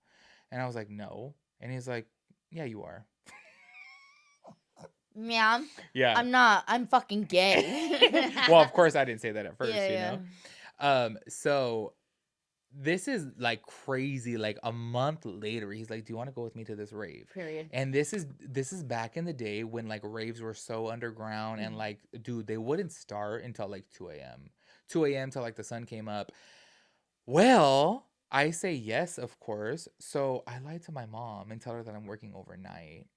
And I was like, no. And he's like, yeah, you are. Ma'am. Yeah. I'm not. I'm fucking gay. Well, of course, I didn't say that at first, you know? So... This is like crazy. Like a month later, he's like, "Do you want to go with me to this rave?" Period. And this is back in the day when like raves were so underground and like, dude, they wouldn't start until like 2 a.m. 2 a.m. till like the sun came up. Well, I say yes, of course. So I lied to my mom and tell her that I'm working overnight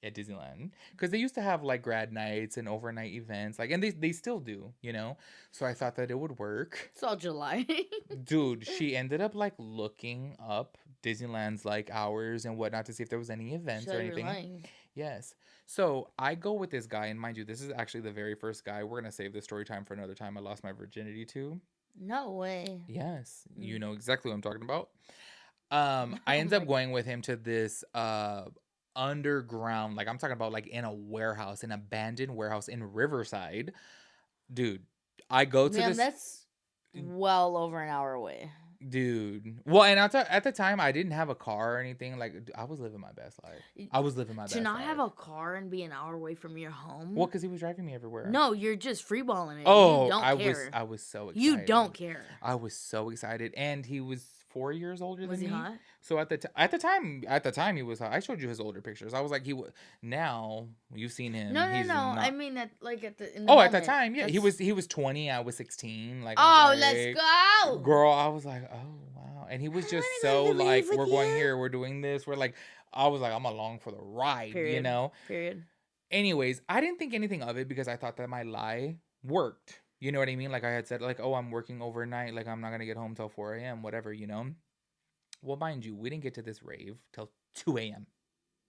at Disneyland, because they used to have like grad nights and overnight events, like, and they still do, you know. So I thought that it would work. It's all July. Dude, she ended up like looking up Disneyland's like hours and whatnot to see if there was any events or anything. Lying. Yes. So I go with this guy, and mind you, this is actually the very first guy. We're gonna save this story time for another time. I lost my virginity to. No way. Yes, you know exactly what I'm talking about. I ended up going with him to this underground, like I'm talking about like in a warehouse, an abandoned warehouse in Riverside. Dude, I go to this. That's well over an hour away. Dude. Well, and at the time, I didn't have a car or anything. Like, I was living my best life. I was living my best life. To not have a car and be an hour away from your home? Well, because he was driving me everywhere. No, you're just freeballing it. Oh, you don't care. I was so excited. You don't care. I was so excited. And he was 4 years older than me. Was he hot? So at the time he was hot. I showed you his older pictures. I was like, now you've seen him. No. Not... I mean in the at moment. the time, yeah. He was 20. I was 16. Like, let's go, girl. I was like, oh wow. And he was just so like, we're going here, we're doing this. We're like, I was like, I'm along for the ride, Period. you know. Period. Anyways, I didn't think anything of it because I thought that my lie worked. You know what I mean? Like I had said, like, oh, I'm working overnight. Like I'm not gonna get home till 4 a.m. Whatever, you know. Well, mind you, we didn't get to this rave till 2 a.m.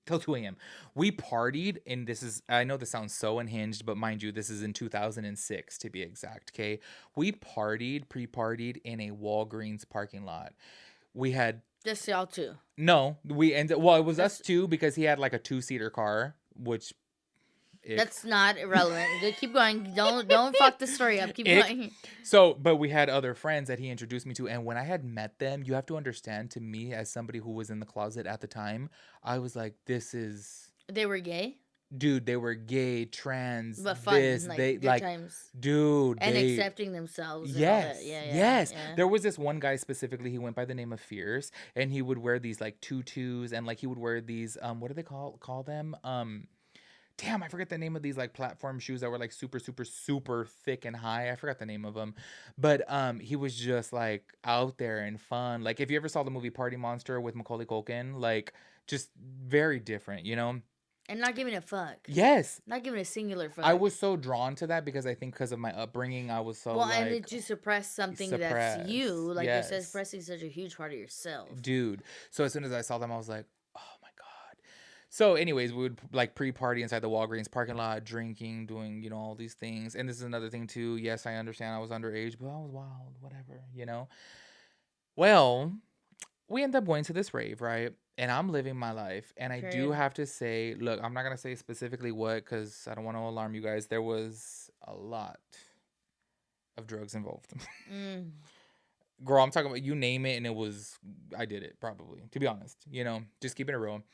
Till 2 a.m. We partied, and this is, I know this sounds so unhinged, but mind you, this is in 2006 to be exact, okay? We pre-partied in a Walgreens parking lot. We had... Just y'all two. No, we ended, well, it was us two because he had like a 2-seater car, which... That's not irrelevant. Keep going. Don't fuck the story up. Keep going. So, but we had other friends that he introduced me to, and when I had met them, you have to understand, to me as somebody who was in the closet at the time, I was like, this is... They were gay? Dude, they were gay, trans, but fun, this, like, they good like, times. Dude, and accepting themselves. And yes, all that. Yeah, yes. Yeah. There was this one guy specifically. He went by the name of Fierce, and he would wear these like tutus, and like he would wear these what do they call them? Damn, I forget the name of these like platform shoes that were like super, super, super thick and high. I forgot the name of them, but he was just like out there and fun. Like if you ever saw the movie Party Monster with Macaulay Culkin, like just very different, you know. And not giving a fuck. Yes. Not giving a singular fuck. I was so drawn to that because I think because of my upbringing, I was so and did you suppress something that's you? Like yes. you said, suppressing such a huge part of yourself. Dude. So as soon as I saw them, I was like, oh my God. So anyways, we would like pre-party inside the Walgreens parking lot, drinking, doing, you know, all these things. And this is another thing too. Yes, I understand I was underage, but I was wild, whatever, you know. Well, we end up going to this rave, right? And I'm living my life. And I do have to say, look, I'm not going to say specifically what, because I don't want to alarm you guys. There was a lot of drugs involved. Girl, I'm talking about, you name it, and I did it, probably, to be honest. You know, just keeping it real.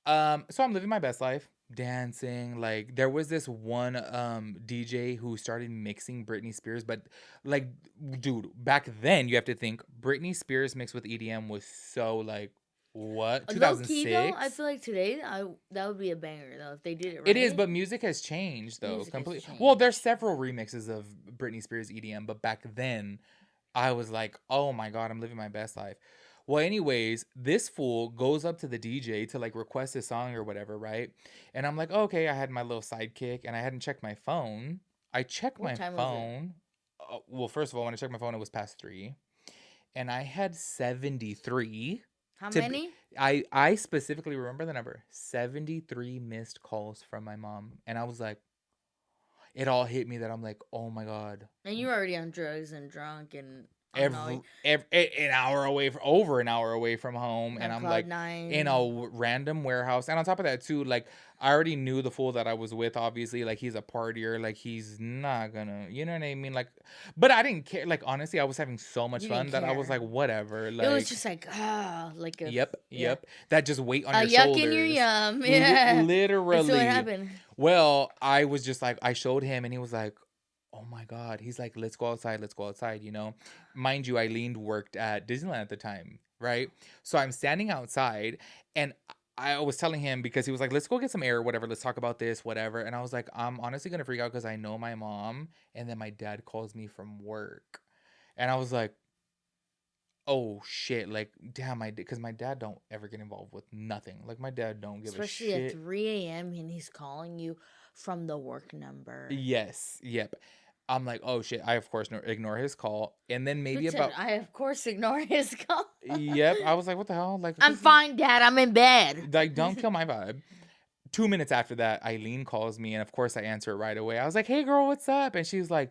So I'm living my best life, dancing. Like, there was this one DJ who started mixing Britney Spears, but like, dude, back then you have to think Britney Spears mixed with EDM was so like, what, 2006? Though, I feel like today that would be a banger though if they did it right. It is, but music has changed though completely. Well, there's several remixes of Britney Spears EDM, but back then I was like, oh my God, I'm living my best life. Well, anyways, this fool goes up to the DJ to like request a song or whatever, right? And I'm like, okay, I had my little sidekick and I hadn't checked my phone. I checked my phone. Well, first of all, when I checked my phone, it was past 3. And I had 73. How many? I specifically remember the number. 73 missed calls from my mom. And I was like, it all hit me that I'm like, oh my God. And you were already on drugs and drunk and over an hour away from home, and I'm like 9. in a random warehouse. And on top of that too, like I already knew the fool that I was with, obviously, like he's a partier, like he's not gonna, you know what I mean, like, but I didn't care. Like honestly, I was having so much fun that I was like, whatever. Like it was just like like a, yep, that just weight on your yuck shoulders. In your yum. Yeah, literally. That's what happened. Well, I was just like, I showed him, and he was like, oh my God. He's like, let's go outside, you know. Mind you, Eileen worked at Disneyland at the time, right? So I'm standing outside, and I was telling him, because he was like, let's go get some air or whatever. Let's talk about this, whatever. And I was like, I'm honestly going to freak out because I know my mom, and then my dad calls me from work. And I was like, oh shit, like damn, because my dad don't ever get involved with nothing. Like my dad don't give a shit. Especially at 3 a.m. and he's calling you from the work number. Yes, yep. I'm like, oh shit. I of course ignore his call, and then maybe I of course ignore his call. Yep. I was like, what the hell? Like, I'm fine, Dad. I'm in bed. Like, don't kill my vibe. 2 minutes after that, Eileen calls me, and of course I answer it right away. I was like, hey girl, what's up? And she's like,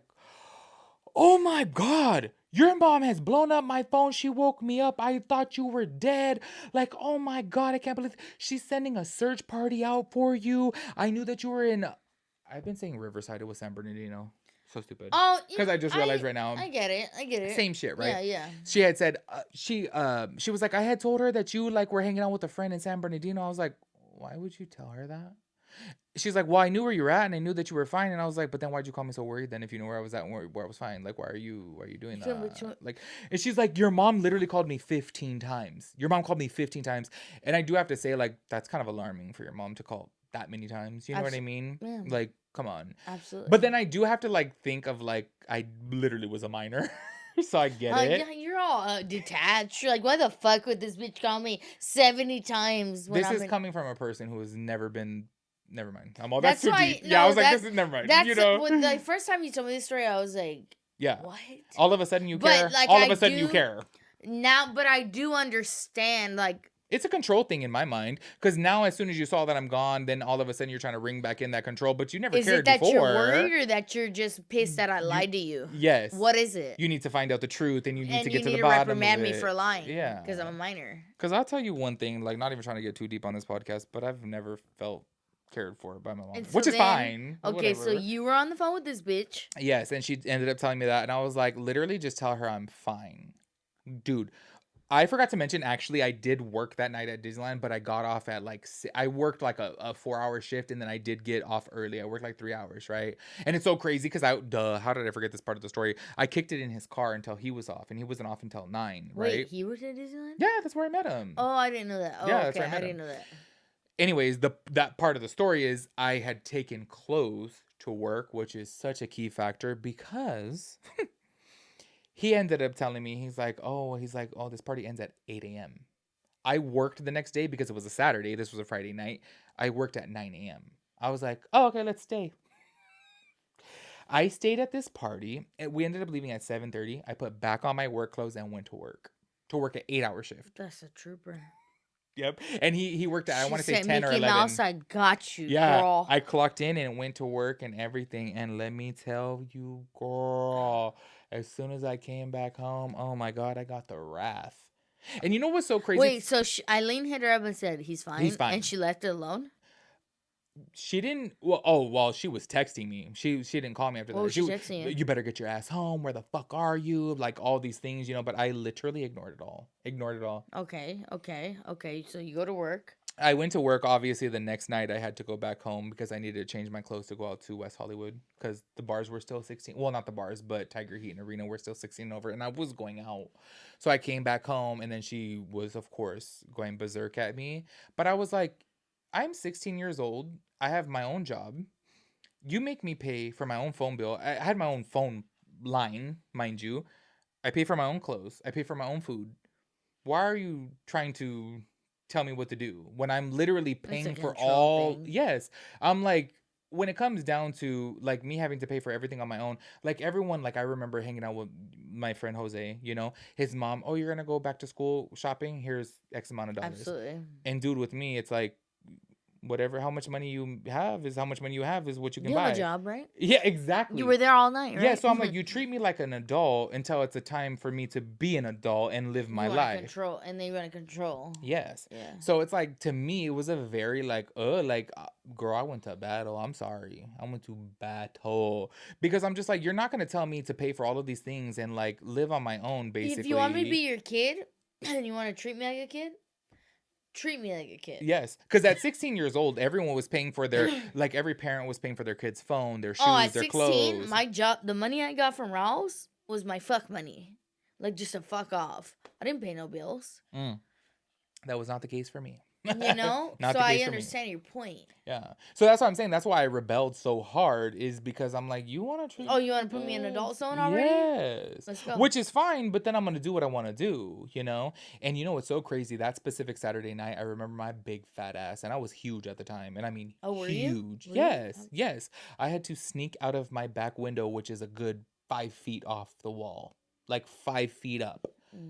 oh my God, your mom has blown up my phone. She woke me up. I thought you were dead. Like, oh my God, I can't believe she's sending a search party out for you. I knew that you were in, I've been saying Riverside. It was San Bernardino. So stupid. Oh, because I just realized right now. I get it. Same shit, right? Yeah. She had said, she was like, I had told her that you like were hanging out with a friend in San Bernardino. I was like, why would you tell her that? She's like, well, I knew where you were at, and I knew that you were fine. And I was like, but then why'd you call me so worried then if you knew where I was at and where I was fine? Like, why are you doing that? Like, and she's like, your mom literally called me 15 times. Your mom called me 15 times. And I do have to say, like, that's kind of alarming for your mom to call that many times. You know what I mean? Yeah. Like, come on. Absolutely. But then I do have to, like, think of, like, I literally was a minor. So I get it. Yeah, you're all detached. You're like, why the fuck would this bitch call me 70 times? This is coming from a person who has never been... Never mind. I'm all that's too why, deep. No, yeah, I was like, this is never mind. That's you know, when the first time you told me this story, I was like, yeah, what? All of a sudden you care. Like, all of a sudden you care. Now, but I do understand, like, It's a control thing in my mind, because now as soon as you saw that I'm gone, then all of a sudden you're trying to ring back in that control, but you never is cared it that you're before. worried or that you're just pissed that I lied to you? Yes. What is it? You need to find out the truth, and you need to get you to need the to bottom reprimand of me it. for lying. Yeah. Because I'm a minor. Because I'll tell you one thing, like, not even trying to get too deep on this podcast, but I've never felt cared for by my mom, And so which is then- fine. Okay, so whatever. you were on the phone with this bitch. Yes, and she ended up telling me that, and I was like, literally just tell her I'm fine. Dude, I forgot to mention, actually, I did work that night at Disneyland, but I got off at like, I worked like a 4-hour shift, and then I did get off early. I worked like 3 hours, right? And it's so crazy because how did I forget this part of the story? I kicked it in his car until he was off, and he wasn't off until 9, right? Wait, he worked at Disneyland? Yeah, that's where I met him. Oh, I didn't know that. Oh, Yeah, that's okay, where I met I didn't him. know that. Anyways, that part of the story is I had taken clothes to work, which is such a key factor because he ended up telling me, he's like, oh, this party ends at 8 a.m. I worked the next day because it was a Saturday. This was a Friday night. I worked at 9 a.m. I was like, oh, okay, let's stay. I stayed at this party, and we ended up leaving at 7:30. I put back on my work clothes and went to work an 8-hour shift. That's a trooper. Yep. And he worked at, I want to say said, 10 or Mickey 11. Mouse, I got you, Yeah, girl. I clocked in and went to work and everything. And let me tell you, girl, as soon as I came back home, oh my God, I got the wrath. And you know what's so crazy? Wait, so Eileen hit her up and said, he's fine? He's fine. And she left it alone? She didn't. Well, she was texting me. She didn't call me after that. What was she texting you? You better get your ass home. Where the fuck are you? Like all these things, But I literally ignored it all. Okay. So you go to work. I went to work. Obviously, the next night I had to go back home because I needed to change my clothes to go out to West Hollywood because the bars were still 16. Well, not the bars, but Tiger Heat and Arena were still 16 and over, and I was going out. So I came back home, and then she was, of course, going berserk at me. But I was like, I'm 16 years old. I have my own job. You make me pay for my own phone bill. I had my own phone line, mind you. I pay for my own clothes. I pay for my own food. Why are you trying to tell me what to do when I'm literally paying for all thing. Yes, I'm like, when it comes down to like me having to pay for everything on my own, like everyone, like I remember hanging out with my friend Jose, his mom, oh, you're gonna go back to school shopping, here's X amount of dollars. Absolutely. And dude, with me it's like, whatever, how much money you have is how much money you have is what you can you buy. Have a job, right? Yeah, exactly. You were there all night, right? Yeah, so I'm like, you treat me like an adult until it's a time for me to be an adult and live my life. Control, and then you want to control. Yes. Yeah. So it's like, to me, it was a very girl, I went to battle. I'm sorry. I went to battle. Because I'm just like, you're not going to tell me to pay for all of these things and like live on my own, basically. If you want me to be your kid and you want to treat me like a kid, treat me like a kid. Yes, because at 16 years old, everyone was paying for their, like every parent was paying for their kid's phone, their shoes, at their 16, clothes. My job, the money I got from Ralph's was my fuck money. Like, just to fuck off. I didn't pay no bills. That was not the case for me. So I understand your point. Yeah. So that's what I'm saying. That's why I rebelled so hard, is because I'm like, you want to treat... Oh, you want to put me in adult zone already? Yes. Let's go. Which is fine, but then I'm going to do what I want to do, And what's so crazy? That specific Saturday night, I remember my big fat ass, and I was huge at the time. And I mean, were huge. You? Yes. I had to sneak out of my back window, which is a good 5 feet off the wall. Like 5 feet up.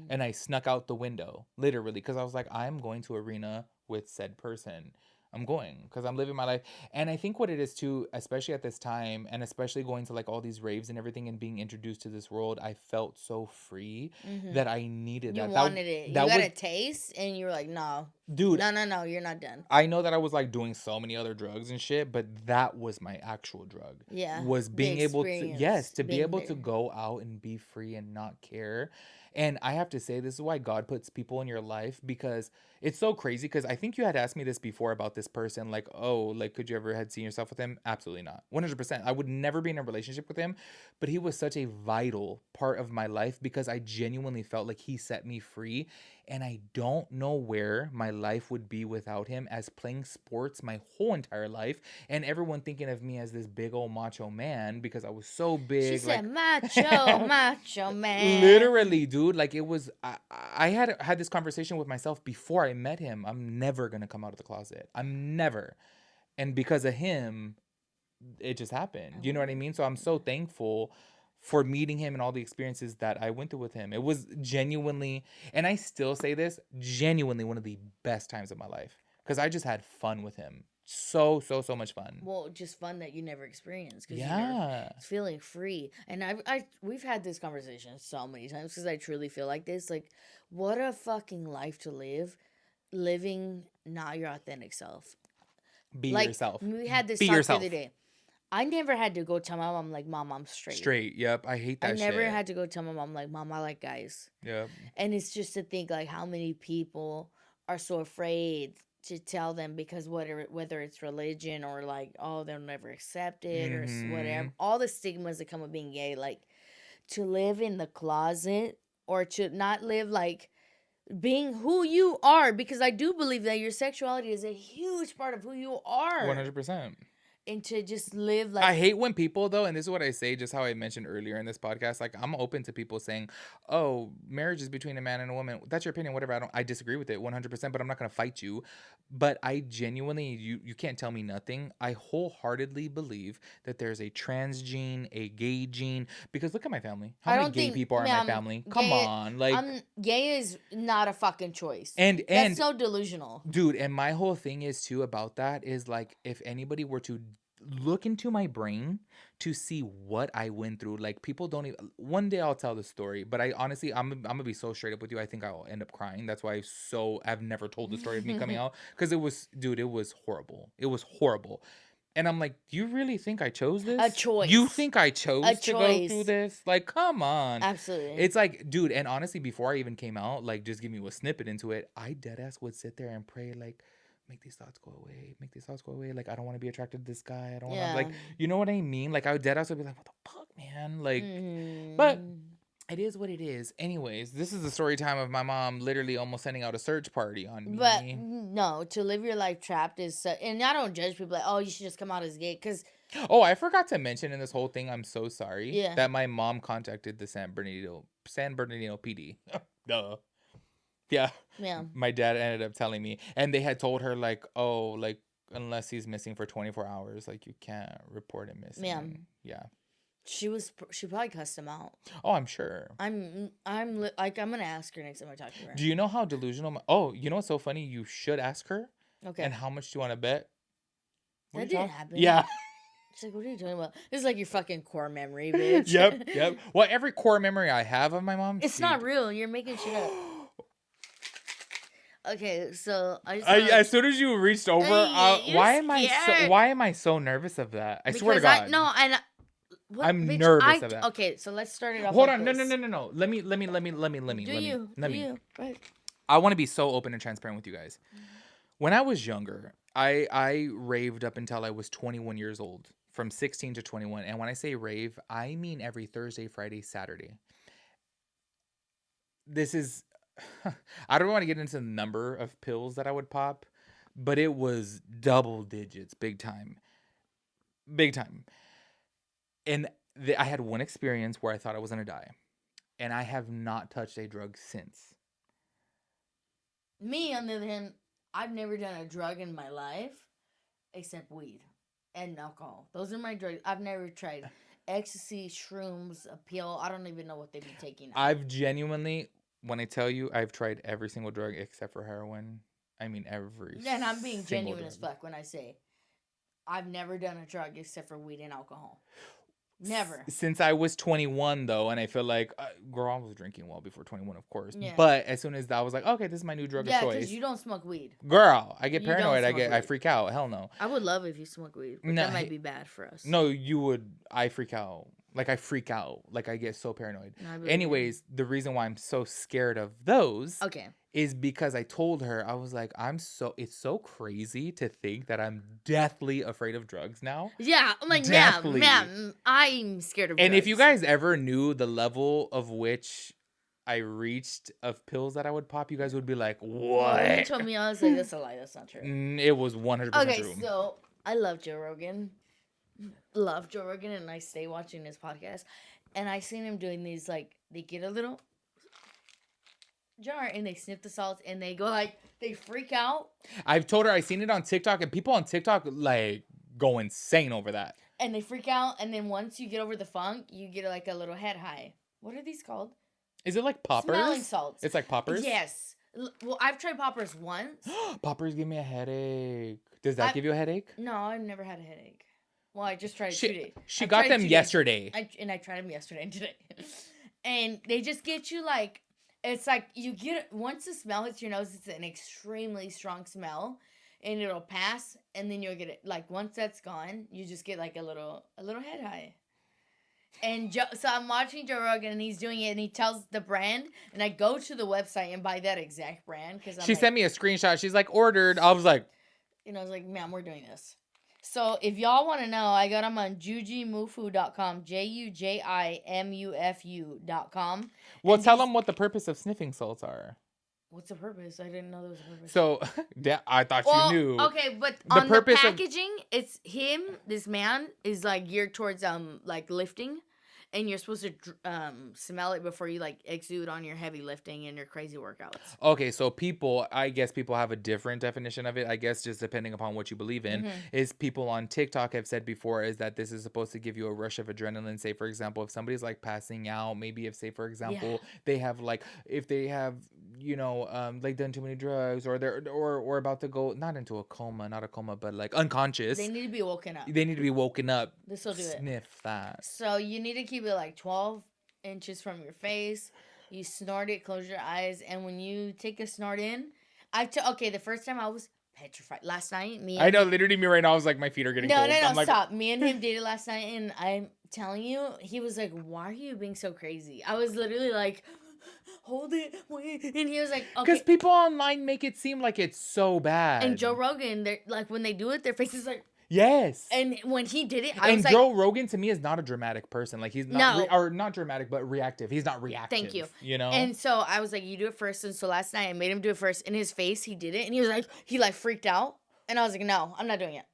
And I snuck out the window, literally, because I was like, I'm going to Arena with said person. I'm going because I'm living my life. And I think what it is too, especially at this time, and especially going to like all these raves and everything and being introduced to this world, I felt so free that I needed that. You wanted it. You got a taste and you were like, no. Dude. No, you're not done. I know that I was like doing so many other drugs and shit, but that was my actual drug. Yeah. Was being able to, be able to go out and be free and not care. And I have to say, this is why God puts people in your life, because it's so crazy. Because I think you had asked me this before about this person. Like, oh, like, could you ever had seen yourself with him? Absolutely not. 100%. I would never be in a relationship with him. But he was such a vital part of my life because I genuinely felt like he set me free. And I don't know where my life would be without him, as playing sports my whole entire life. And everyone thinking of me as this big old macho man because I was so big. She said, macho man. Literally, dude. Like, it was, I had this conversation with myself before I met him. I'm never going to come out of the closet. I'm never. And because of him, it just happened. You know what I mean? So I'm so thankful for meeting him and all the experiences that I went through with him. It was genuinely, and I still say this, genuinely one of the best times of my life because I just had fun with him. So much fun. Well, just fun that you never experienced. Cause Yeah. it's feeling free. And we've had this conversation so many times because I truly feel like this. Like, what a fucking life to live, living not your authentic self. Be Like, yourself. we had this Be talk yourself. the other day. I never had to go tell my mom, like, Mom, I'm straight. Straight. Yep. I hate that I never shit. had to go tell my mom, like, Mom, I like guys. Yep. And it's just to think, like, how many people are so afraid to tell them because whether it's religion or, like, oh, they'll never accept it or whatever. All the stigmas that come with being gay, like, to live in the closet or to not live, like, being who you are. Because I do believe that your sexuality is a huge part of who you are. 100%. And to just live like... I hate when people, though, and this is what I say, just how I mentioned earlier in this podcast, like, I'm open to people saying, oh, marriage is between a man and a woman. That's your opinion, whatever. I disagree with it 100%, but I'm not going to fight you. But I genuinely, you can't tell me nothing. I wholeheartedly believe that there's a trans gene, a gay gene, because look at my family. How many gay people are in my family? Come on. Like, gay is not a fucking choice. And that's so delusional. Dude, and my whole thing is, too, about that is, like, if anybody were to look into my brain to see what I went through, like, people don't even... One day I'll tell the story, but I honestly, I'm gonna be so straight up with you, I think I'll end up crying. That's why I've never told the story of me coming out, because it was horrible. It was horrible. And I'm like, do you really think I chose this? A choice. You think I chose to go through this? Like, come on. Absolutely. It's like, dude, and honestly, before I even came out, like, just give me a snippet into it, I deadass would sit there and pray, like, make these thoughts go away. Make these thoughts go away. Like, I don't want to be attracted to this guy. I don't want to, like, you know what I mean? Like, I would deadass would be like, what the fuck, man? Like, but it is what it is. Anyways, this is the story time of my mom literally almost sending out a search party on me. But no, to live your life trapped is, and I don't judge people like, oh, you should just come out as gay, because... Oh, I forgot to mention in this whole thing, I'm so sorry, yeah, that my mom contacted the San Bernardino PD. Duh. Yeah. My dad ended up telling me, and they had told her, like, oh, like, unless he's missing for 24 hours, like, you can't report him missing. Yeah. She probably cussed him out. Oh, I'm sure. I'm gonna ask her next time I talk to her. Do you know how delusional? Oh, you know what's so funny? You should ask her. Okay. And how much do you want to bet? That didn't happen. Yeah. She's like, what are you talking about? This is like your fucking core memory, bitch. Yep. Well, every core memory I have of my mom. It's not real. You're making shit up. Okay, so as soon as you reached over, why am I so nervous of that? I swear to God. I'm nervous of that. Okay, so let's start it off. Hold on, no. Let me. Right. I want to be so open and transparent with you guys. When I was younger, I raved up until I was 21 years old, from 16 to 21. And when I say rave, I mean every Thursday, Friday, Saturday. This is... I don't want to get into the number of pills that I would pop, but it was double digits, big time. And I had one experience where I thought I was going to die, and I have not touched a drug since. Me, on the other hand, I've never done a drug in my life except weed and alcohol. Those are my drugs. I've never tried ecstasy, shrooms, a pill. I don't even know what they be taking. I've genuinely... When I tell you, I've tried every single drug except for heroin. I mean, every. And I'm being genuine as fuck when I say I've never done a drug except for weed and alcohol. Never. Since I was 21, though, and I feel like, girl, I was drinking well before 21, of course. Yeah. But as soon as that, I was like, okay, this is my new drug of choice. Yeah, because you don't smoke weed. Girl, I get paranoid. I freak out. Hell no. I would love if you smoke weed, but that might be bad for us. No, you would. I freak out. Like, I freak out. Like, I get so paranoid. Anyways, the reason why I'm so scared of those is because I told her, I was like, it's so crazy to think that I'm deathly afraid of drugs now. Yeah. I'm like, ma'am, I'm scared of drugs. And if you guys ever knew the level of which I reached of pills that I would pop, you guys would be like, what? When you told me, I was like, that's a lie. That's not true. It was 100% true. Okay, so I love Joe Rogan. And I stay watching his podcast, and I seen him doing these, like, they get a little jar and they sniff the salts and they go, like, they freak out. I've told her I seen it on TikTok, and people on TikTok, like, go insane over that. and they freak out. And then once you get over the funk, you get like a little head high. What are these called? Is it like poppers? Smelling salts. It's like poppers? Yes. Well, I've tried poppers once. Poppers give me a headache. Does that give you a headache? No, I've never had a headache. Well, I just tried it 2 days. She got them yesterday. I tried them yesterday and today. And they just get you like, it's like you get, once the smell hits your nose, it's an extremely strong smell. And it'll pass. And then you'll get it, like once that's gone, you just get like a little head high. And so I'm watching Joe Rogan and he's doing it and he tells the brand. And I go to the website and buy that exact brand. She sent me a screenshot. She's like, ordered. I was like. And I was like, man, we're doing this. So if y'all want to know, I got them on jujimufu.com, JUJIMUFU.com. Well, tell them what the purpose of sniffing salts are. What's the purpose? I didn't know there was a purpose. So, I thought you knew. Okay, but on the packaging, it's him, this man, is like geared towards like lifting. And you're supposed to smell it before you like exude on your heavy lifting and your crazy workouts. Okay, so I guess people have a different definition of it. I guess just depending upon what you believe in. Is people on TikTok have said before is that this is supposed to give you a rush of adrenaline. Say, for example, if somebody's like passing out, maybe if, say, for example, they have like, if they have, like done too many drugs or they're or about to go not a coma, but like unconscious. They need to be woken up. This will do it. Sniff that. So you need to keep it like 12 inches from your face. You snort it, close your eyes, and when you take a snort in, the first time I was petrified. Last night, literally me right now, I was like, my feet are getting cold. No, stop. Me and him did it last night, and I'm telling you, he was like, why are you being so crazy? I was literally like, hold it, wait. And he was like, okay. Because people online make it seem like it's so bad. And Joe Rogan, they're like, when they do it, their face is like, yes. And when he did it, I was like... And Joe Rogan, to me, is not a dramatic person. Like, he's not... or not dramatic, but reactive. He's not reactive. Thank you. You know? And so, I was like, you do it first. And so, last night, I made him do it first. In his face, he did it. And he was like... He, like, freaked out. And I was like, no, I'm not doing it.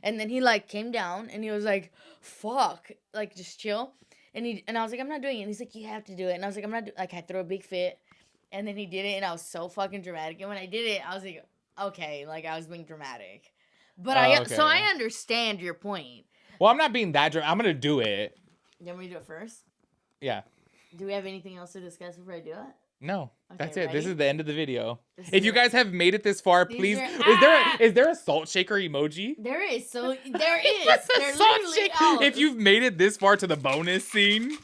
And then he, like, came down. And he was like, fuck. Like, just chill. And I was like, I'm not doing it. And he's like, you have to do it. And I was like, I'm not... Like, I threw a big fit. And then he did it. And I was so fucking dramatic. And when I did it, I was like, okay. Like, I was being dramatic. But so I understand your point. Well, I'm not being that dramatic. I'm gonna do it. You want me to do it first? Yeah. Do we have anything else to discuss before I do it? No. Okay, that's it. ready? This is the end of the video. If you guys have made it this far, please. Is there a salt shaker emoji? There is. So there is. There literally is. If you've made it this far to the bonus scene.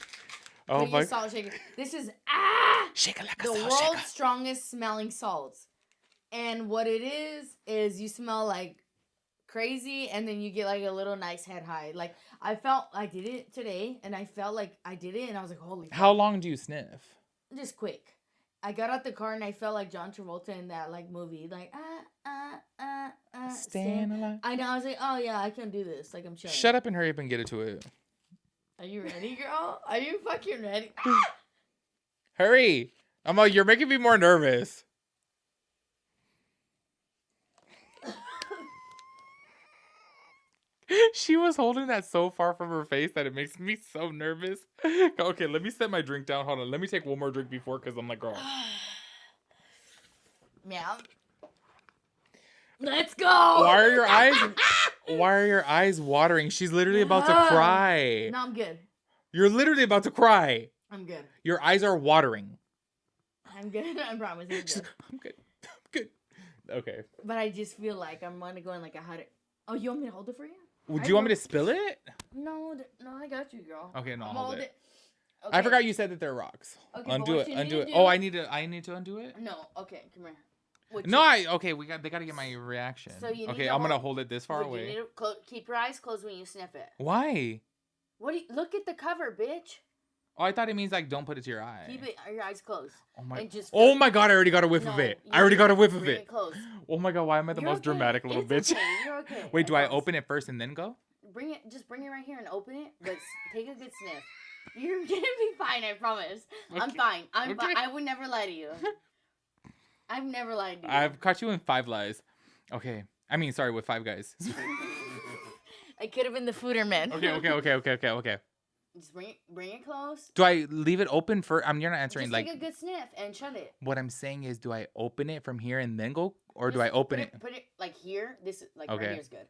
Oh my. Salt shaker. This is shake it like the world's strongest smelling salts. And what it is you smell like crazy, and then you get like a little nice head high. Like I did it today, and I felt like I did it, and I was like, holy. How long do you sniff? Just quick. I got out the car and I felt like John Travolta in that like movie, like Staying alive. I know. I was like, oh yeah, I can do this. Like I'm chilling. Shut up and hurry up and get it to it. Are you ready, girl? Are you fucking ready? Hurry! You're making me more nervous. She was holding that so far from her face that it makes me so nervous. Okay, let me set my drink down. Hold on. Let me take one more drink before, because I'm like, girl. Meow. Let's go. Why are your eyes watering? She's literally about to cry. No, I'm good. You're literally about to cry. I'm good. Your eyes are watering. I'm good. I promise. I'm good. Okay. But I just feel like I'm gonna go in like a hot. Oh, you want me to hold it for you? Do you want me to spill it? No, I got you, girl. Okay, no, I'll hold it. Okay. I forgot you said that they're rocks. Okay, undo it. Oh, I need to undo it? No, okay, come here. They gotta get my reaction. So you need I'm gonna hold it this far away. You need to keep your eyes closed when you sniff it. Why? Look at the cover, bitch. Oh, I thought it means like don't put it to your eye. Keep your eyes closed. Oh my god, I already got a whiff of it. I already got a whiff of it. Close. Oh my god, why am I the most dramatic little bitch? Okay. You're okay. Wait, do I open it first and then go? Bring it right here and open it, but take a good sniff. You're gonna be fine, I promise. Okay. I'm fine. I'm fine. I would never lie to you. I've never lied to you. I've caught you in 5 lies. Okay. Sorry, with 5 guys. I could have been the fooder man. Okay. Just bring it close. Do I leave it open for? You're not answering. Just like take a good sniff and shut it. What I'm saying is, do I open it from here and then go, or do I open it? Put it like here. This like right here is good.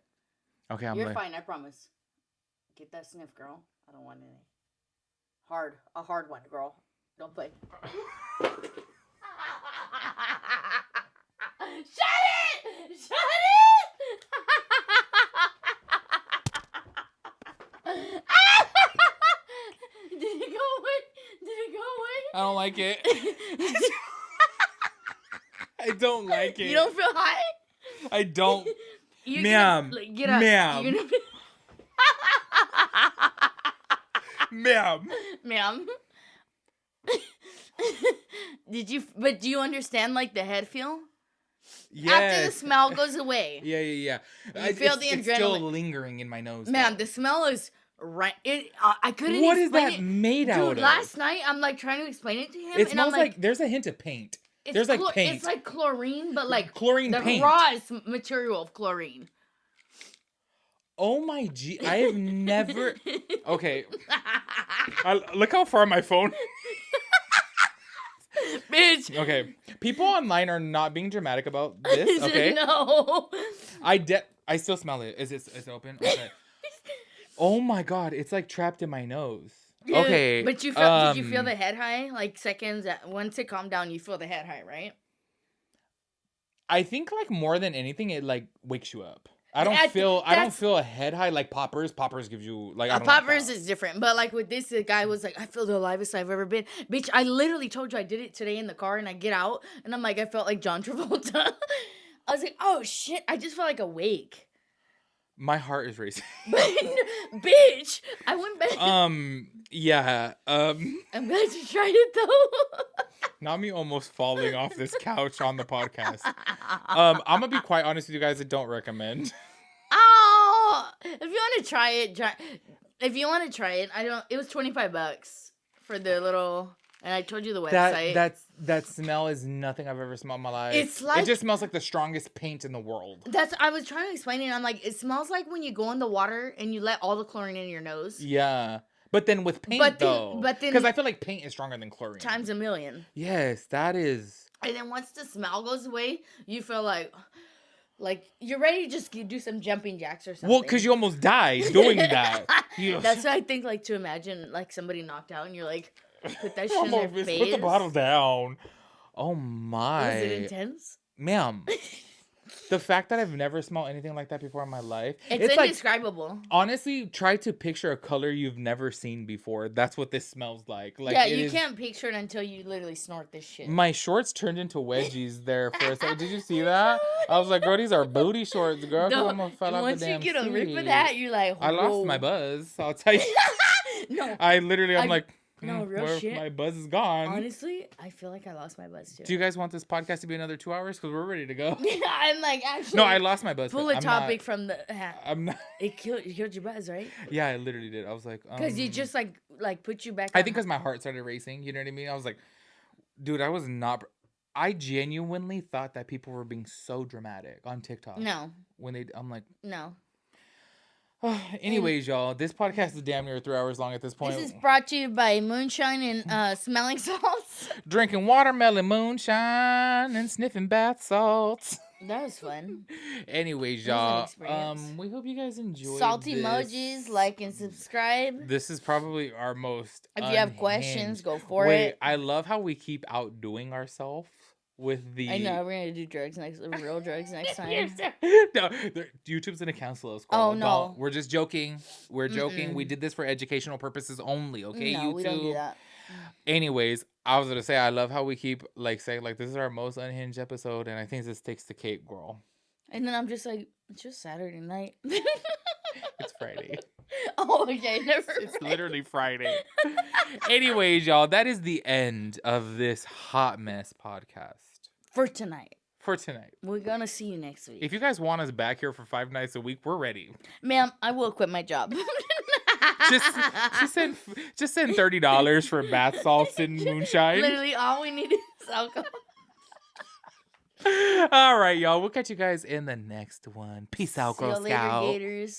Okay, You're fine. I promise. Get that sniff, girl. I don't want any. A hard one, girl. Don't play. Shut it! Shut it! Did it go away? Did it go away? I don't like it. I don't like it. You don't feel high? I don't. Ma'am. Get up. Ma'am. Ma'am. Ma'am. But do you understand like the head feel? Yes. After the smell goes away. Yeah. You feel the it's adrenaline. still lingering in my nose. Ma'am, though. the smell is right. I couldn't What is explain that it. made out of? Dude, last night I'm like trying to explain it to him. It and I'm smells like there's a hint of paint. There's like paint. It's like chlorine, but like chlorine the paint. rawest material of chlorine. Oh my G! I have never. Okay. Look how far my phone. Bitch. Okay. People online are not being dramatic about this. Okay. No. I still smell it. Is it open? Okay. Oh my God! It's like trapped in my nose. Dude, Okay. But did you feel the head high? Like seconds. Once it calmed down, you feel the head high, right? I think like more than anything, it like wakes you up. I don't feel a head high like poppers. Poppers gives you like I don't poppers like is different, but like with this, the guy was like, I feel the livest I've ever been. Bitch, I literally told you I did it today in the car, and I get out, and I'm like, I felt like John Travolta. I was like, oh shit, I just felt like awake. My heart is racing. Bitch, I went back. Yeah. I'm glad you tried it though. Not me almost falling off this couch on the podcast. I'm gonna be quite honest with you guys. I don't recommend. Oh, if you want to try it, if you want to try it, it was $25 for the little, and I told you the website. That smell is nothing I've ever smelled in my life. It's like, it just smells like the strongest paint in the world. I was trying to explain it. I'm like, it smells like when you go in the water and you let all the chlorine in your nose. Yeah. But then with paint, though. Because I feel like paint is stronger than chlorine. Times a million. Yes, that is. And then once the smell goes away, you feel like you're ready to just do some jumping jacks or something. Well, because you almost died doing that. That's what I think, like, to imagine, like, somebody knocked out and you're like, put that shit in their face. Put the bottle down. Oh, my. Was it intense? Ma'am. The fact that I've never smelled anything like that before in my life. It's indescribable. Like, honestly, try to picture a color you've never seen before. That's what this smells like. Yeah, you can't picture it until you literally snort this shit. My shorts turned into wedgies there for a second. Did you see that? I was like, girl, these are booty shorts, girl. No, almost fell off once the damn you get a rip seat. of that, you're like, whoa. I lost my buzz. I'll tell you. No. I'm like, no, real shit. My buzz is gone. Honestly, I feel like I lost my buzz too. Do you guys want this podcast to be another 2 hours? Because we're ready to go. Yeah, I'm like, actually. No, I lost my buzz. Pull a topic from the. I'm not. It killed your buzz, right? Yeah, it literally did. I was like, because you just like put you back. I think because my heart started racing. You know what I mean? I was like, dude, I was not. I genuinely thought that people were being so dramatic on TikTok. No. I'm like, no. Anyways, y'all, this podcast is damn near 3 hours long at this point. This is brought to you by moonshine and smelling salts. Drinking watermelon moonshine and sniffing bath salts. That was fun. Anyways, y'all, we hope you guys enjoyed salty this. Emojis, like and subscribe. This is probably our most If you have questions, go for it. I love how we keep outdoing ourselves. With the I know we're gonna do real drugs next time. No, YouTube's gonna cancel us. Oh no, we're just joking. We're joking. We did this for educational purposes only. Okay, no, YouTube. We don't do that. Anyways, I was gonna say I love how we keep saying this is our most unhinged episode, and I think this takes the cake, girl. And then I'm just like, it's just Saturday night. It's Friday. Oh, okay, never. It's literally Friday. Anyways, y'all, that is the end of this hot mess podcast. For tonight. We're going to see you next week. If you guys want us back here for 5 nights a week, we're ready. Ma'am, I will quit my job. just send $30 for bath salts and moonshine. Literally, all we need is alcohol. All right, y'all. We'll catch you guys in the next one. Peace out, Girl Scouts. See you later, Gators.